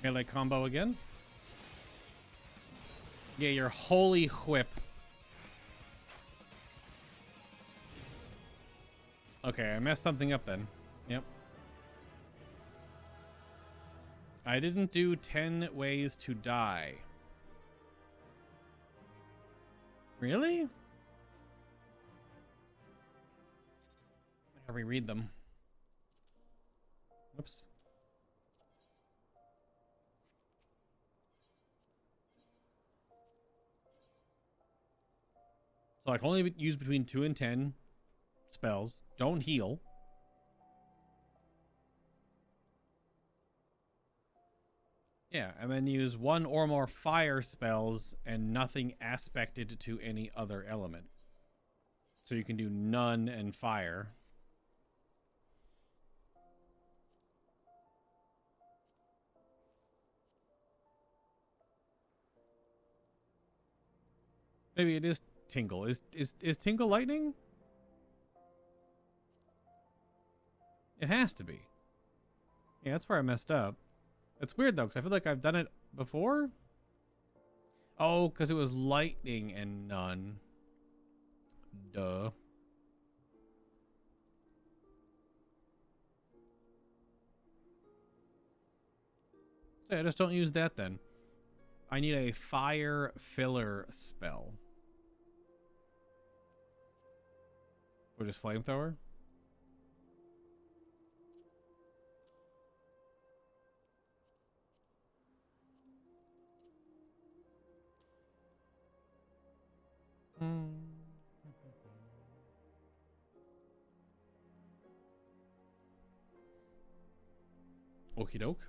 Melee combo again. Yeah, your holy whip. Okay, I messed something up then. Yep. I didn't do 10 ways to die. Really? I gotta reread them. Whoops. So I can only use between 2 and 10 spells. Don't heal. Yeah, and then use 1 or more fire spells and nothing aspected to any other element. So you can do none and fire. Maybe it is Tingle. Is Tingle lightning? It has to be. Yeah, that's where I messed up. It's weird though, because I feel like I've done it before. Oh, because it was lightning and none. Duh. So yeah, just don't use that then. I need a fire filler spell. Or just flamethrower? Okie doke.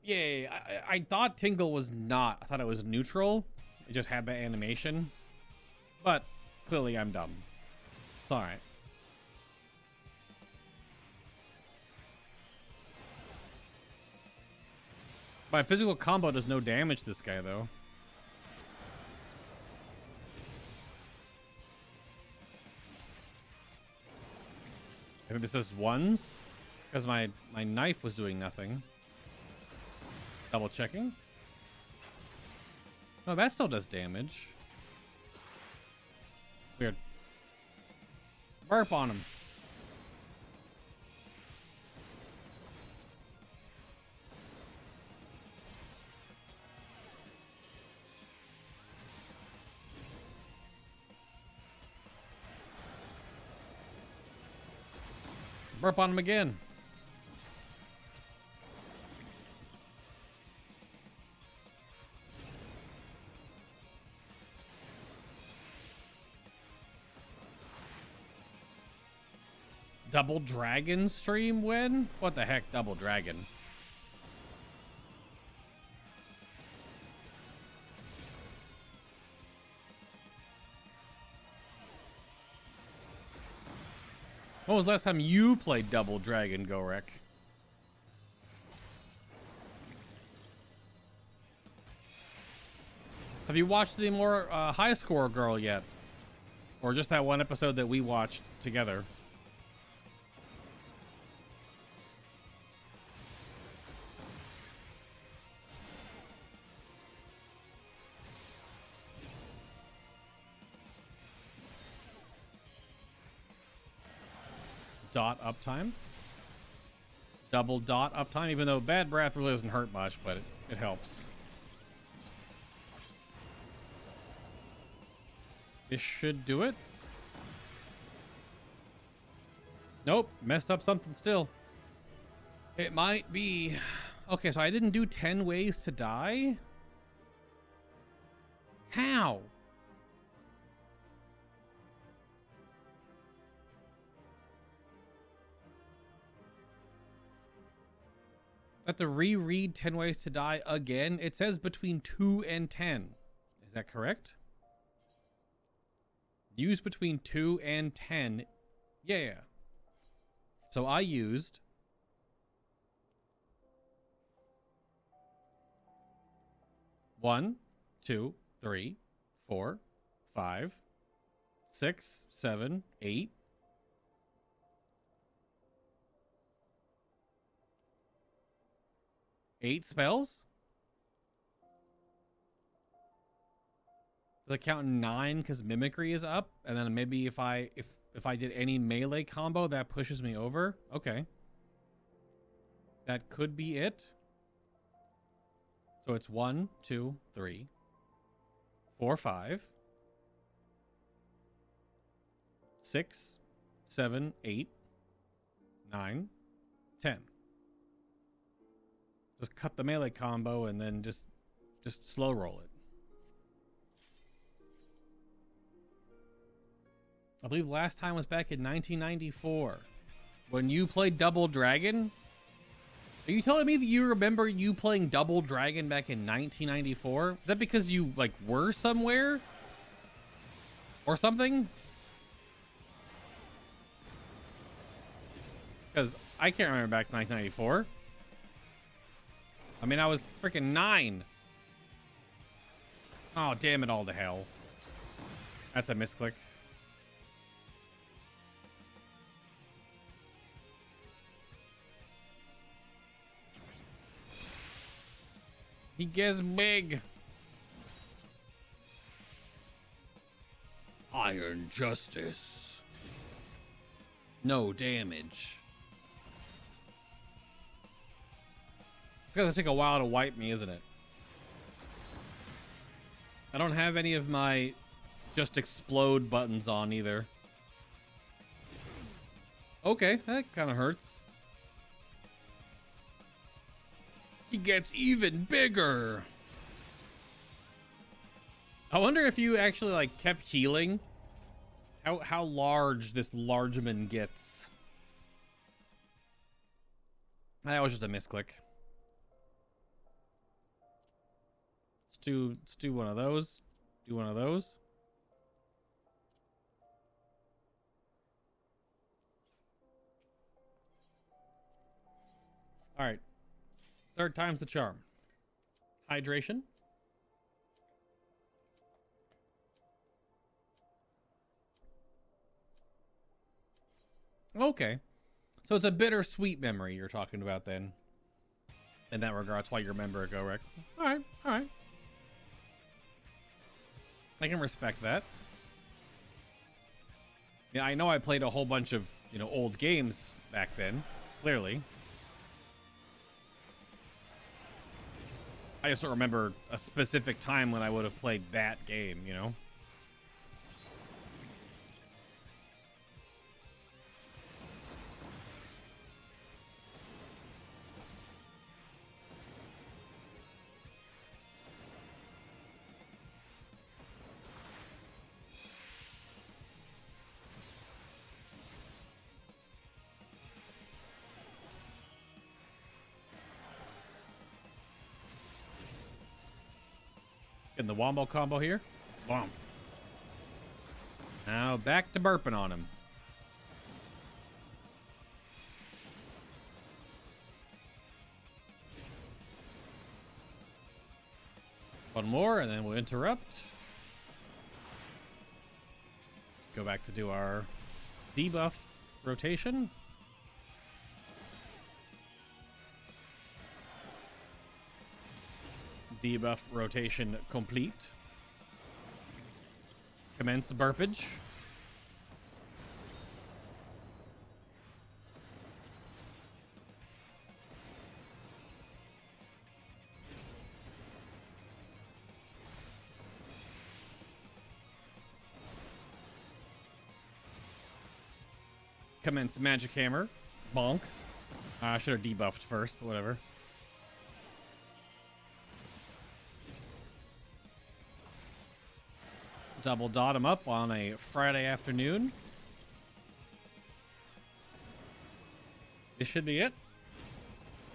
Yay, I thought Tingle was not. I thought it was neutral. It just had that animation. But clearly I'm dumb. It's alright. My physical combo does no damage to this guy, though. I think this is ones, because my knife was doing nothing. Double checking. Oh, that still does damage. Weird. Burp on him. Burp on him again. Double Dragon stream win? What the heck, Double Dragon? When was the last time you played Double Dragon, Gorek? Have you watched the more high score girl yet? Or just that one episode that we watched together? Dot uptime. double dot uptime, even though bad breath really doesn't hurt much, but it helps. This should do it. Nope, messed up something still. It might be... Okay, so I didn't do 10 ways to die? How? I have to reread 10 ways to die again? It says between 2 and 10. Is that correct? Use between 2 and 10. Yeah. So I used... 1, 2, 3, 4, 5, 6, 7, 8. Eight spells? Does it count 9 because mimicry is up? And then maybe if I did any melee combo, that pushes me over? Okay. That could be it. So it's 1, 2, 3, 4, 5, 6, 7, 8, 9, 10. Just cut the melee combo and then just slow roll it. I believe last time was back in 1994 when you played Double Dragon. Are you telling me that you remember you playing Double Dragon back in 1994? Is that because you, like, were somewhere? Or something? Because I can't remember back in 1994. I mean, I was freaking 9. Oh, damn it all to hell. That's a misclick. He gets big. Iron Justice. No damage. It's gonna take a while to wipe me, isn't it? I don't have any of my just explode buttons on either. Okay, that kind of hurts. He gets even bigger. I wonder if you actually like kept healing. How large this largeman gets. That was just a misclick. Let's do one of those. Do one of those. All right. Third time's the charm. Hydration. Okay. So it's a bittersweet memory you're talking about then. In that regard, that's why you remember it, go, Rick. Alright, alright. I can respect that. Yeah, I know I played a whole bunch of, old games back then. Clearly. I just don't remember a specific time when I would have played that game, Getting the wombo combo here. Bomb. Now back to burping on him. One more and then we'll interrupt. Go back to do our debuff rotation. Debuff rotation complete. Commence the burpage. commence Magic Hammer. Bonk. I should have debuffed first, but whatever. Double dot him up on a Friday afternoon. This should be it.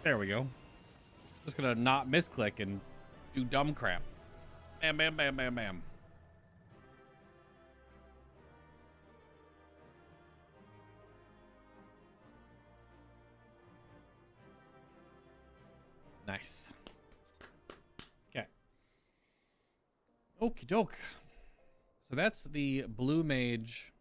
There we go. Just gonna not misclick and do dumb crap. Bam, bam, bam, bam, bam. Nice. Okay. Okie doke. So that's the Blue Mage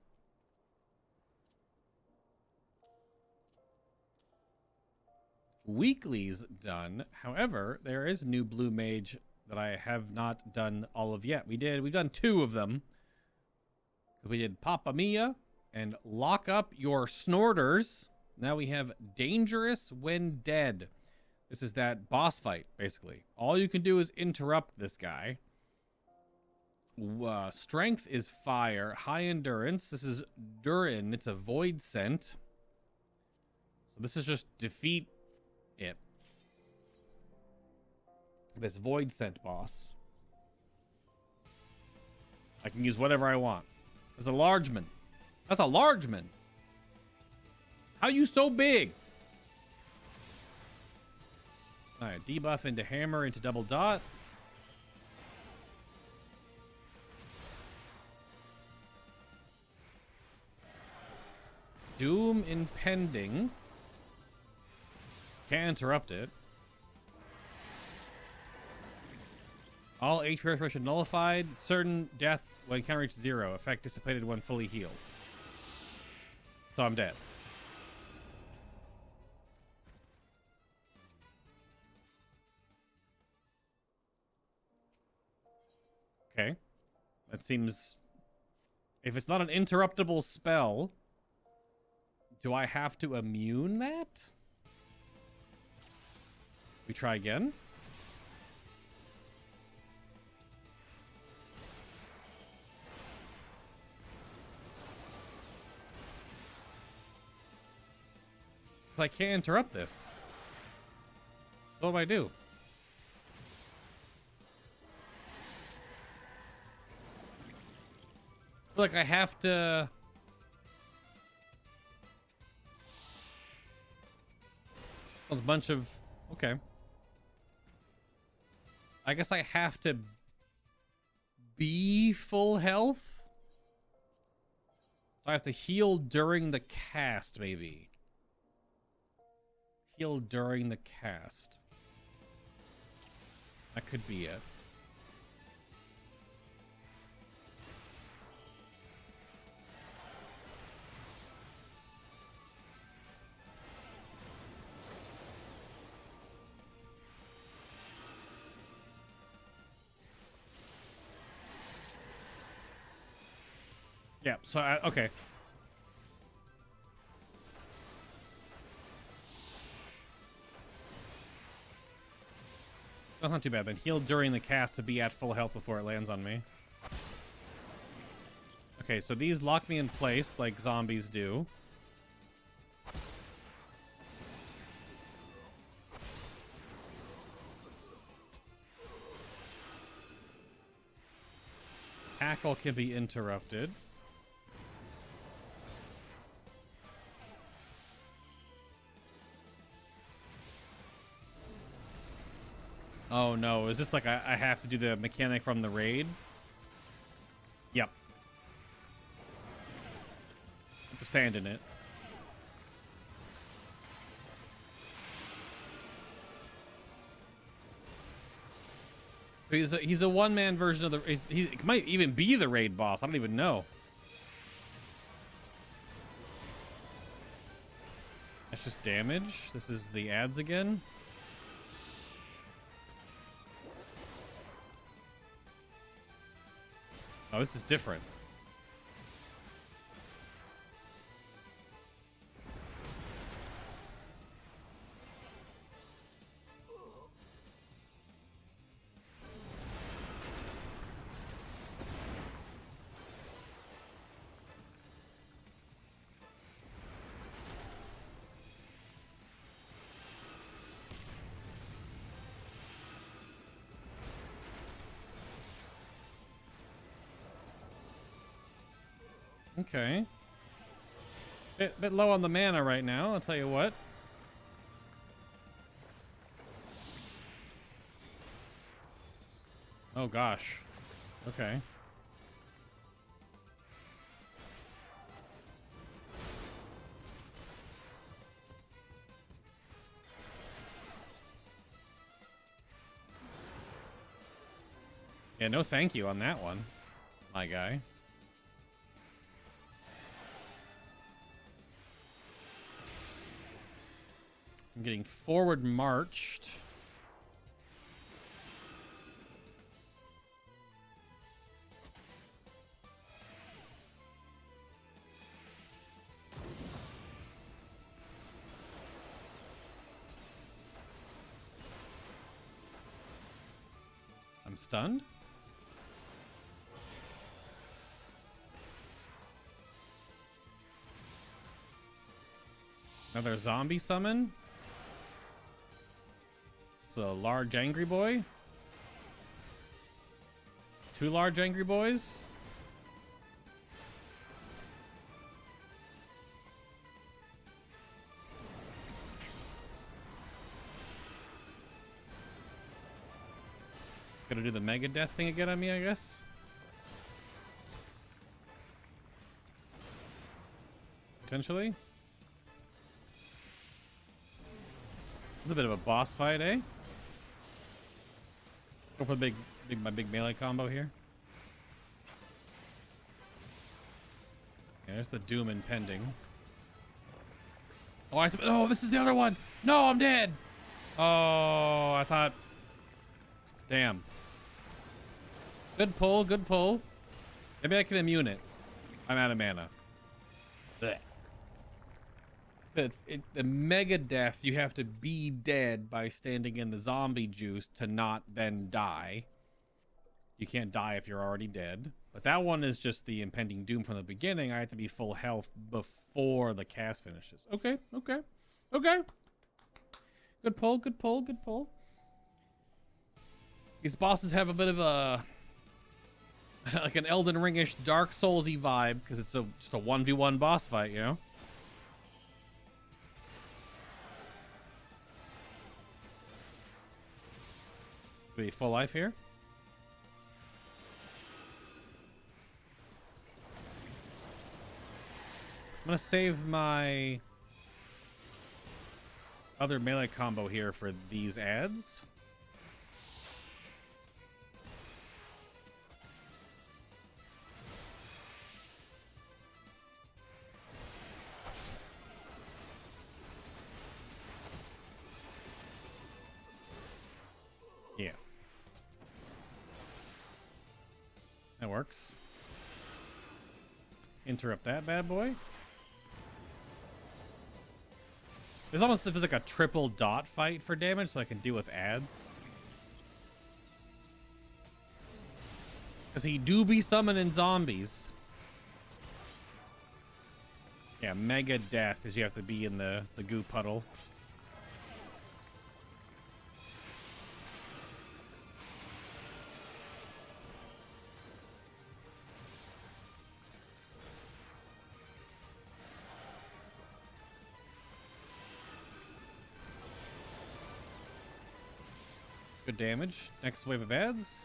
weeklies done. However, there is new Blue Mage that I have not done all of yet. We've done 2 of them. We did Papa Mia and Lock Up Your Snorters. Now we have Dangerous When Dead. This is that boss fight, basically. All you can do is interrupt this guy. Strength is fire. High endurance. This is Durin. It's a void scent. So this is just defeat it. This void scent boss. I can use whatever I want. There's a largeman. That's a largeman. How you so big? Alright, debuff into hammer into double dot. Doom impending. Can't interrupt it. All HP restoration nullified. Certain death when counter reaches 0. Effect dissipated when fully healed. So I'm dead. Okay. That seems... If it's not an interruptible spell, do I have to immune that? We try again. I can't interrupt this. What do I do? I feel like I have to... There's a bunch of... Okay. I guess I have to be full health? I have to heal during the cast, maybe. Heal during the cast. That could be it. Yeah, so okay. That's not too bad then. Heal during the cast to be at full health before it lands on me. Okay, so these lock me in place like zombies do. Tackle can be interrupted. Oh no, is this like I have to do the mechanic from the raid? Yep. I have to stand in it. He's a one-man version of the... He might even be the raid boss. I don't even know. That's just damage. This is the ads again. Oh, this is different. Okay. Bit low on the mana right now, I'll tell you what. Oh gosh. Okay. Yeah, no thank you on that one, my guy. I'm getting forward marched. I'm stunned. Another zombie summon. It's a large angry boy. 2 large angry boys. Gonna do the mega death thing again on me, I guess. Potentially. This is a bit of a boss fight, eh? Go for the my big melee combo here. Yeah, there's the doom impending. Oh, oh, this is the other one. No, I'm dead. Oh, I thought. Damn. Good pull, good pull. Maybe I can immune it. I'm out of mana. Blech. The mega death, you have to be dead by standing in the zombie juice to not then die. You can't die if you're already dead. But that one is just the impending doom from the beginning. I have to be full health before the cast finishes. Okay, okay, okay. Good pull, good pull, good pull. These bosses have a bit of a like an Elden Ring-ish Dark Souls-y vibe because it's just a 1v1 boss fight, you know? Be full life here. I'm gonna save my other melee combo here for these ads. Yeah. That works. Interrupt that bad boy. It's almost feels like a triple dot fight for damage, so I can deal with ads. Because he do be summoning zombies. Yeah, mega death is you have to be in the goo puddle. Good damage. Next wave of ads.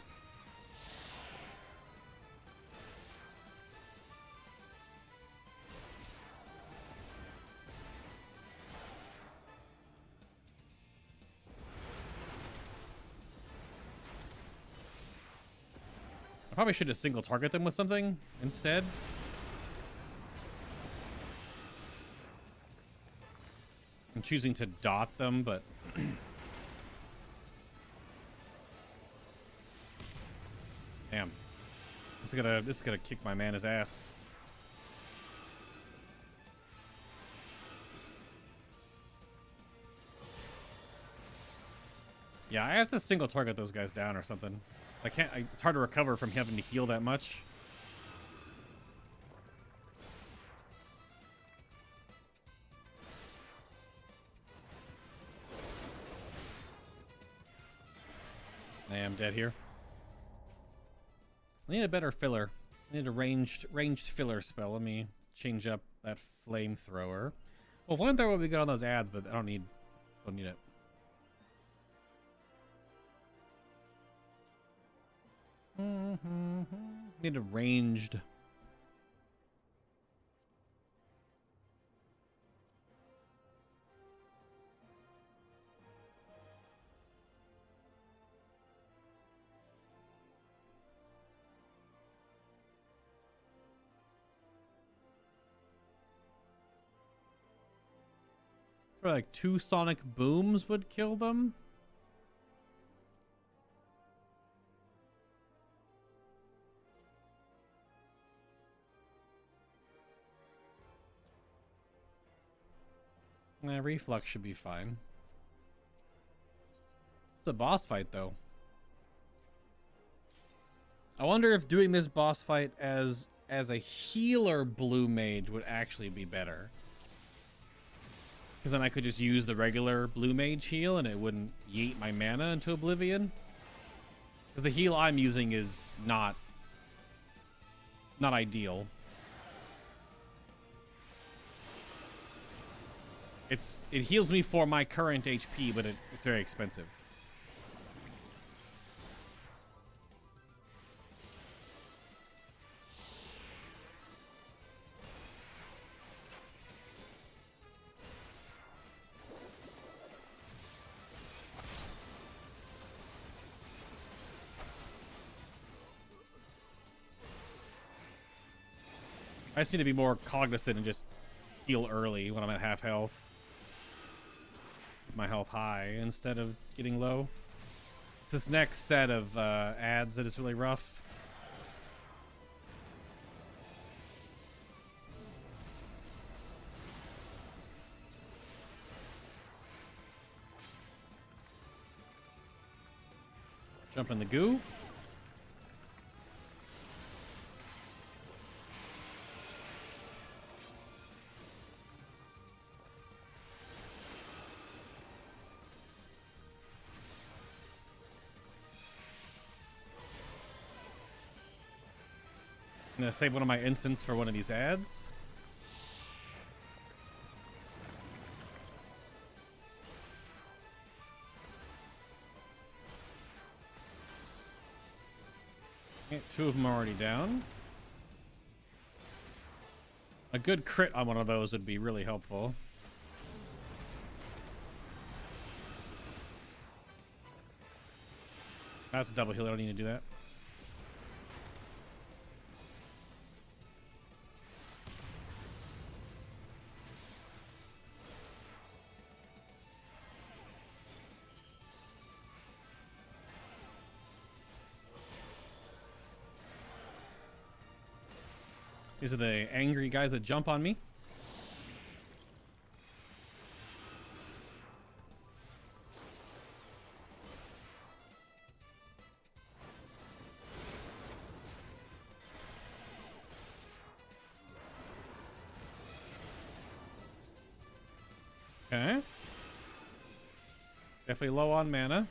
I probably should just single target them with something instead. I'm choosing to dot them, but damn. This is gonna kick my mana's ass. Yeah, I have to single target those guys down or something. It's hard to recover from having to heal that much. I am dead here. I need a better filler. I need a ranged filler spell. Let me change up that flamethrower. Well, flamethrower would be good on those ads, but I don't need it. Need a ranged. Like 2 sonic booms would kill them. Reflux should be fine. It's a boss fight, though. I wonder if doing this boss fight as a healer Blue Mage would actually be better. Because then I could just use the regular Blue Mage heal and it wouldn't yeet my mana into oblivion. Because the heal I'm using is not ideal. It heals me for my current HP, but it's very expensive. I just need to be more cognizant and just heal early when I'm at half health. Keep my health high instead of getting low. It's this next set of ads that is really rough. Jump in the goo. I'm gonna save one of my instants for one of these ads. Okay, 2 of them are already down. A good crit on one of those would be really helpful. That's a double heal. I don't need to do that. These are the angry guys that jump on me. Okay. Definitely low on mana.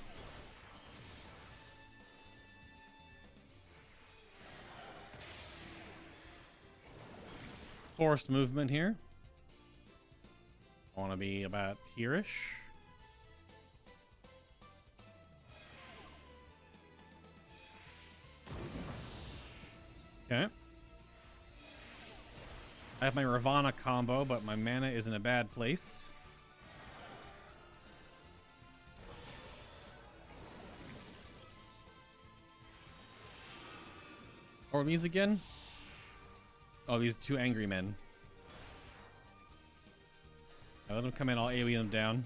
Forced movement here. I want to be about here-ish. Okay. I have my Ravana combo, but my mana is in a bad place. Or these again? Oh, these 2 angry men. Now let them come in, I'll AoE them down.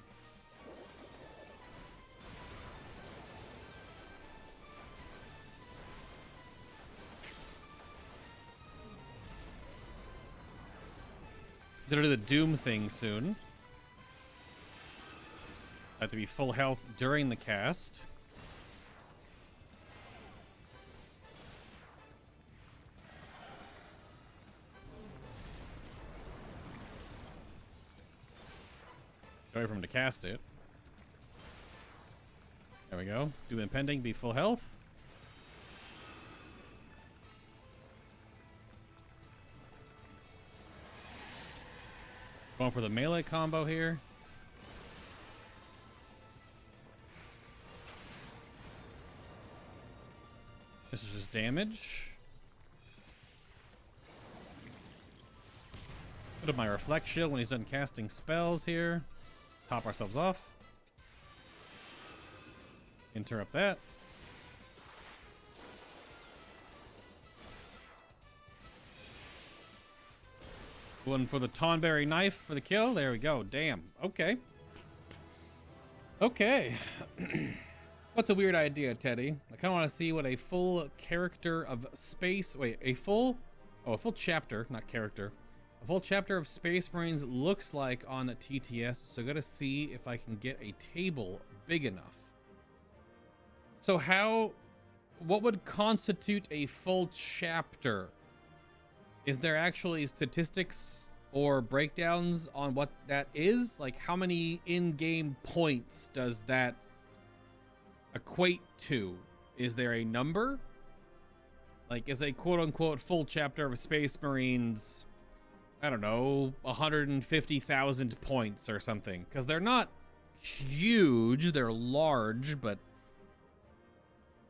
He's gonna do the Doom thing soon. I have to be full health during the cast. Wait for him to cast it. There we go. Do impending, be full health. Going for the melee combo here. This is just damage. Put up my reflect shield when he's done casting spells here. Top ourselves off. Interrupt that. Going for the Tonberry knife for the kill. There we go. Damn. Okay. Okay. What's a weird idea, Teddy? I kind of want to see what a full character of space... Wait, a full chapter, not character. A full chapter of Space Marines looks like on a TTS, so I gotta see if I can get a table big enough. So what would constitute a full chapter? Is there actually statistics or breakdowns on what that is? Like, how many in-game points does that equate to? Is there a number? Like, is a quote-unquote full chapter of Space Marines, I don't know, 150,000 points or something? Because they're not huge, they're large, but...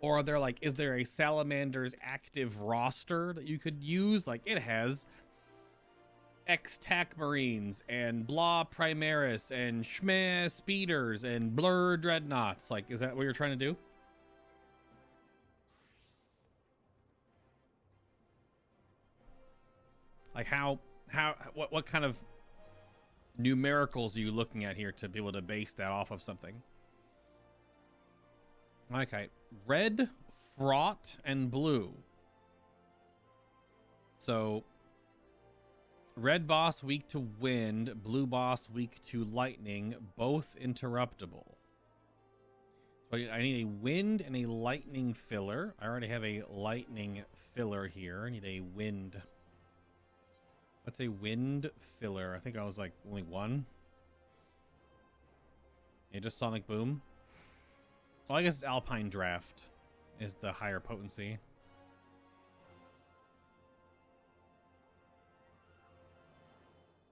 Or are there, like, is there a Salamander's active roster that you could use? Like, it has X-Tac Marines and Blah Primaris and Shmeh Speeders and Blur Dreadnoughts. Like, is that what you're trying to do? Like, what kind of numericals are you looking at here to be able to base that off of something? Okay, red, fraught, and blue. So, red boss weak to wind, blue boss weak to lightning, both interruptible. So I need a wind and a lightning filler. I already have a lightning filler here. I need a wind. What's a wind filler? I think I was like only one. Yeah, just Sonic Boom. Well, I guess it's Alpine Draft is the higher potency.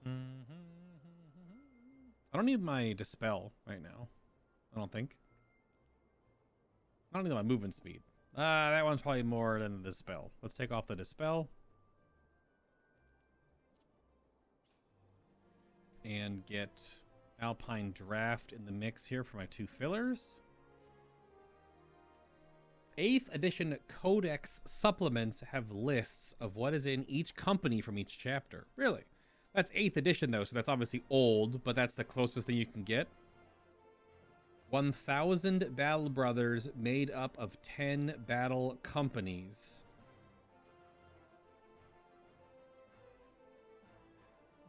I don't need my Dispel right now. I don't think. I don't need my movement speed. That one's probably more than the Dispel. Let's take off the Dispel. And get Alpine Draft in the mix here for my two fillers. 8th edition Codex supplements have lists of what is in each company from each chapter. Really? That's 8th edition though, so that's obviously old, but that's the closest thing you can get. 1,000 battle brothers made up of 10 battle companies.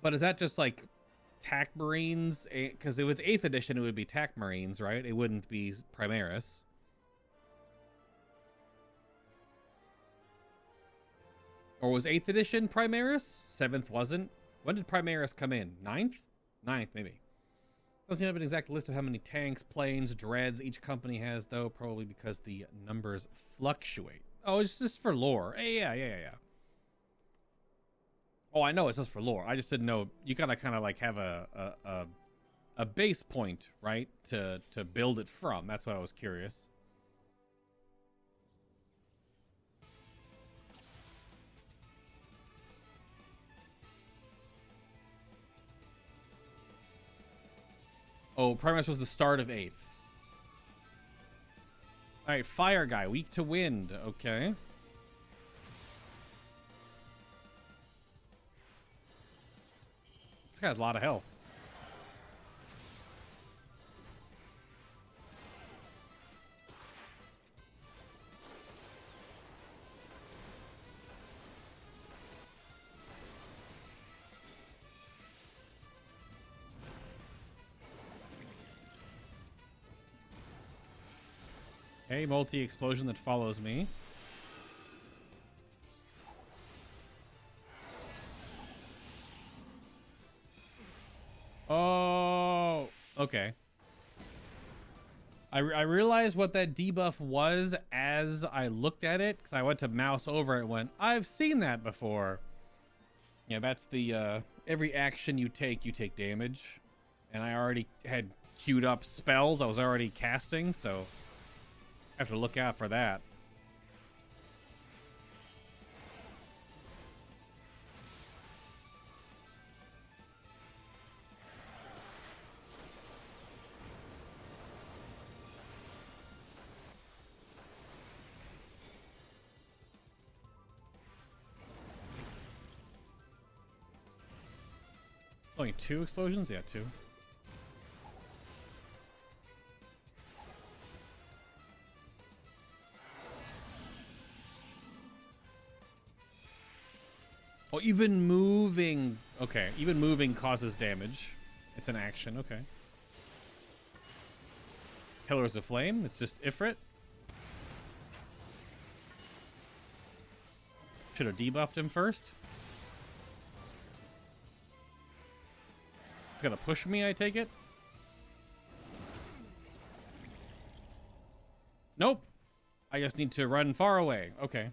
But is that just like TAC Marines? Because if it was 8th edition, it would be TAC Marines, right? It wouldn't be Primaris. Or was 8th edition Primaris? 7th wasn't? When did Primaris come in? 9th? 9th, maybe. Doesn't have an exact list of how many tanks, planes, dreads each company has, though. Probably because the numbers fluctuate. Oh, it's just for lore. Yeah. Oh, I know it's just for lore. I just didn't know. You gotta kind of like have a base point, right? To build it from. That's what I was curious. Oh, Primaris was the start of 8th. Alright, Fire Guy, weak to wind. Okay. This guy has a lot of health. Okay, multi-explosion that follows me. Oh, okay. I realized what that debuff was as I looked at it, because I went to mouse over it and went, I've seen that before. Yeah, that's the every action you take damage. And I already had queued up spells I was already casting, so I have to look out for that. Only 2 explosions? Yeah, 2. Oh, even moving. Okay, even moving causes damage. It's an action, okay. Pillars of Flame, it's just Ifrit. Should have debuffed him first. It's gonna push me, I take it? Nope. I just need to run far away. Okay.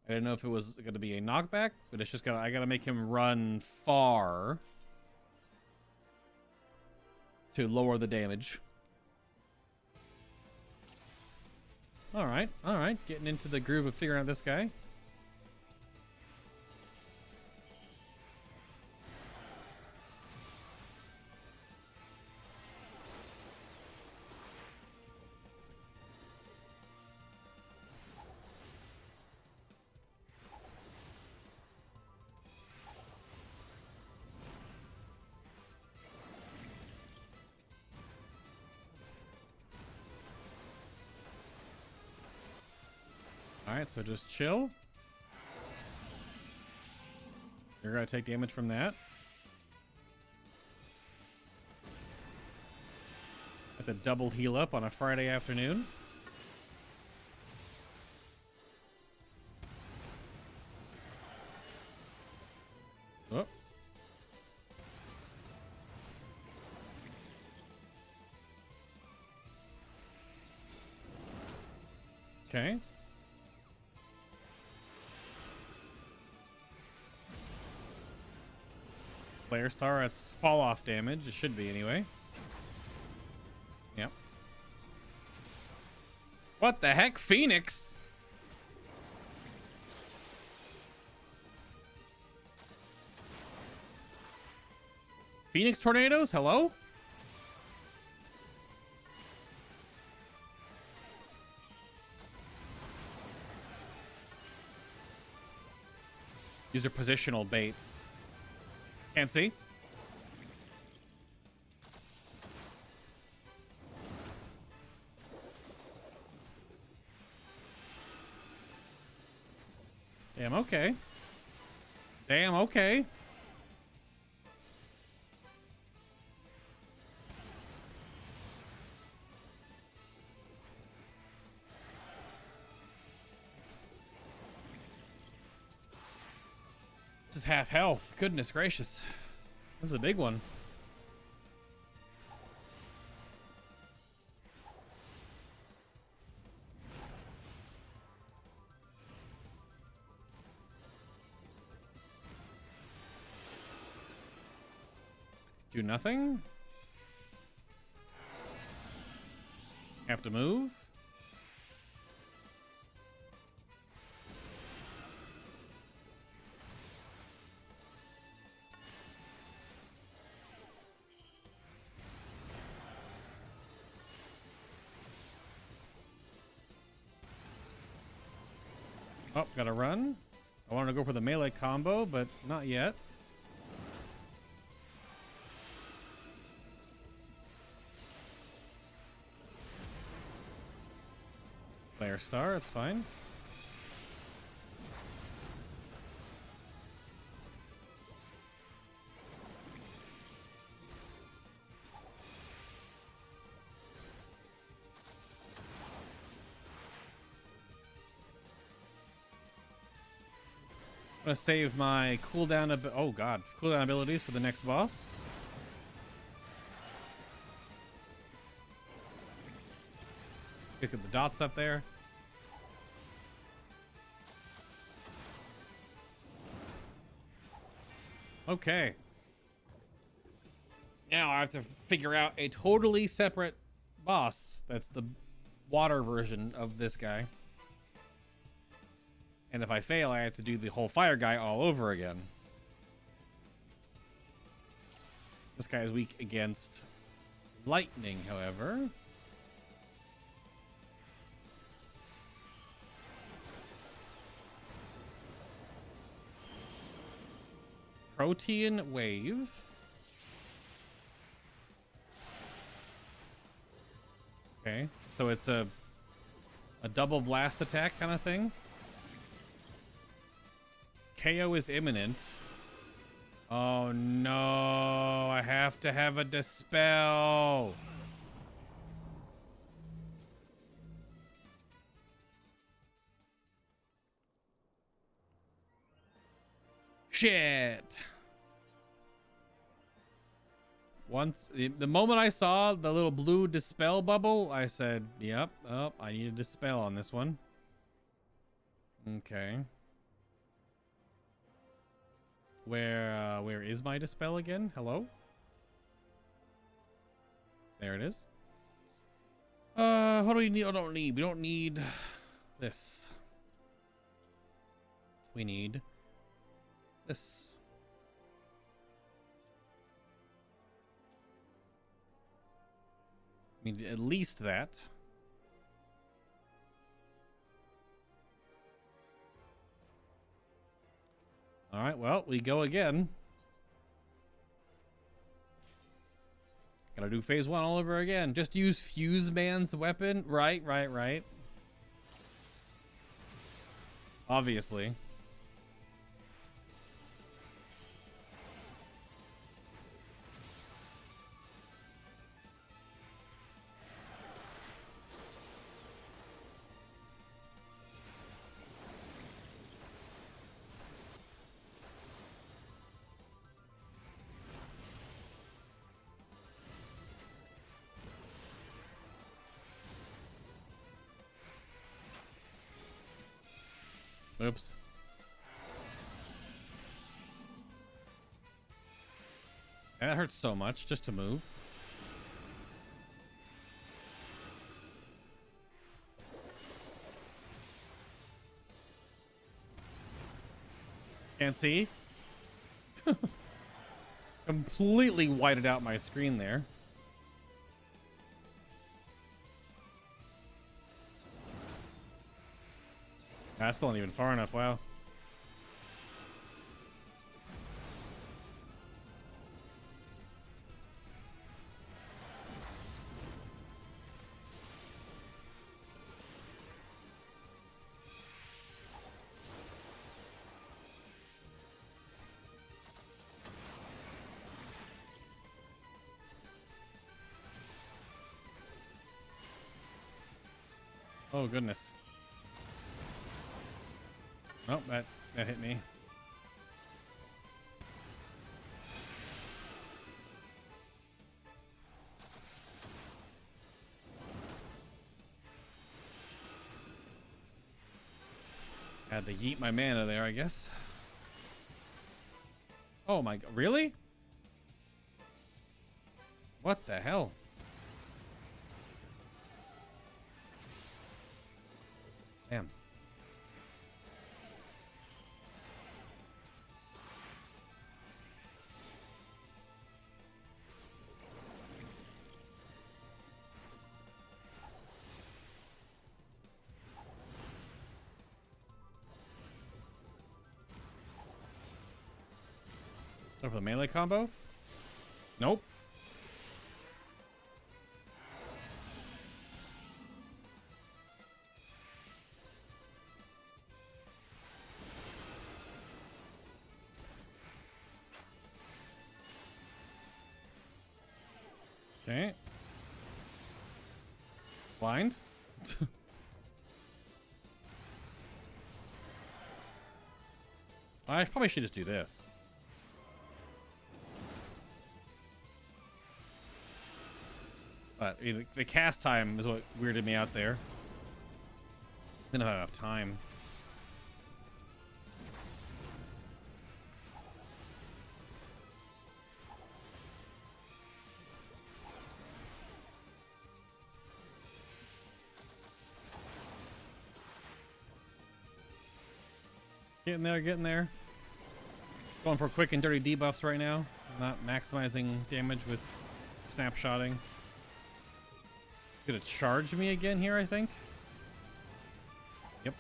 I didn't know if it was gonna be a knockback, but it's just gonna, I gotta make him run far to lower the damage. Alright, alright. Getting into the groove of figuring out this guy. Alright, so just chill. You're gonna take damage from that. Have to double heal up on a Friday afternoon. Oh. Okay. Player star, that's fall off damage. It should be anyway. Yep. What the heck? Phoenix? Phoenix tornadoes? Hello? These are positional baits. Can't see. Damn, okay. Damn, okay. This is half health. Goodness gracious. This is a big one. Do nothing. Have to move. Oh, gotta run. I wanted to go for the melee combo, but not yet. Player star, it's fine. I'm gonna save my cooldown. Oh god, cooldown abilities for the next boss. Let's get the dots up there. Okay. Now I have to figure out a totally separate boss. That's the water version of this guy. And if I fail, I have to do the whole fire guy all over again. This guy is weak against lightning, however. Protean wave. Okay, so it's a double blast attack kind of thing. KO is imminent. Oh no, I have to have a dispel. Shit. Once the moment I saw the little blue dispel bubble, I said, "Yep, oh, I need a dispel on this one." Okay. Where is my dispel again? Hello? There it is. What do we need? I don't need. We don't need this. We need this. We need at least that. All right, well, we go again. Gotta do phase 1 all over again. Just use Fuse Man's weapon. Right. Obviously. Oops. That hurts so much just to move. Can't see. Completely whited out my screen there. That's still not even far enough. Wow. Oh, goodness. Oh, that hit me. Had to yeet my mana there, I guess. Oh my god, really? What the hell? Damn. Go for the melee combo? Nope. Okay. Blind. I probably should just do this. But the cast time is what weirded me out there. Didn't have enough time. Getting there, getting there. Going for quick and dirty debuffs right now. Not maximizing damage with snapshotting. Gonna charge me again here, I think. Yep.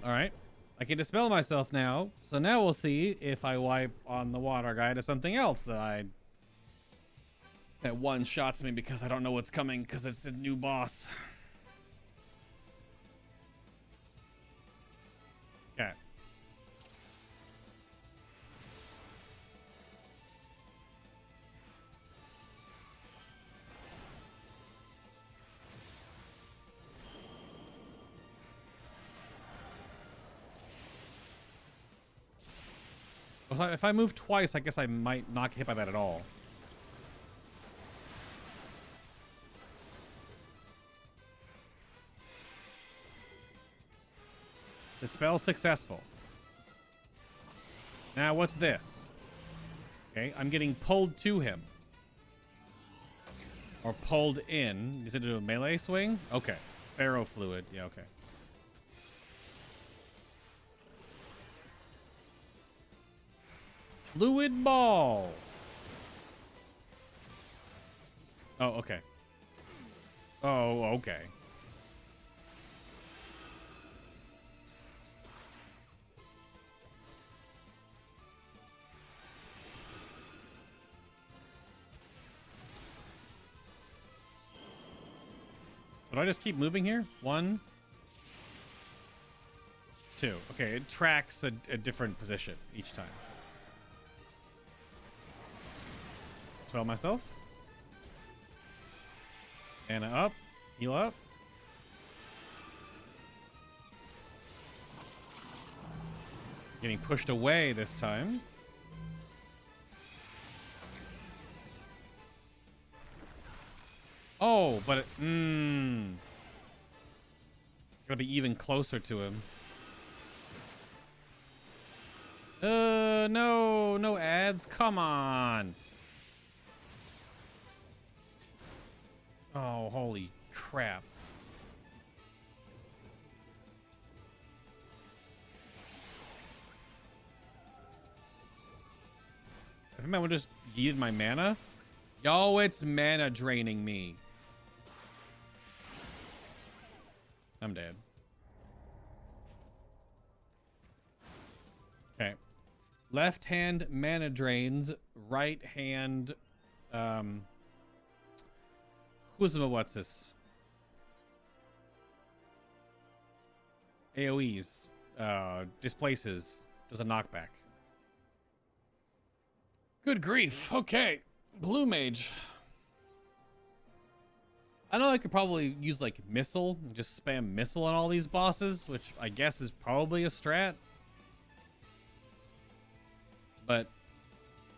Alright. I can dispel myself now. So now we'll see if I wipe on the water guy to something else that one shots me because I don't know what's coming because it's a new boss. Okay. If I move twice, I guess I might not get hit by that at all. The spell successful. Now what's this? Okay, I'm getting pulled to him. Or pulled in. Is it a melee swing? Okay. Pharaoh fluid. Yeah, okay. Fluid ball. Oh, okay. Oh, okay. Do I just keep moving here? 1, 2. Okay, it tracks a different position each time. Spell myself. And up. Heal up. Getting pushed away this time. Oh, but it, gotta be even closer to him. No ads. Come on. Oh, holy crap. I think I would just yeeted my mana. Yo, it's mana draining me. I'm dead. Okay. Left hand mana drains. Right hand what's this? AoEs. Displaces. Does a knockback. Good grief. Okay. Blue Mage. I know I could probably use like missile, just spam missile on all these bosses, which I guess is probably a strat. But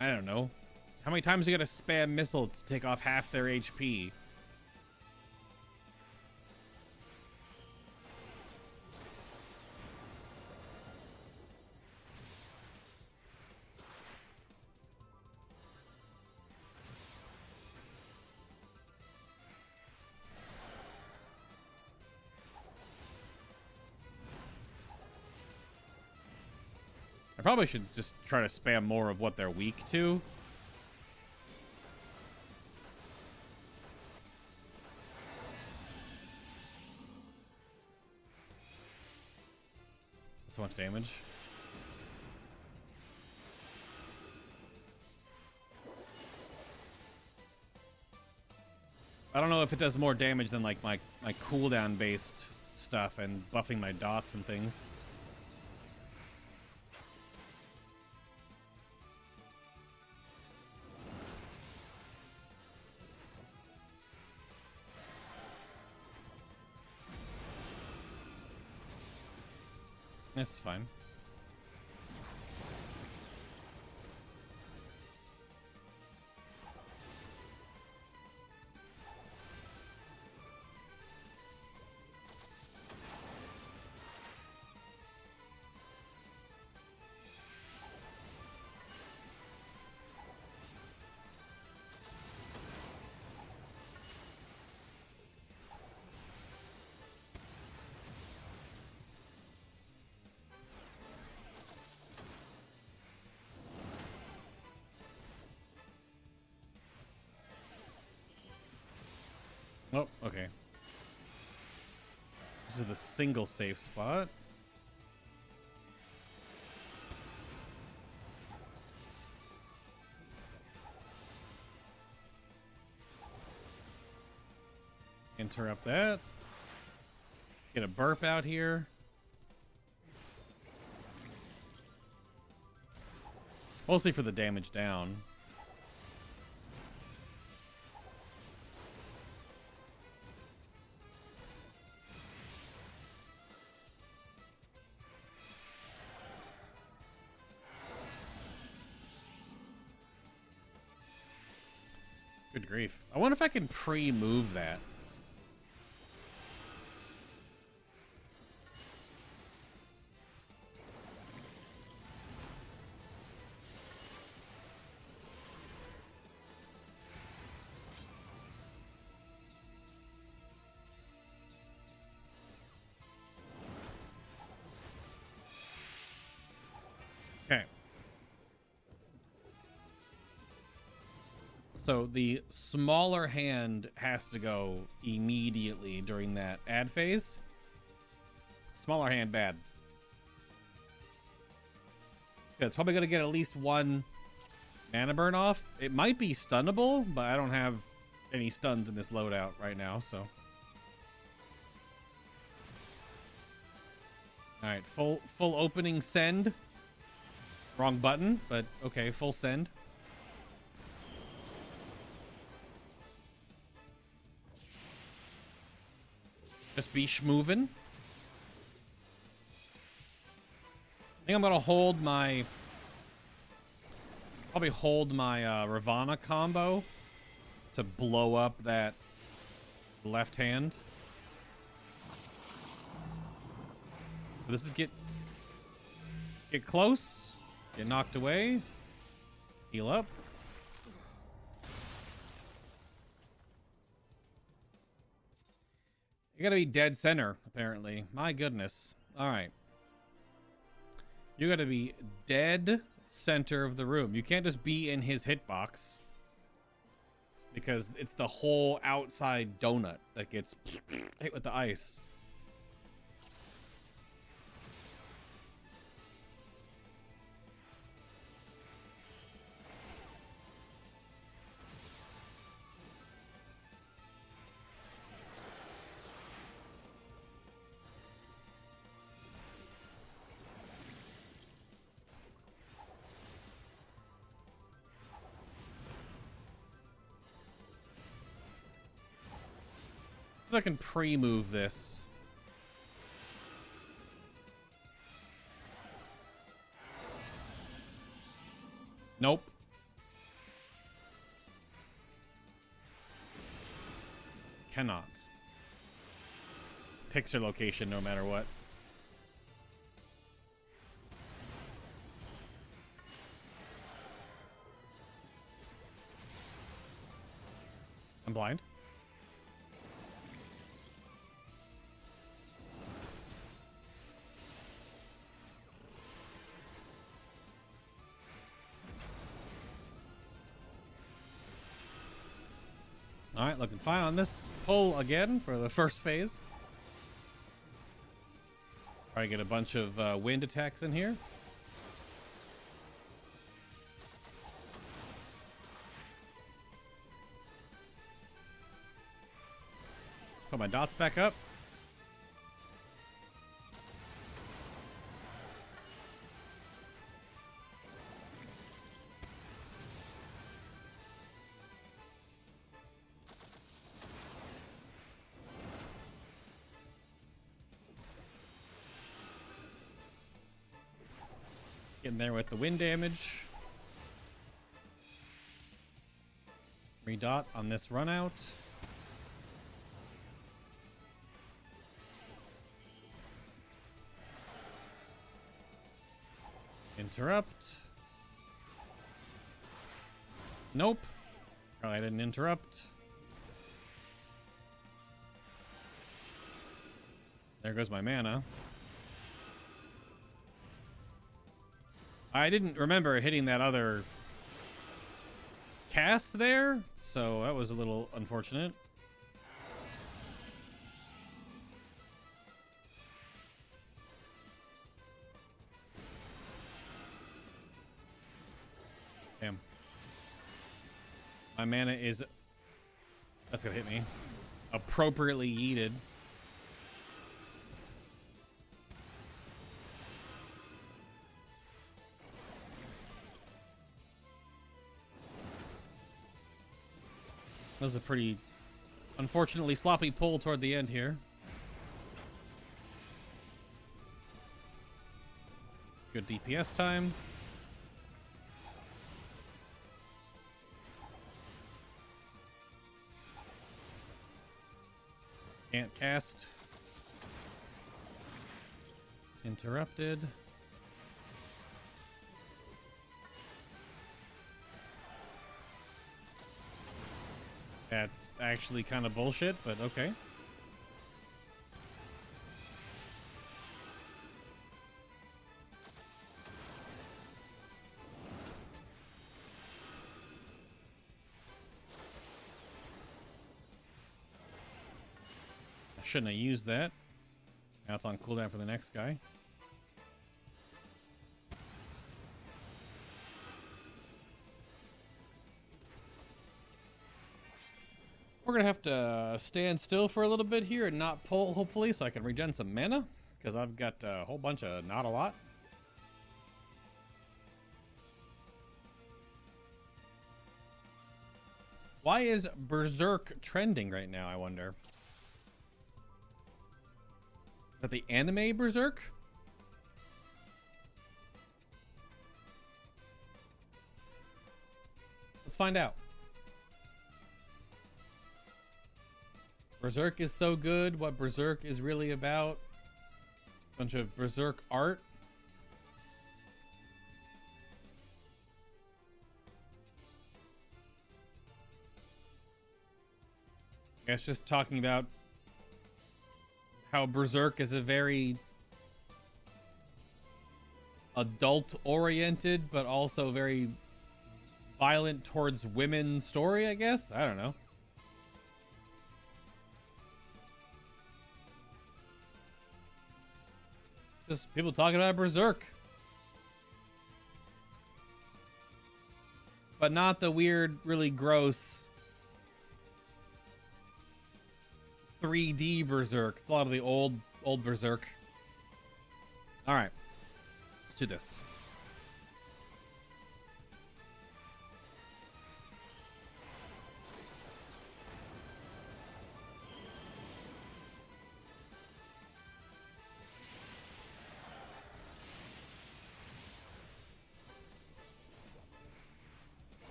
I don't know. How many times you gotta spam missile to take off half their HP? I probably should just try to spam more of what they're weak to. So much damage. I don't know if it does more damage than like my cooldown based stuff and buffing my dots and things. That's fine. Oh, okay. This is the single safe spot. Interrupt that. Get a burp out here. Mostly for the damage down. Good grief. I wonder if I can pre-move that. Okay. So the smaller hand has to go immediately during that ad phase. Smaller hand bad. Yeah, it's probably going to get at least one mana burn off. It might be stunnable, but I don't have any stuns in this loadout right now, so. Alright, full opening send. Wrong button, but okay, full send. Just be schmovin'. I think I'm gonna hold my... Probably hold my Ravana combo to blow up that left hand. This is get close. Get knocked away. Heal up. You gotta be dead center, apparently. My goodness. Alright. You gotta be dead center of the room. You can't just be in his hitbox. Because it's the whole outside donut that gets hit with the ice. I can pre-move this. Nope. Cannot. Picks your location no matter what. I'm blind. Alright, looking fine on this pull again for the first phase. Probably get a bunch of wind attacks in here. Put my dots back up. Getting there with the wind damage. Redot on this run out. Interrupt. Nope. Probably didn't interrupt. There goes my mana. I didn't remember hitting that other cast there, so that was a little unfortunate. My mana is... That's gonna hit me. Appropriately yeeted. That was a pretty, unfortunately, sloppy pull toward the end here. Good DPS time. Can't cast. Interrupted. That's actually kind of bullshit, but okay. I shouldn't have used that. Now it's on cooldown for the next guy. We're gonna have to stand still for a little bit here and not pull, hopefully, so I can regen some mana, because I've got a whole bunch of not a lot. Why is Berserk trending right now, I wonder? Is that the anime Berserk? Let's find out. Berserk is so good. What Berserk is really about? Bunch of Berserk art. I guess just talking about how Berserk is a very adult-oriented, but also very violent towards women story, I guess? I don't know. Just people talking about Berserk. But not the weird, really gross 3D Berserk. It's a lot of the old Berserk. Alright. Let's do this.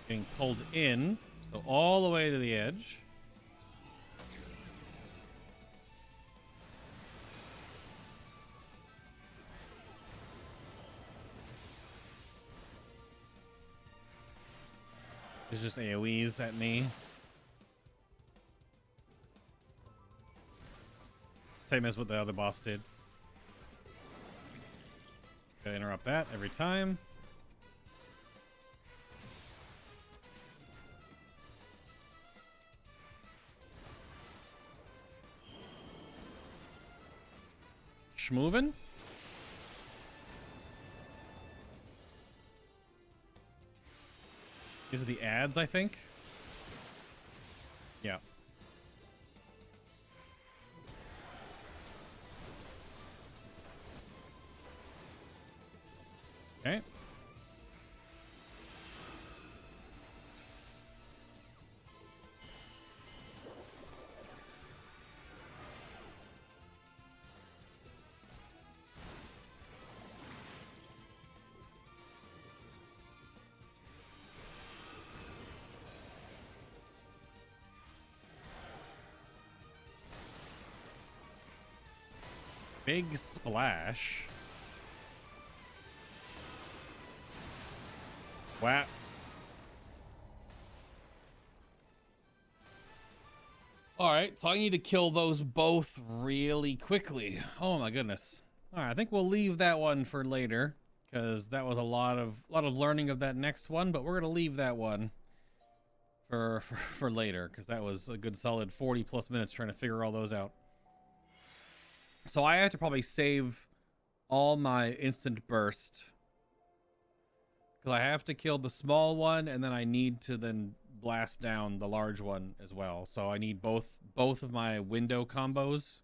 Being pulled in, so all the way to the edge. There's just AoEs at me. Same as what the other boss did. Gotta interrupt that every time. Schmovin'? These are the ads, I think. Yeah. Okay. Big splash. Wow. Alright, so I need to kill those both really quickly. Oh my goodness. Alright, I think we'll leave that one for later, because that was a lot of learning of that next one, but we're gonna leave that one for later, because that was a good solid 40 plus minutes trying to figure all those out. So I have to probably save all my instant burst, because I have to kill the small one, and then I need to then blast down the large one as well. So I need both of my window combos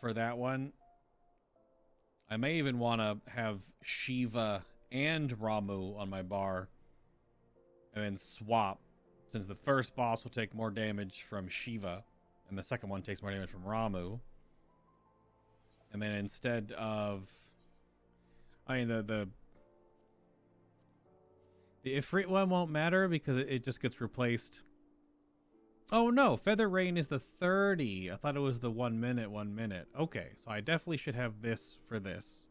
for that one. I may even want to have Shiva and Ramu on my bar, and then swap, since the first boss will take more damage from Shiva, and the second one takes more damage from Ramu. And then instead of... I mean, the Ifrit one won't matter, because it just gets replaced. Oh no, Feather Rain is the 30. I thought it was the 1 minute, 1 minute. Okay, so I definitely should have this for this.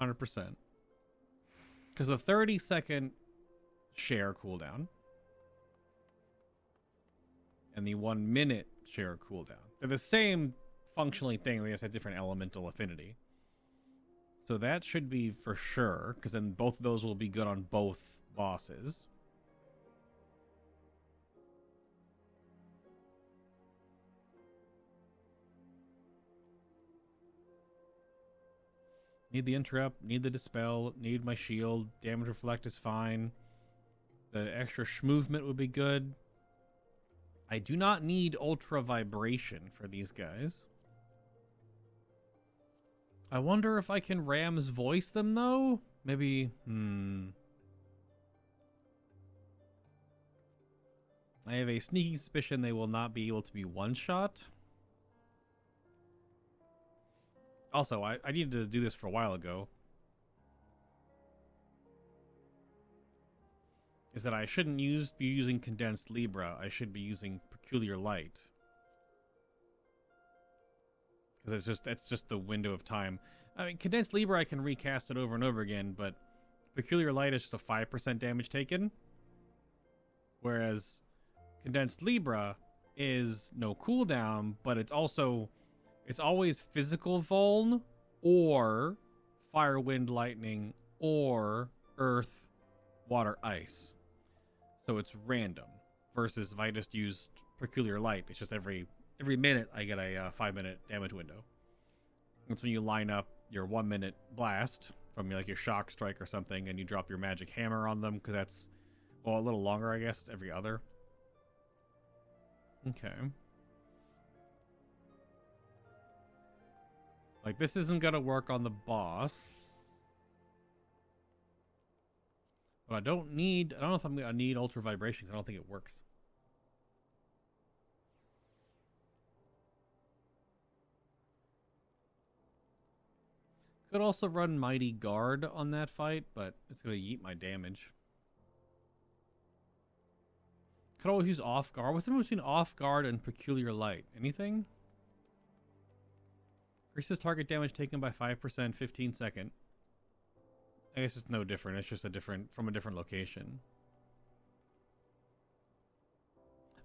100%. Because the 30-second share cooldown and the 1 minute share cooldown, they're the same functionally thing, they just have different elemental affinity. So that should be for sure, because then both of those will be good on both bosses. Need the interrupt, need the dispel, need my shield, damage reflect is fine. The extra movement would be good. I do not need ultra vibration for these guys. I wonder if I can Ram's voice them though? Maybe, I have a sneaky suspicion they will not be able to be one-shot. Also, I needed to do this for a while ago. Is that I shouldn't be using Condensed Libra. I should be using Peculiar Light. Because that's just the window of time. I mean, Condensed Libra, I can recast it over and over again, but Peculiar Light is just a 5% damage taken. Whereas Condensed Libra is no cooldown, but it's always physical vuln, or fire, wind, lightning, or earth, water, ice. So it's random. Versus if I just used Peculiar Light, it's just every minute I get a 5-minute damage window. That's when you line up your 1 minute blast from like your shock strike or something, and you drop your magic hammer on them, because that's, well, a little longer, I guess. It's every other. Okay. Like, this isn't gonna work on the boss. But I don't know if I'm gonna need Ultra Vibrations. I don't think it works. Could also run Mighty Guard on that fight, but it's gonna yeet my damage. Could always use Off Guard. What's the difference between Off Guard and Peculiar Light? Anything? Increases target damage taken by 5%, 15 second. I guess it's no different. It's just from a different location.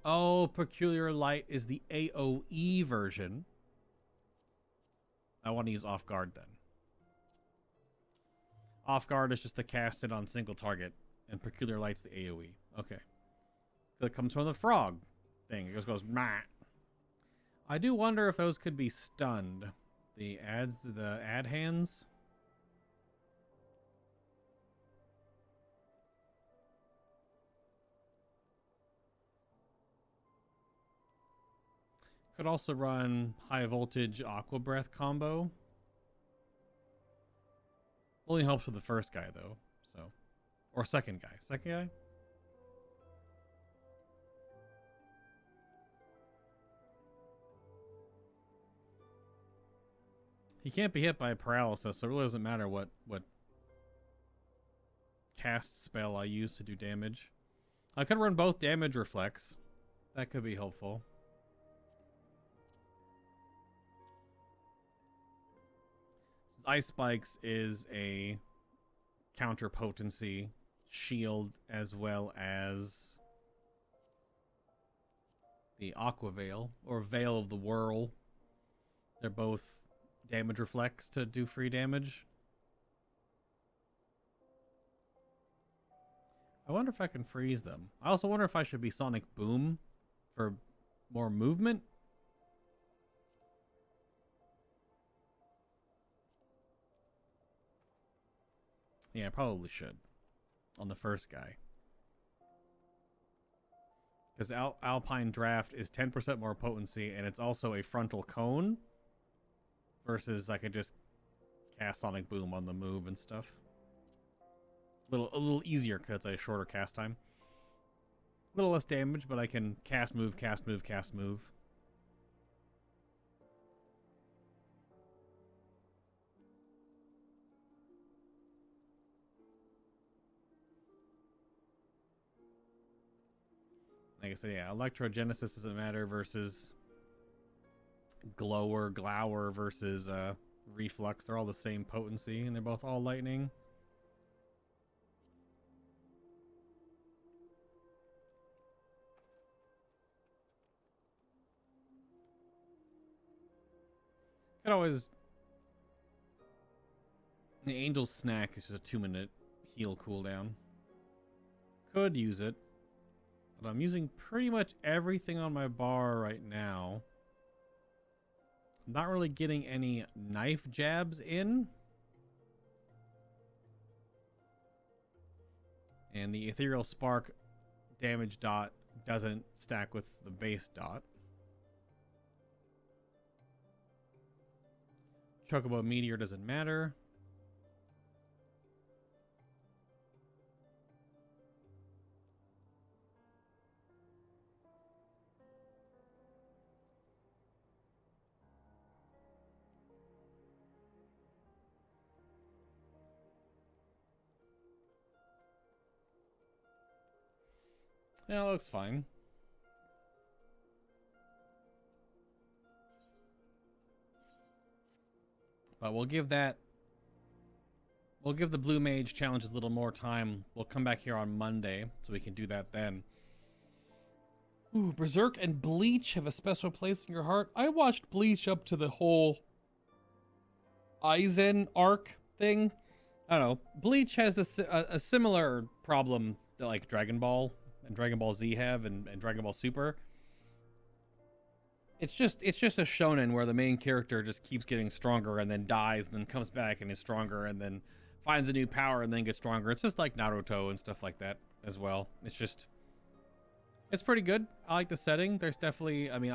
Oh, Peculiar Light is the AoE version. I want to use Off Guard then. Off Guard is just to cast it on single target, and Peculiar Light's the AoE. Okay. So it comes from the frog thing. It just goes, meh. I do wonder if those could be stunned. The ad hands. Could also run high voltage aqua breath combo. Only helps with the first guy though, so, or second guy. Second guy. He can't be hit by paralysis, so it really doesn't matter what cast spell I use to do damage. I could run both damage reflex. That could be helpful. Since Ice Spikes is a counter potency shield as well as the Aqua Veil, or Veil of the Whirl. They're both damage reflex to do free damage. I wonder if I can freeze them. I also wonder if I should be Sonic Boom for more movement. Yeah, I probably should. On the first guy. Because Alpine Draft is 10% more potency, and it's also a frontal cone. Versus I could just cast Sonic Boom on the move and stuff. A little easier because it's a shorter cast time. A little less damage, but I can cast, move, cast, move, cast, move. Like I said, yeah, Electrogenesis doesn't matter versus Glower versus Reflux. They're all the same potency, and they're both all lightning. Could always... The Angel's Snack is just a 2-minute heal cooldown. Could use it. But I'm using pretty much everything on my bar right now. I'm not really getting any knife jabs in. And the Ethereal Spark damage dot doesn't stack with the base dot. Chocobo Meteor doesn't matter. Yeah, it looks fine. But we'll give the Blue Mage challenges a little more time. We'll come back here on Monday, so we can do that then. Ooh, Berserk and Bleach have a special place in your heart. I watched Bleach up to the whole Aizen arc thing. I don't know. Bleach has this a similar problem that like Dragon Ball and Dragon Ball Z have, and Dragon Ball Super. It's just a shonen where the main character just keeps getting stronger and then dies and then comes back and is stronger and then finds a new power and then gets stronger. It's just like Naruto and stuff like that as well. It's pretty good. I like the setting. There's definitely, I mean,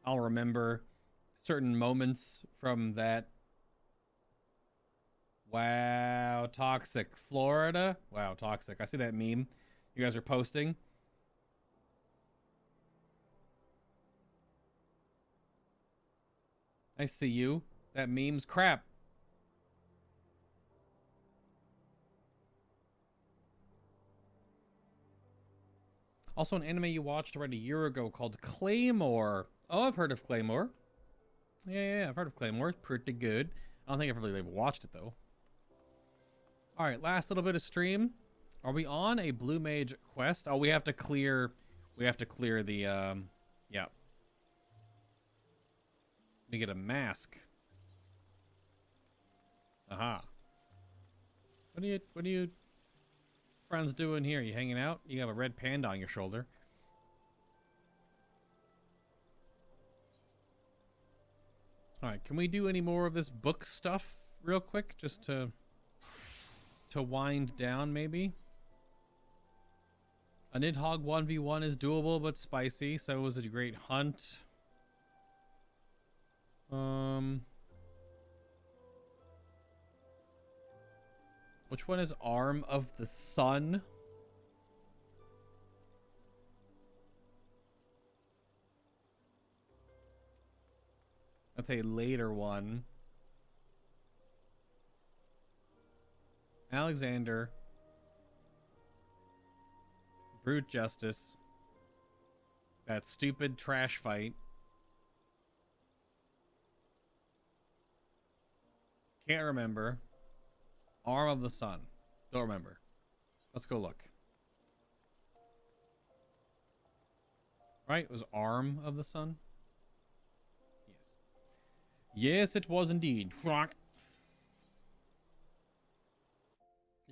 I'll remember certain moments from that. Wow, toxic. Florida? Wow, toxic. I see that meme you guys are posting. I see you. That meme's crap. Also, an anime you watched right a year ago called Claymore. Oh, I've heard of Claymore. Yeah, I've heard of Claymore. It's pretty good. I don't think I've really watched it, though. Alright, last little bit of stream. Are we on a Blue Mage quest? Oh, we have to clear the, yeah. We get a mask. Aha. What are you friends doing here? You hanging out? You have a red panda on your shoulder. Alright, can we do any more of this book stuff real quick? Just to wind down, maybe? A Nidhogg 1v1 is doable, but spicy. So was it a great hunt? Which one is Arm of the Sun? That's a later one. Alexander. Brute Justice. That stupid trash fight. Can't remember. Arm of the Sun. Don't remember. Let's go look. Right? It was Arm of the Sun? Yes. Yes, it was indeed. Yeah,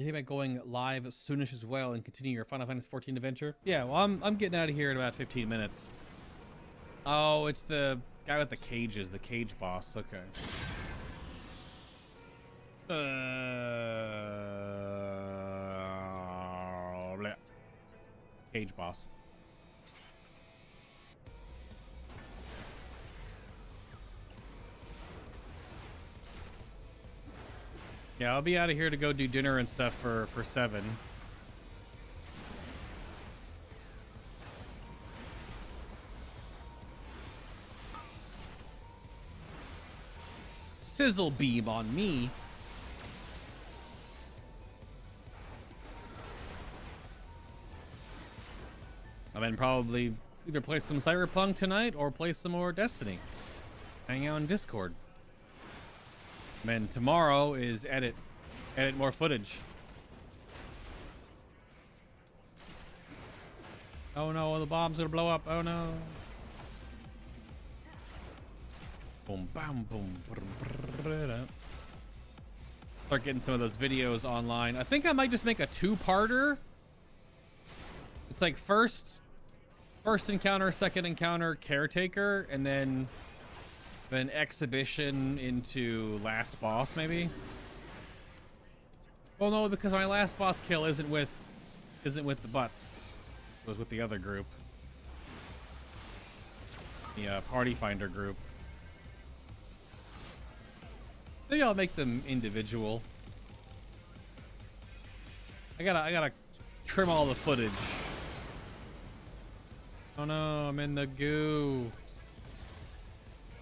You think about going live soonish as well and continue your Final Fantasy XIV adventure? Yeah, well, I'm getting out of here in about 15 minutes. Oh, it's the guy with the cages, the cage boss. Okay. Bleh. Cage boss. Yeah, I'll be out of here to go do dinner and stuff for 7. Sizzle beam on me. And then probably either play some Cyberpunk tonight or play some more Destiny. Hang out on Discord. And then tomorrow is edit more footage. Oh no, the bomb's gonna blow up. Oh no. Boom, bam, boom. Start getting some of those videos online. I think I might just make a 2-parter. It's like first encounter, second encounter, caretaker, and then exhibition into last boss, maybe. Well, no, because my last boss kill isn't with the butts. It was with the other group, the party finder group. Maybe I'll make them individual. I gotta trim all the footage. Oh no, I'm in the goo.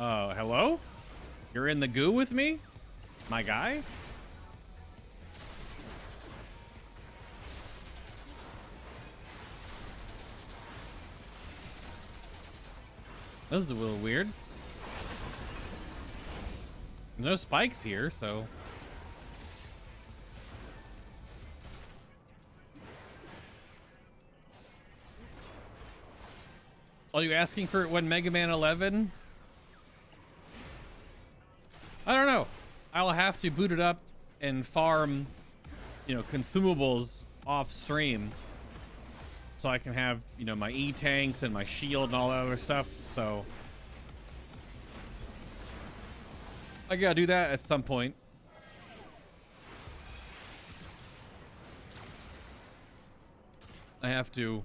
Oh, hello? You're in the goo with me? My guy? This is a little weird. No spikes here, so... Are you asking for it when Mega Man 11? I don't know. I'll have to boot it up and farm, you know, consumables off stream. So I can have, you know, my E-tanks and my shield and all that other stuff, so... I gotta do that at some point. I have to...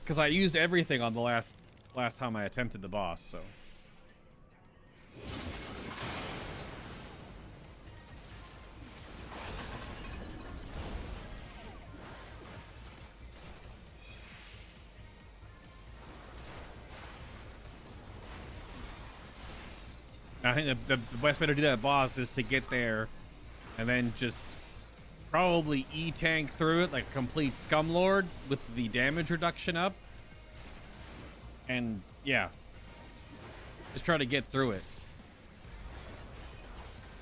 Because I used everything on the last time I attempted the boss, so... I think the best way to do that boss is to get there and then just probably E-tank through it like a complete Scumlord with the damage reduction up. And yeah, just try to get through it.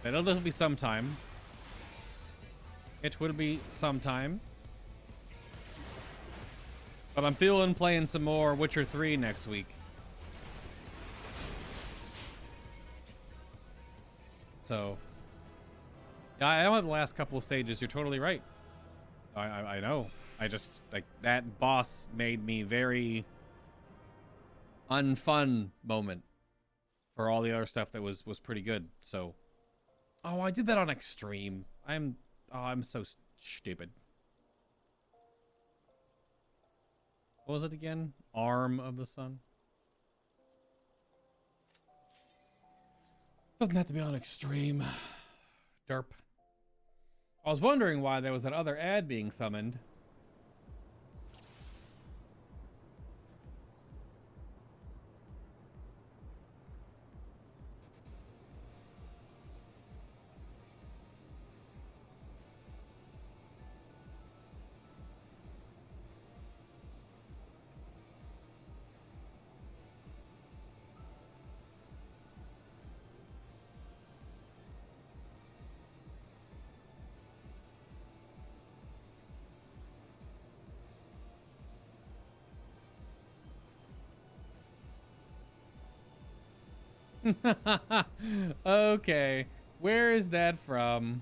It'll be sometime. It will be sometime. But I'm feeling playing some more Witcher 3 next week. So, yeah, I am at the last couple of stages. You're totally right. I know. I just, like, that boss made me very unfun moment for all the other stuff that was pretty good. So, oh, I did that on extreme. I'm so stupid. What was it again? Arm of the Sun. Doesn't have to be on extreme. Derp. I was wondering why there was that other ad being summoned. Okay, where is that from?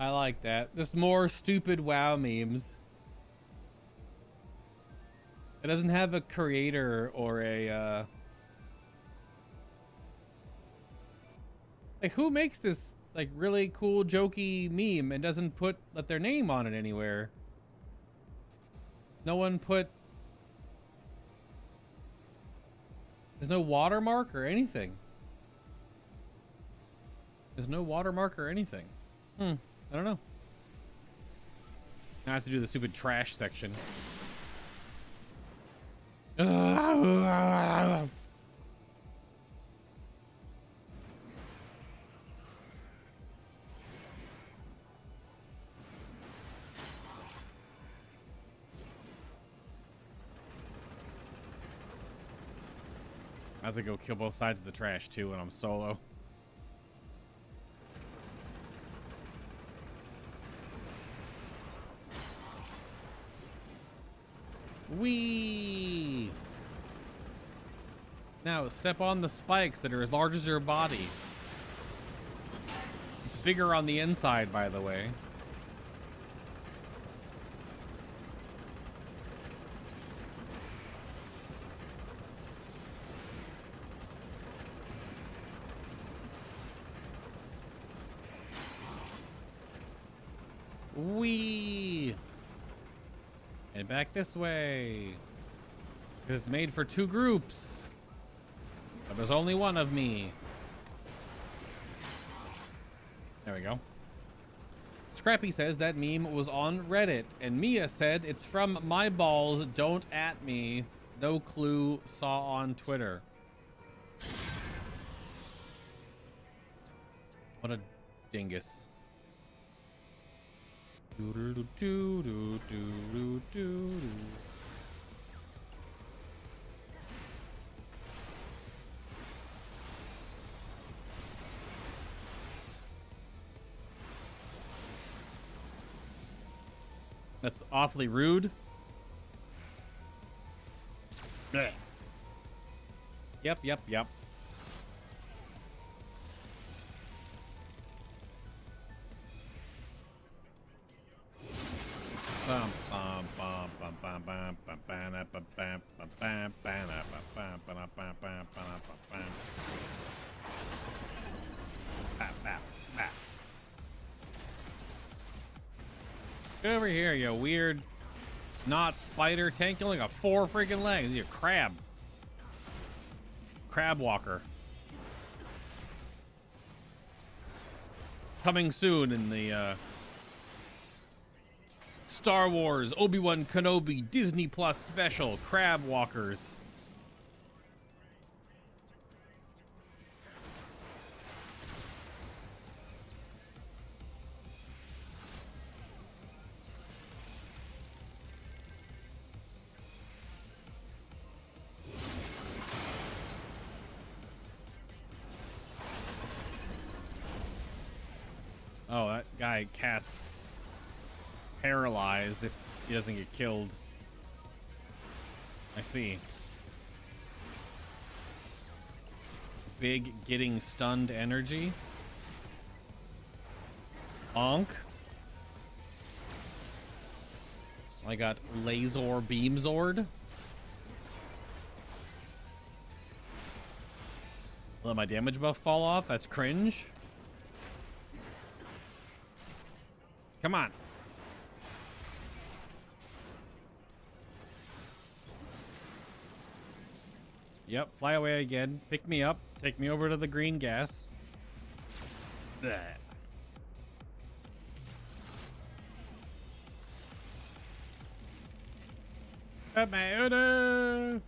I like that. Just more stupid WoW memes. It doesn't have a creator or a, like, who makes this, like, really cool, jokey meme and doesn't let their name on it anywhere? No one put... There's no watermark or anything. There's no watermark or anything. I don't know. Now I have to do the stupid trash section. I have to go kill both sides of the trash too when I'm solo. Whee! Now step on the spikes that are as large as your body. It's bigger on the inside, by the way. Whee! And back this way. This is made for 2 groups. But there's only one of me. There we go. Scrappy says that meme was on Reddit. And Mia said it's from my balls, don't at me. No clue, saw on Twitter. What a dingus. That's awfully rude. Blech. Yep. Get over here, you weird, not spider tank. You only got 4 freaking legs. You're a crab. Crab walker. Coming soon in the Star Wars Obi-Wan Kenobi Disney Plus special, Crab Walkers. Oh, that guy casts Paralyze if he doesn't get killed. I see. Big getting stunned energy. Bonk. I got Laser Beam Zord. Let my damage buff fall off. That's cringe. Come on. Yep, fly away again. Pick me up. Take me over to the green gas. Blech. Got my order.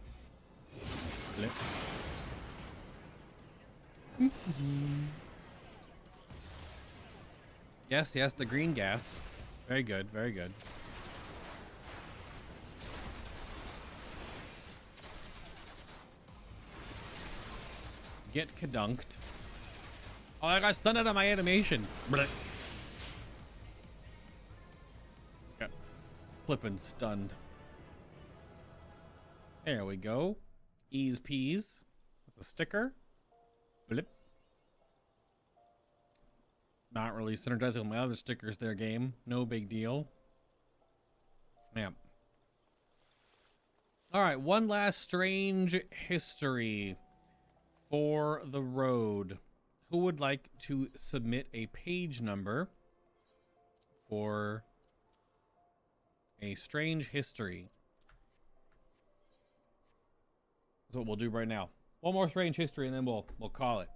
Yes, the green gas. Very good, very good. Get kadunked. Oh, I got stunned out of my animation. Blech. Got flippin' stunned. There we go. Ease peas. That's a sticker. Blip. not really synergizing with my other stickers there, game. No big deal. Yeah. Alright, one last strange history for the road. Who would like to submit a page number for a strange history? That's what we'll do right now. One more strange history and then we'll call it.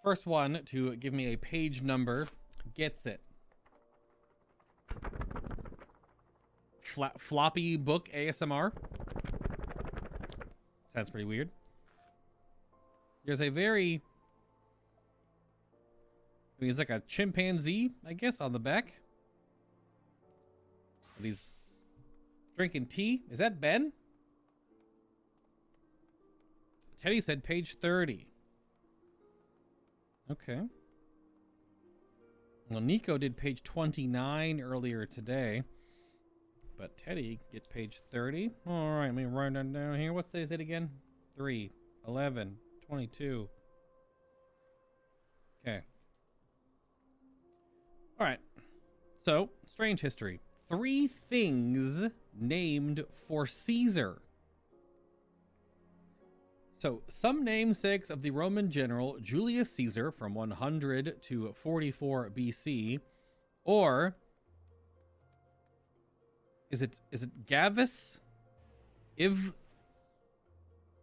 First one to give me a page number gets it. Floppy book ASMR. Sounds pretty weird. There's a very... I mean, it's like a chimpanzee, I guess, on the back. He's drinking tea. Is that Ben? Teddy said page 30. Okay. Well, Nico did page 29 earlier today. But Teddy gets page 30. All right, let me write that down here. What's it again? 3, 11, 22. Okay. All right. So, strange history. 3 things named for Caesar. So, some namesakes of the Roman general Julius Caesar from 100 to 44 BC, or is it Gavus?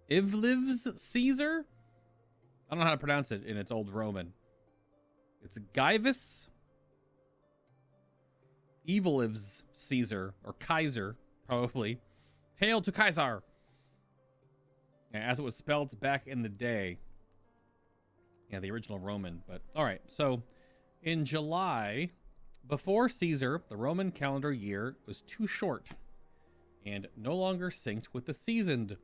Ivliv's Caesar? I don't know how to pronounce it in its old Roman. It's Gaius Eviliv's Caesar, or Kaiser, probably. Hail to Kaiser! As it was spelled back in the day. Yeah, the original Roman. But alright, so in July, before Caesar, the Roman calendar year was too short and no longer synced with the seasoned.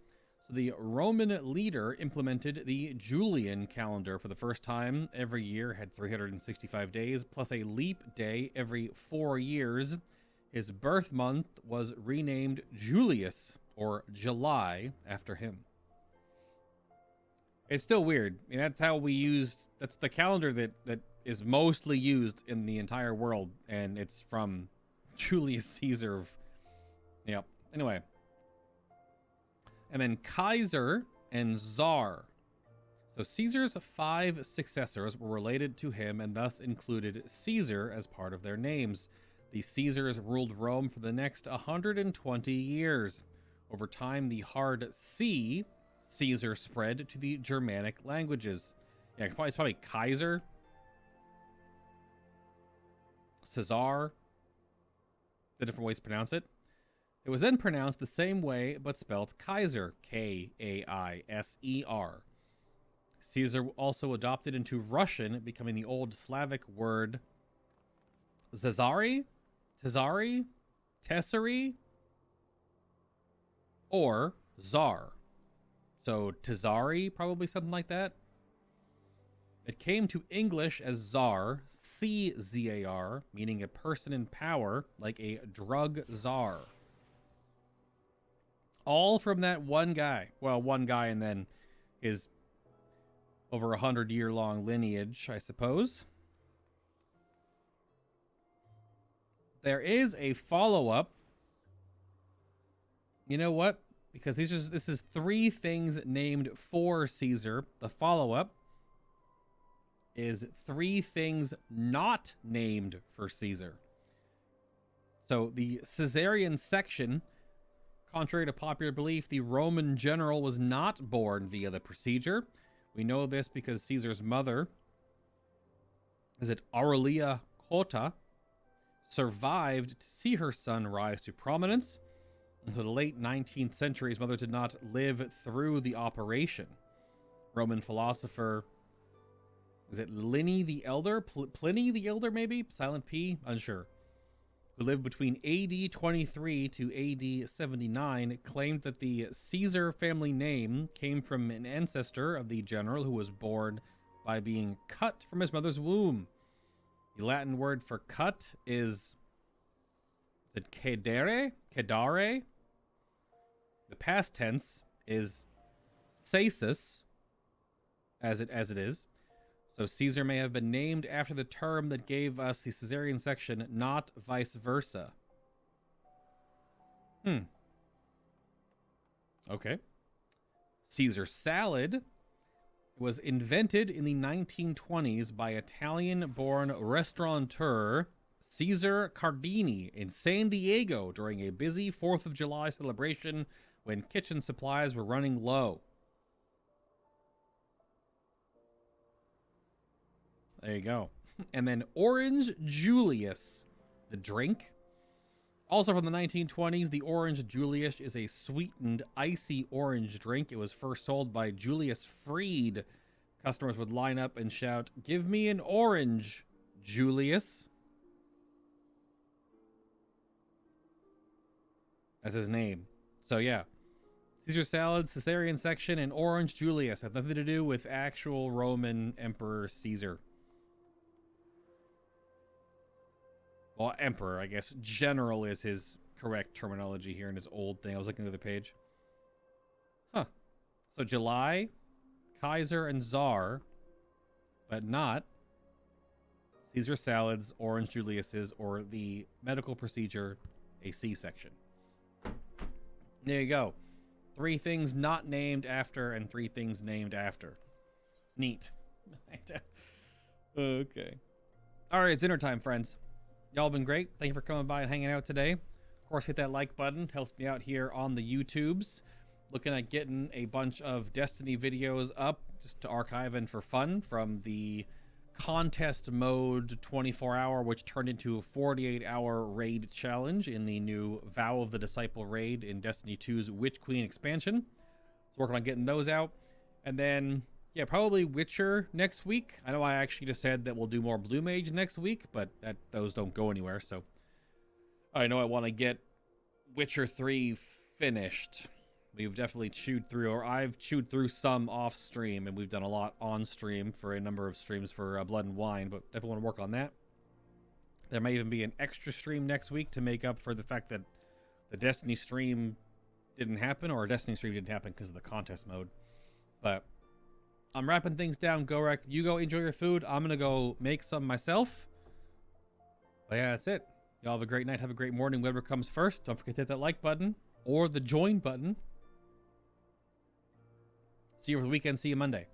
So the Roman leader implemented the Julian calendar for the first time. Every year had 365 days, plus a leap day every 4 years. His birth month was renamed Julius, or July, after him. It's still weird. I mean, that's how we used... That's the calendar that is mostly used in the entire world. And it's from Julius Caesar. Yep. Anyway. And then Kaiser and Czar. So Caesar's 5 successors were related to him and thus included Caesar as part of their names. The Caesars ruled Rome for the next 120 years. Over time, the hard C... Caesar spread to the Germanic languages. Yeah, it's probably Kaiser. Caesar. The different ways to pronounce it. It was then pronounced the same way, but spelled Kaiser. K-A-I-S-E-R. Caesar also adopted into Russian, becoming the old Slavic word Zazari? Tazari? Tessari? Or Czar. So, Tazari, probably something like that. It came to English as Czar, C-Z-A-R, meaning a person in power, like a drug czar. All from that one guy. Well, one guy and then his over 100-year-long lineage, I suppose. There is a follow-up. You know what? Because this is 3 things named for Caesar. The follow-up is 3 things not named for Caesar. So the Caesarian section, contrary to popular belief, the Roman general was not born via the procedure. We know this because Caesar's mother, Aurelia Cotta, survived to see her son rise to prominence. Until the late 19th century, his mother did not live through the operation. Roman philosopher, Pliny the Elder? Pliny the Elder, maybe? Silent P? Unsure. Who lived between AD 23 to AD 79, claimed that the Caesar family name came from an ancestor of the general who was born by being cut from his mother's womb. The Latin word for cut is it cadere? Cadare? The past tense is caesus, as it is. So Caesar may have been named after the term that gave us the Caesarean section, not vice versa. Okay. Caesar salad was invented in the 1920s by Italian-born restaurateur Cesar Cardini in San Diego during a busy 4th of July celebration when kitchen supplies were running low. There you go. And then Orange Julius, the drink. Also from the 1920s, the Orange Julius is a sweetened, icy orange drink. It was first sold by Julius Freed. Customers would line up and shout, "Give me an orange, Julius." That's his name. So yeah. Caesar salad, Caesarean section, and Orange Julius have nothing to do with actual Roman Emperor Caesar. Well, Emperor, I guess. General is his correct terminology here in his old thing. I was looking at the page. Huh. So July, Kaiser, and Czar, but not Caesar salads, Orange Julius's, or the medical procedure, a C-section. There you go. 3 things not named after and 3 things named after. Neat. Okay. All right, it's dinner time, friends. Y'all been great. Thank you for coming by and hanging out today. Of course, hit that like button. Helps me out here on the YouTubes. Looking at getting a bunch of Destiny videos up just to archive and for fun from the contest mode 24-hour, which turned into a 48-hour raid challenge in the new Vow of the Disciple raid in Destiny 2's Witch Queen expansion. So working on getting those out. And then, yeah, probably Witcher next week. I know I actually just said that we'll do more Blue Mage next week, but those don't go anywhere. So I know I want to get Witcher 3 finished. We've definitely chewed through, or I've chewed through some off stream, and we've done a lot on stream for a number of streams for Blood and Wine, but definitely want to work on that. There may even be an extra stream next week to make up for the fact that the Destiny stream didn't happen, or our Destiny stream didn't happen because of the contest mode. But I'm wrapping things down, Gorek. You go enjoy your food. I'm going to go make some myself. But yeah, that's it. Y'all have a great night. Have a great morning. Whatever comes first. Don't forget to hit that like button or the join button. See you over the weekend. See you Monday.